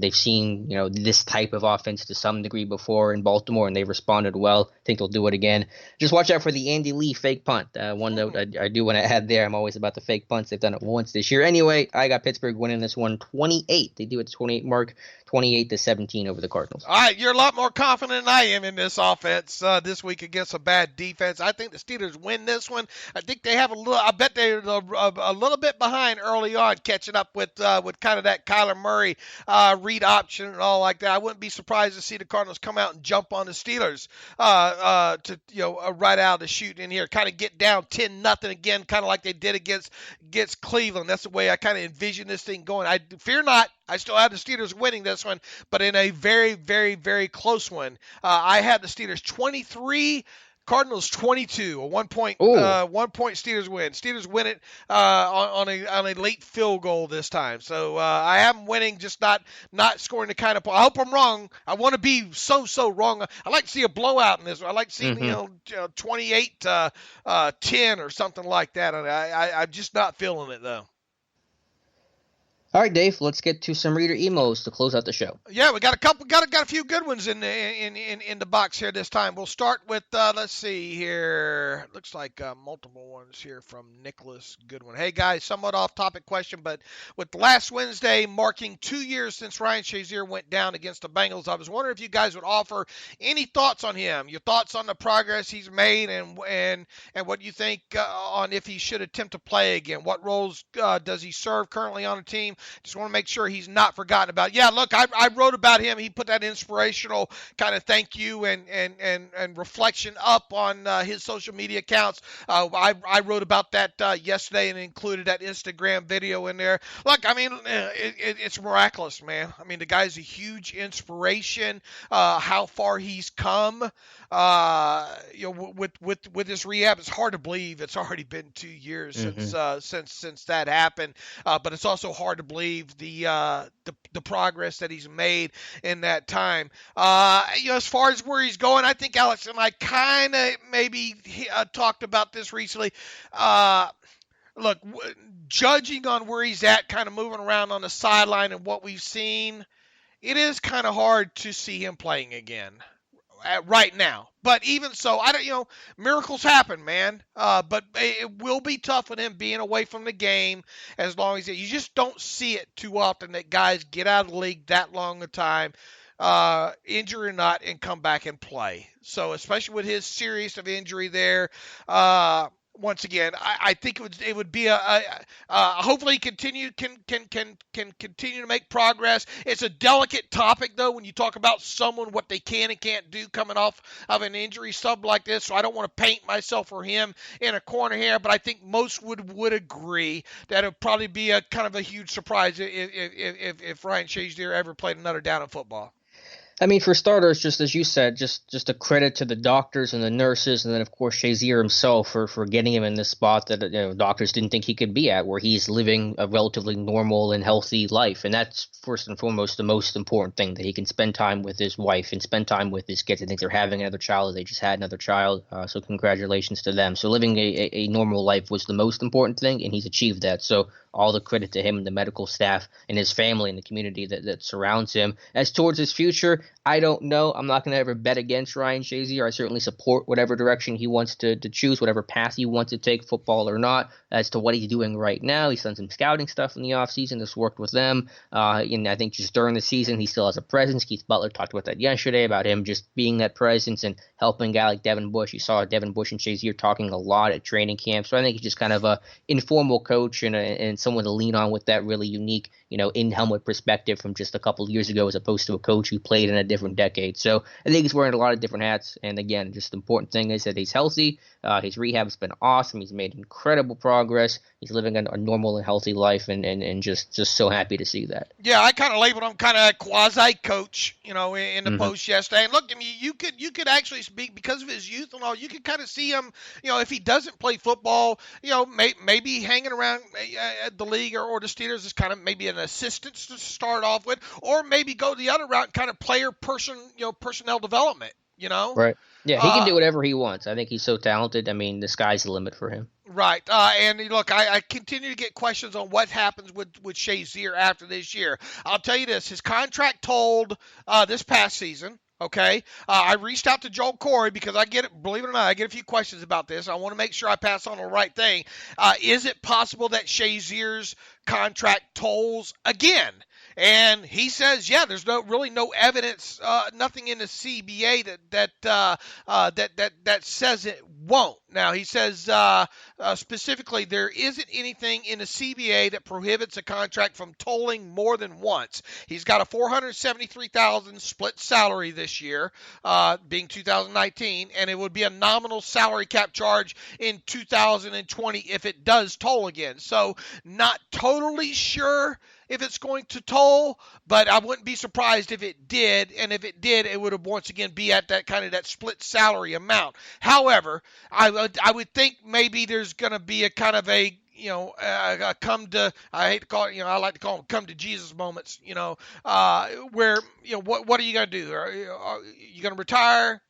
They've seen, this type of offense to some degree before in Baltimore and they've responded well. I think they'll do it again. Just watch out for the Andy Lee fake punt. One note I do want to add there, I'm always about the fake punts. They've done it once this year. Anyway, I got Pittsburgh winning this one 28. They do it to 28 mark, 28-17 over the Cardinals. All right, you're a lot more confident than I am in this offense this week against a bad defense. I think the Steelers win this one. I think they have I bet they're a little bit behind early on, catching up with kind of that Kyler Murray read option and all like that. I wouldn't be surprised to see the Cardinals come out and jump on the Steelers right out of the chute in here, kind of get down 10-0 again, kind of like they did against Cleveland. That's the way I kind of envision this thing going. I fear not. I still have the Steelers winning this one, but in a very, very, very close one. I have the Steelers 23, Cardinals 22. A 1 point Steelers win. Steelers win it on a late field goal this time. So I have them winning, just not scoring the kind of point. I hope I'm wrong. I want to be so wrong. I like to see a blowout in this one. I like to see 28-10 or something like that. I'm just not feeling it though. All right, Dave, let's get to some reader emails to close out the show. Yeah, we got a few good ones in the box here this time. We'll start with let's see here. Looks like multiple ones here from Nicholas. Good one. Hey guys, somewhat off topic question, but with last Wednesday marking 2 years since Ryan Shazier went down against the Bengals, I was wondering if you guys would offer any thoughts on him, your thoughts on the progress he's made, and what you think on if he should attempt to play again. What roles does he serve currently on the team? Just want to make sure he's not forgotten about. Yeah, look, I wrote about him. He put that inspirational kind of thank you and reflection up on his social media accounts. I wrote about that yesterday and included that Instagram video in there. Look, I mean, it's miraculous, man. I mean, the guy's a huge inspiration. How far he's come. With his rehab, it's hard to believe it's already been 2 years since that happened. But it's also hard to believe the progress that he's made in that time. As far as where he's going, I think Alex and I kind of maybe talked about this recently. Look, judging on where he's at, kind of moving around on the sideline and what we've seen, it is kind of hard to see him playing again. Right now. But even so, miracles happen, man. But it will be tough with him being away from the game as long as you just don't see it too often that guys get out of the league that long a time, injury or not, and come back and play. So especially with his series of injury there, once again, I think it would be hopefully can continue to make progress. It's a delicate topic though when you talk about someone, what they can and can't do coming off of an injury, stuff like this. So I don't want to paint myself or him in a corner here, but I think most would agree that it would probably be a kind of a huge surprise if Ryan Shazier ever played another down in football. I mean, for starters, just as you said, just a credit to the doctors and the nurses, and then, of course, Shazier himself for getting him in this spot that doctors didn't think he could be at, where he's living a relatively normal and healthy life. And that's, first and foremost, the most important thing, that he can spend time with his wife and spend time with his kids. I think they're having another child. They just had another child, so congratulations to them. So living a normal life was the most important thing, and he's achieved that. So all the credit to him and the medical staff and his family and the community that surrounds him. As towards his future, I don't know. I'm not going to ever bet against Ryan Shazier. I certainly support whatever direction he wants to choose, whatever path he wants to take, football or not, as to what he's doing right now. He's done some scouting stuff in the offseason. Has worked with them. And I think just during the season, he still has a presence. Keith Butler talked about that yesterday, about him just being that presence and helping a guy like Devin Bush. You saw Devin Bush and Shazier talking a lot at training camp. So I think he's just kind of a informal coach and someone to lean on with that really unique, in-helmet perspective from just a couple of years ago, as opposed to a coach who played in a different decade. So I think he's wearing a lot of different hats. And again, just the important thing is that he's healthy. His rehab has been awesome. He's made incredible progress. He's living a normal and healthy life, and just so happy to see that. Yeah, I kind of labeled him kind of a quasi-coach, in the post yesterday. And look, I mean, you could actually speak, because of his youth and all, you could kind of see him, if he doesn't play football, maybe hanging around the league or the Steelers as kind of maybe an assistant to start off with, or maybe go the other route, kind of personnel development, Right. Yeah, he can do whatever he wants. I think he's so talented. I mean, the sky's the limit for him. Right. And look, I continue to get questions on what happens with Shazier after this year. I'll tell you this, his contract told this past season. Okay. I reached out to Joel Corey because believe it or not, I get a few questions about this. I want to make sure I pass on the right thing. Is it possible that Shazier's contract tolls again? And he says, yeah, there's really no evidence, nothing in the CBA that says it won't. Now, he says specifically, there isn't anything in the CBA that prohibits a contract from tolling more than once. He's got a $473,000 split salary this year, being 2019, and it would be a nominal salary cap charge in 2020 if it does toll again. So, not totally sure if it's going to toll, but I wouldn't be surprised if it did, and if it did, it would have once again be at that kind of that split salary amount. However, I would think maybe there's going to be a kind of a come to, I hate to call it, I like to call them come to Jesus moments, where, what are you going to do? Are you going to retire?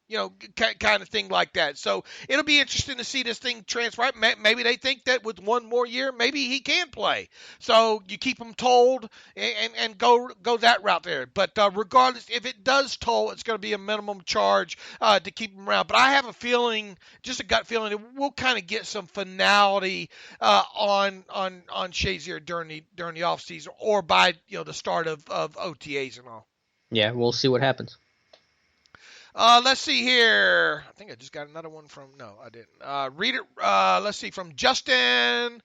Kind of thing like that. So it'll be interesting to see this thing transpire. Maybe they think that with one more year, maybe he can play. So you keep him told and go that route there. But regardless, if it does toll, it's going to be a minimum charge to keep him around. But I have a feeling, just a gut feeling, that we'll kind of get some finality on Shazier during the offseason, or by the start of OTAs and all. Yeah, we'll see what happens. Let's see here. I think I just got another one from, no, I didn't. Read it. Let's see, from Justin.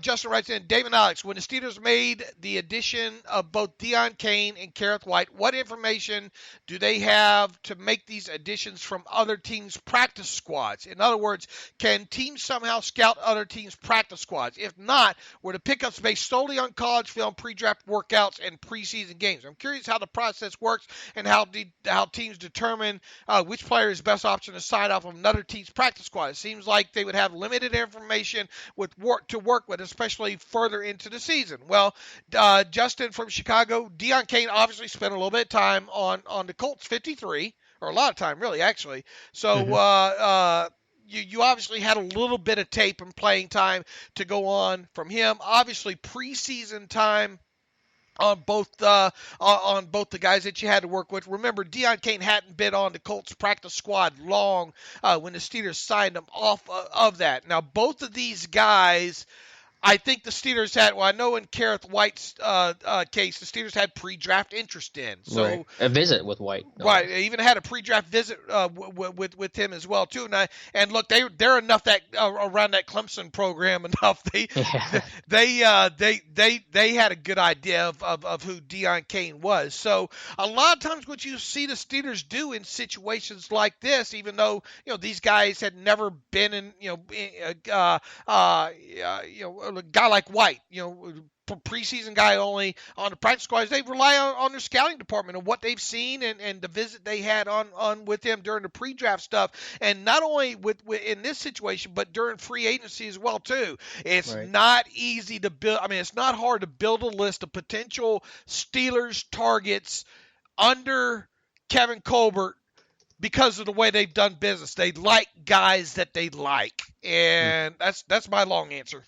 Justin writes in, David and Alex, when the Steelers made the addition of both Deion Kane and Kareth White, what information do they have to make these additions from other teams' practice squads? In other words, can teams somehow scout other teams' practice squads? If not, were the pickups based solely on college film, pre-draft workouts, and preseason games? I'm curious how the process works and how teams determine which player is the best option to sign off of another team's practice squad. It seems like they would have limited information to work with, especially further into the season. Well, Justin from Chicago, Deion Kane obviously spent a little bit of time on the Colts 53, or a lot of time, really, actually. So you obviously had a little bit of tape and playing time to go on from him. Obviously, preseason time on both the guys that you had to work with. Remember, Deion Kane hadn't been on the Colts practice squad long when the Steelers signed him off of that. Now, both of these guys, I think the Steelers had, I know in Kareth White's case, the Steelers had pre-draft interest in. So right. A visit with White. Right. They even had a pre-draft visit with him as well, too. And look, they're enough that around that Clemson program enough. They had a good idea of who Deion Kane was. So a lot of times what you see the Steelers do in situations like this, even though, these guys had never been in, a guy like White, preseason guy only on the practice squad, they rely on their scouting department and what they've seen and the visit they had on with him during the pre-draft stuff. And not only with in this situation, but during free agency as well, too. It's right. Not easy to build. I mean, it's not hard to build a list of potential Steelers targets under Kevin Colbert because of the way they've done business. They like guys that they like. And that's my long answer.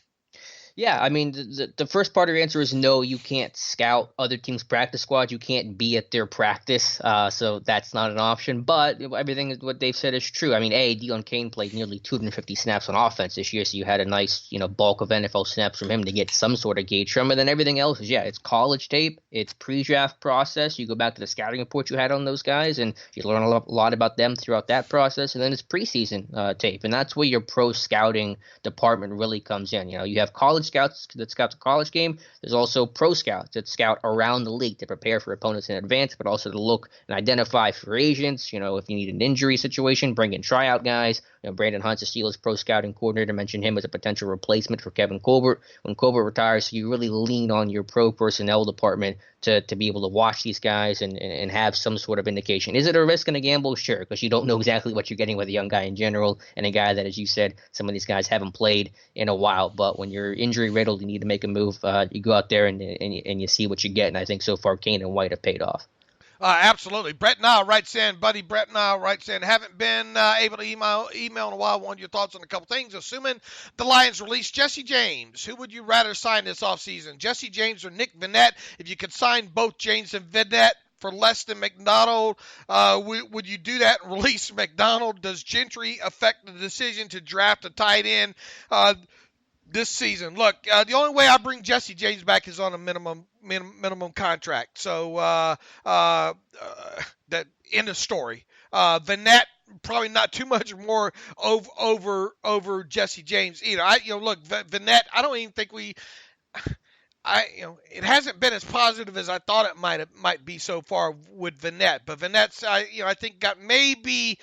Yeah, I mean, the first part of your answer is no, you can't scout other teams' practice squad. You can't be at their practice, so that's not an option. But everything what Dave said is true. I mean, Dion Kane played nearly 250 snaps on offense this year, so you had a nice, bulk of NFL snaps from him to get some sort of gauge from. And then everything else is, it's college tape, it's pre-draft process. You go back to the scouting report you had on those guys, and you learn a lot about them throughout that process. And then it's preseason tape, and that's where your pro scouting department really comes in. You have college scouts that scout the college game. There's also pro scouts that scout around the league to prepare for opponents in advance, but also to look and identify free agents. If you need an injury situation, bring in tryout guys. Brandon Hunt's the Steelers pro scouting coordinator, mentioned him as a potential replacement for Kevin Colbert when Colbert retires. So you really lean on your pro personnel department to be able to watch these guys and have some sort of indication. Is it a risk and a gamble? Sure, because you don't know exactly what you're getting with a young guy in general and a guy that, as you said, some of these guys haven't played in a while. But when you're injury riddled, you need to make a move. You go out there and you see what you get. And I think so far Kane and White have paid off. Absolutely. Brett Nile writes in, buddy Brett Nile writes in, haven't been able to email in a while. Want your thoughts on a couple things. Assuming the Lions release Jesse James, who would you rather sign this offseason, Jesse James or Nick Vannett? If you could sign both James and Vannett for less than McDonald, would you do that and release McDonald? Does Gentry affect the decision to draft a tight end this season? Look, the only way I bring Jesse James back is on a minimum contract. So that end of story. Vannett probably not too much more over Jesse James either. Look, Vannett, I don't even think it hasn't been as positive as I thought it might be so far with Vannett. But Vannett's, I think got maybe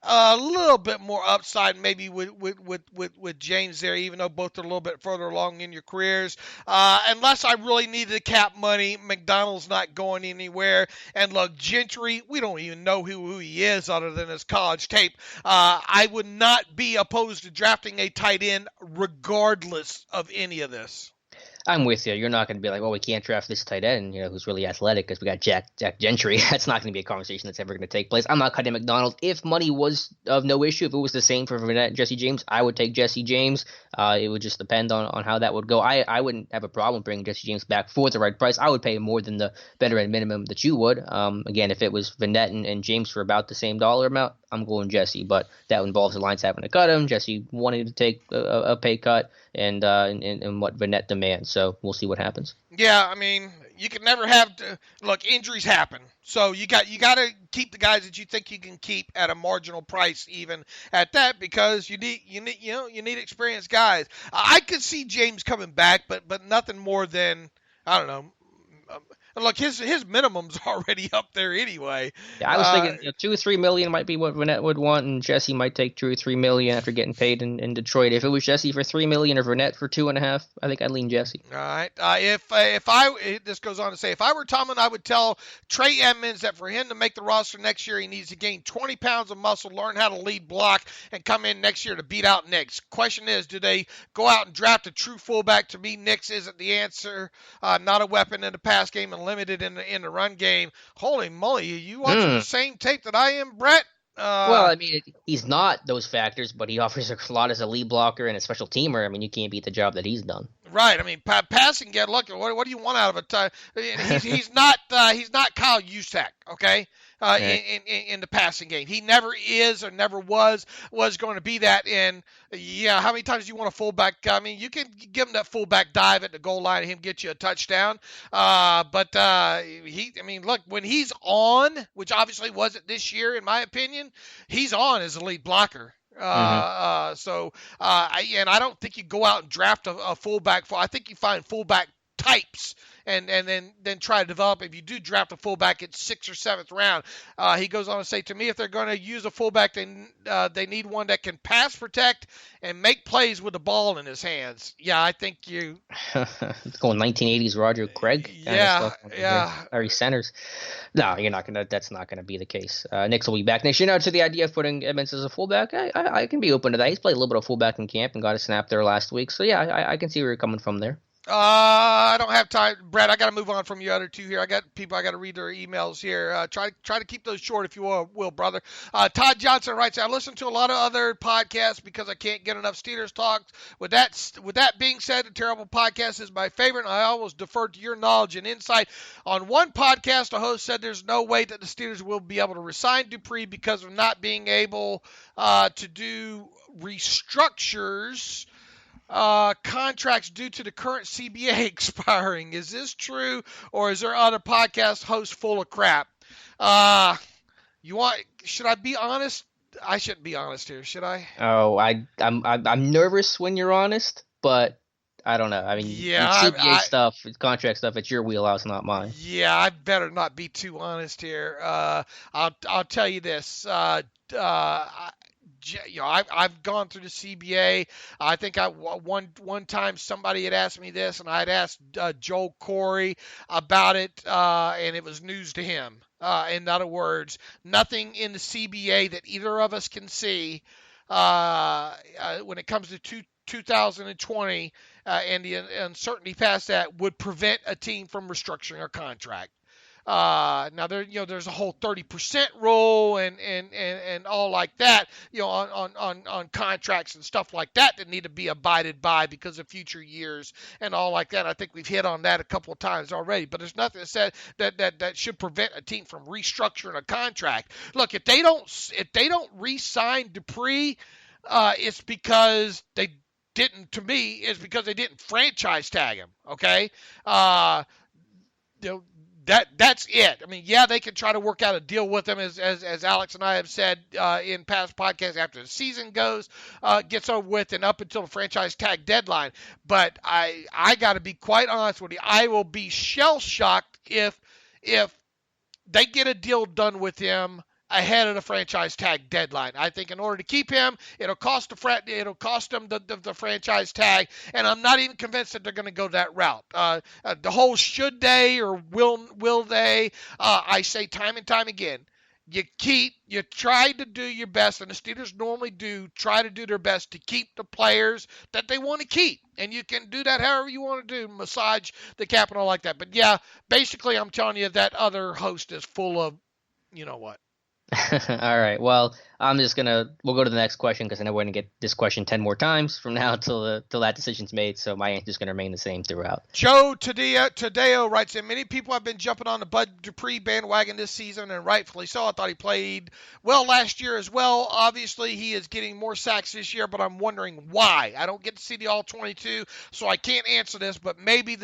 a little bit more upside maybe with James there, even though both are a little bit further along in your careers. Unless I really needed the cap money, McDonald's not going anywhere. And look, Gentry, we don't even know who he is other than his college tape. I would not be opposed to drafting a tight end regardless of any of this. I'm with you. You're not going to be like, well, we can't draft this tight end, who's really athletic because we got Jack Gentry. That's not going to be a conversation that's ever going to take place. I'm not cutting McDonald. If money was of no issue, if it was the same for Vannett and Jesse James, I would take Jesse James. It would just depend on how that would go. I wouldn't have a problem bringing Jesse James back for the right price. I would pay more than the veteran minimum that you would. Again, if it was Vannett and James for about the same dollar amount, I'm going Jesse. But that involves the Lions having to cut him, Jesse wanting to take a pay cut, and what Vannett demands. So we'll see what happens. Yeah, I mean, you can never have to look. Injuries happen, so you got to keep the guys that you think you can keep at a marginal price, even at that, because you need experienced guys. I could see James coming back, but nothing more than, I don't know. Look, his minimum's already up there anyway. Yeah, I was thinking $2 or $3 million might be what Vannett would want, and Jesse might take $2 or $3 million after getting paid in Detroit. If it was Jesse for $3 million or Vannett for $2.5 million, I think I'd lean Jesse. All right. This goes on to say, if I were Tomlin, I would tell Trey Edmonds that for him to make the roster next year, he needs to gain 20 pounds of muscle, learn how to lead block, and come in next year to beat out Nix. Question is, do they go out and draft a true fullback? To me, Nix isn't the answer. Not a weapon in the pass game and limited in the run game. Holy moly, you watching the same tape that I am, Brett? Well, I mean, he's not those factors, but he offers a lot as a lead blocker and a special teamer. I mean, you can't beat the job that he's done. Right. I mean, passing game. Look, what do you want out of it? He's not Kyle Juszczyk, okay? In the passing game, he never is or never was going to be that. And yeah, how many times do you want a fullback? I mean, you can give him that fullback dive at the goal line and him get you a touchdown. But look, when he's on, which obviously wasn't this year, in my opinion, he's on as a lead blocker. I don't think you go out and draft a fullback. I think you find fullback types and then try to develop. If you do draft a fullback at 6th or 7th round, he goes on to say, to me, if they're going to use a fullback, they need one that can pass protect and make plays with the ball in his hands. Yeah, I think you it's going 1980s Roger Craig. Or centers. No, you're not gonna. That's not gonna be the case. Nix will be back next year. To the idea of putting Edmonds as a fullback, I can be open to that. He's played a little bit of fullback in camp and got a snap there last week. So yeah, I can see where you're coming from there. I don't have time, Brad. I got to move on from your other two here. I got people. I got to read their emails here. Try to keep those short, if you will, brother. Todd Johnson writes, I listen to a lot of other podcasts because I can't get enough Steelers talks. With that being said, the Terrible Podcast is my favorite. And I always defer to your knowledge and insight. On one podcast, the host said there's no way that the Steelers will be able to resign Dupree because of not being able to do restructures. Contracts due to the current CBA expiring. Is this true, or is there other podcast hosts full of crap? Should I be honest? I shouldn't be honest here, should I? Oh, I'm nervous when you're honest, but I don't know. I mean, CBA stuff, contract stuff, it's your wheelhouse, not mine. Yeah, I better not be too honest here. I'll tell you this. I've gone through the CBA. I think one time somebody had asked me this, and I had asked Joel Corey about it, and it was news to him. In other words, nothing in the CBA that either of us can see when it comes to 2020 and the uncertainty past that would prevent a team from restructuring a contract. Now there's a whole 30% rule and all like that, on contracts and stuff like that need to be abided by because of future years and all like that. I think we've hit on that a couple of times already, but there's nothing that said that should prevent a team from restructuring a contract. Look, if they don't re-sign Dupree, it's because they didn't. To me, it's because they didn't franchise tag him. Okay. That's it. I mean, yeah, they can try to work out a deal with him, as Alex and I have said in past podcasts, after the season gets over with and up until the franchise tag deadline. But I got to be quite honest with you. I will be shell-shocked if they get a deal done with him ahead of the franchise tag deadline. I think in order to keep him, it'll cost them the franchise tag, and I'm not even convinced that they're going to go that route. The whole should they or will they? I say time and time again, you try to do your best, and the Steelers normally do try to do their best to keep the players that they want to keep. And you can do that however you want to do, massage the cap and all like that. But yeah, basically I'm telling you that other host is full of, you know what. All right. Well, we'll go to the next question because I know we're going to get this question 10 more times from now till that decision's made. So my answer is going to remain the same throughout. Joe Tadeo writes in, many people have been jumping on the Bud Dupree bandwagon this season, and rightfully so. I thought he played well last year as well. Obviously, he is getting more sacks this year, but I'm wondering why. I don't get to see the all 22, so I can't answer this, but maybe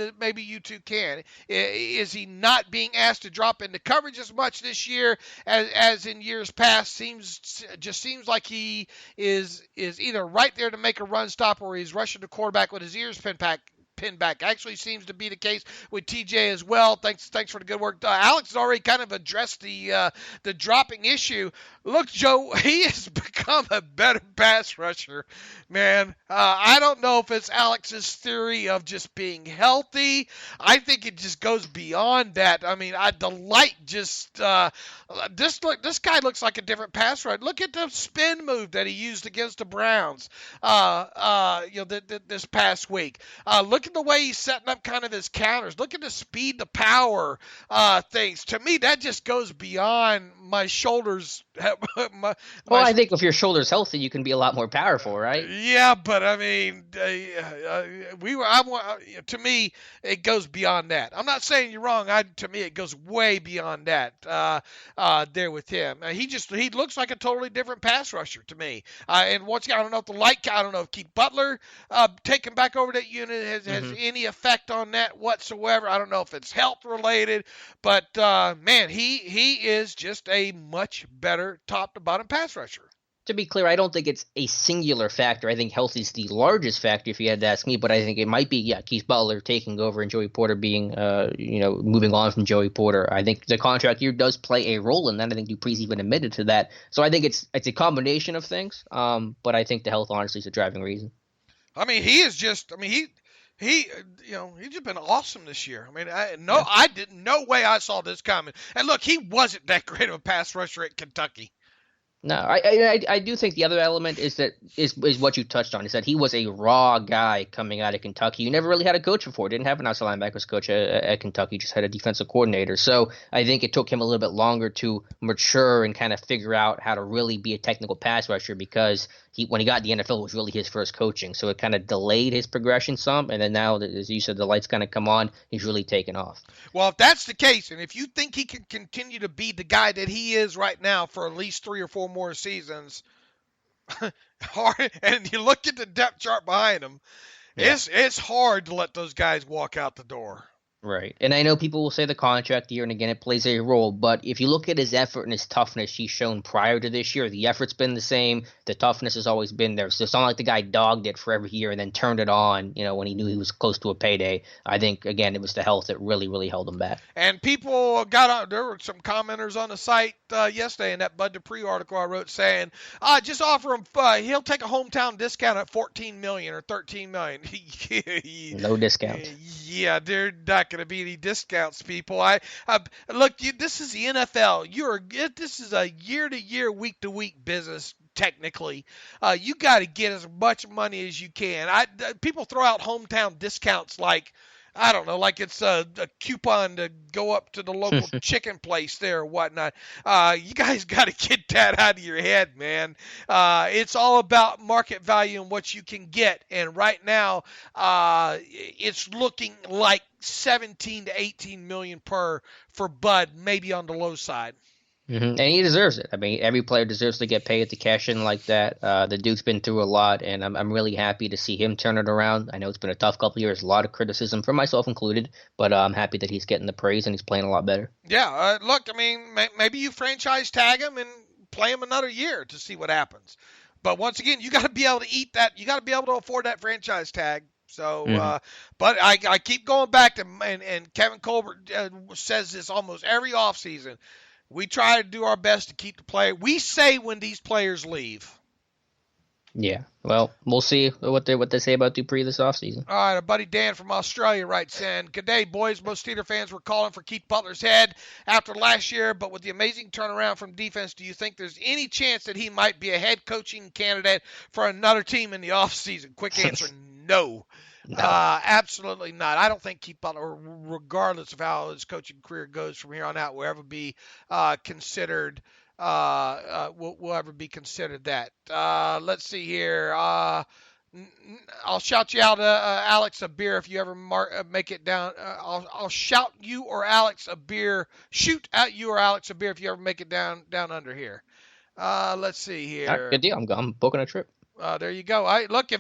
you two can. Is he not being asked to drop into coverage as much this year as in years past? Seems like he is either right there to make a run stop, or he's rushing the quarterback with his ears pinned back. Actually seems to be the case with TJ as well. Thanks for the good work. Alex has already kind of addressed the dropping issue. Look, Joe, he has become a better pass rusher, man. I don't know if it's Alex's theory of just being healthy. I think it just goes beyond that. I mean, the light just this guy looks like a different pass rusher. Look at the spin move that he used against the Browns this past week. Look at the way he's setting up kind of his counters. Look at the speed, the power things. To me, that just goes beyond my shoulders. I think if your shoulder's healthy, you can be a lot more powerful, right? Yeah, but I mean, to me, it goes beyond that. I'm not saying you're wrong. To me, it goes way beyond that. There with him, he looks like a totally different pass rusher to me. And once again, I don't know if Keith Butler taking back over that unit has any effect on that whatsoever. I don't know if it's health related, but man, he is just a much better top to bottom pass rusher. To be clear, I don't think it's a singular factor. I think health is the largest factor if you had to ask me, but I think it might be, Keith Butler taking over and Joey Porter being, moving on from Joey Porter. I think the contract year does play a role in that. I think Dupree's even admitted to that. So I think it's a combination of things, but I think the health honestly is a driving reason. I mean, he's just been awesome this year. I mean, no way I saw this coming. And look, he wasn't that great of a pass rusher at Kentucky. No, I do think the other element is what you touched on, is that he was a raw guy coming out of Kentucky. You never really had a coach before. Didn't have an outside linebackers coach at Kentucky. Just had a defensive coordinator. So I think it took him a little bit longer to mature and kind of figure out how to really be a technical pass rusher, because when he got in the NFL, it was really his first coaching. So it kind of delayed his progression some. And then now, as you said, the lights kind of come on. He's really taken off. Well, if that's the case, and if you think he can continue to be the guy that he is right now for at least 3 or 4 more seasons, and you look at the depth chart behind him, it's hard to let those guys walk out the door. Right. And I know people will say the contract year, and again, it plays a role. But if you look at his effort and his toughness he's shown prior to this year, the effort's been the same. The toughness has always been there. So it's not like the guy dogged it for every year and then turned it on, when he knew he was close to a payday. I think, again, it was the health that really, really held him back. And people got out. There were some commenters on the site yesterday in that Bud Dupree article I wrote saying, just offer him, he'll take a hometown discount at $14 million or $13 million. No discount. Yeah, they're not going to be any discounts, people. Look, this is the NFL. This is a year-to-year, week-to-week business. Technically, you got to get as much money as you can. People throw out hometown discounts like, I don't know, like it's a coupon to go up to the local chicken place there or whatnot. You guys got to get that out of your head, man. It's all about market value and what you can get. And right now, it's looking like 17 to 18 million for Bud, maybe on the low side. Mm-hmm. And he deserves it. I mean, every player deserves to get paid to cash in like that. The dude's been through a lot, and I'm really happy to see him turn it around. I know it's been a tough couple of years, a lot of criticism from myself included, but I'm happy that he's getting the praise and he's playing a lot better. Yeah, look, I mean, maybe you franchise tag him and play him another year to see what happens. But once again, you got to be able to eat that. You got to be able to afford that franchise tag. So, but I keep going back to, and Kevin Colbert says this almost every offseason. We try to do our best to keep the player. We say when these players leave. Yeah, well, we'll see what they say about Dupree this offseason. All right, our buddy Dan from Australia writes in, "Good day, boys. Most Steeler fans were calling for Keith Butler's head after last year, but with the amazing turnaround from defense, do you think there's any chance that he might be a head coaching candidate for another team in the offseason?" Quick answer, no. No. Absolutely not. I don't think Keith Butler, regardless of how his coaching career goes from here on out, will ever be considered. Will ever be considered that. Let's see here. I'll shout you out, Alex, a beer if you ever make it down. I'll shout you or Alex a beer. Shoot at you or Alex a beer if you ever make it down under here. Let's see here. Right, good deal. I'm booking a trip. There you go. Look,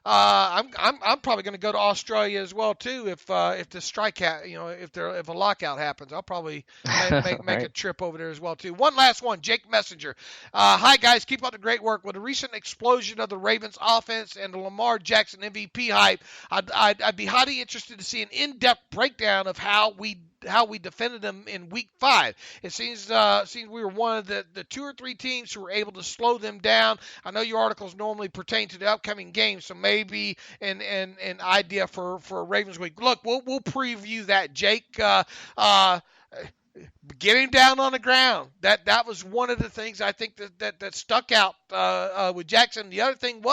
I'm probably going to go to Australia as well too. If the strikeout, if a lockout happens, I'll probably make right. a trip over there as well too. One last one, Jake Messenger. Hi guys, keep up the great work. With the recent explosion of the Ravens offense and the Lamar Jackson MVP hype, I'd be highly interested to see an in-depth breakdown of how we defended them in Week 5. It seems we were one of the 2 or 3 teams who were able to slow them down. I know your articles normally pertain to the upcoming games, so maybe an idea for Ravens Week. Look, we'll preview that, Jake. Get him down on the ground. That was one of the things I think that stuck out with Jackson. The other thing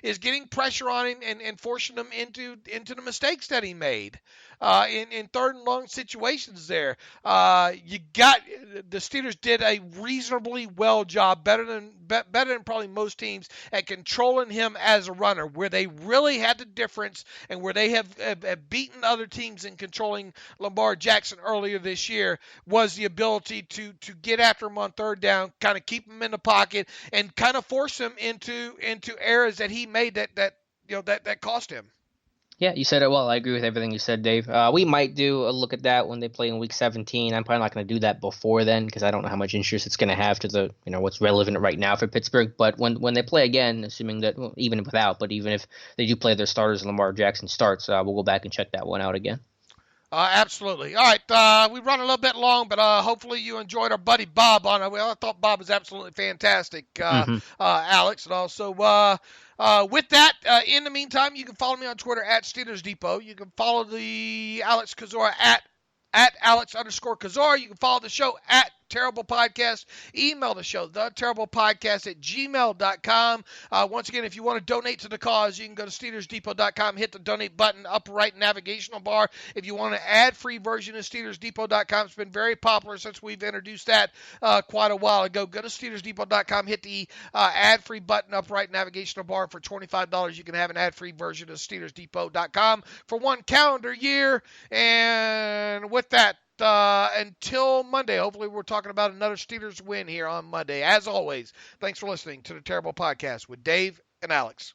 is getting pressure on him and forcing him into the mistakes that he made in third and long situations there. The Steelers did a reasonably well job, better than probably most teams, at controlling him as a runner. Where they really had the difference and where they have beaten other teams in controlling Lamar Jackson earlier this year was the ability to get after him on third down, kind of keep him in the pocket, and kind of force him into errors that he made that cost him. Yeah, you said it well. I agree with everything you said, Dave. We might do a look at that when they play in Week 17. I'm probably not going to do that before then because I don't know how much interest it's going to have to the what's relevant right now for Pittsburgh. But when they play again, assuming that even if they do play their starters and Lamar Jackson starts, we'll go back and check that one out again. Absolutely. All right, we run a little bit long, but hopefully you enjoyed our buddy Bob on it. Well, I thought Bob was absolutely fantastic, Alex, and also with that, in the meantime, you can follow me on Twitter at Steelers Depot. You can follow the Alex Kozora at Alex_Kozora. You can follow the show at Terrible Podcast. Email the show, theterriblepodcast@gmail.com. Once again, if you want to donate to the cause, you can go to SteelersDepot.com, hit the donate button, upper right navigational bar. If you want an ad-free version of SteelersDepot.com, it's been very popular since we've introduced that quite a while ago. Go to SteelersDepot.com, hit the ad-free button, upper right navigational bar. For $25, you can have an ad-free version of SteelersDepot.com for 1 calendar year. And with that, until Monday, hopefully we're talking about another Steelers win here on Monday. As always, thanks for listening to the Terrible Podcast with Dave and Alex.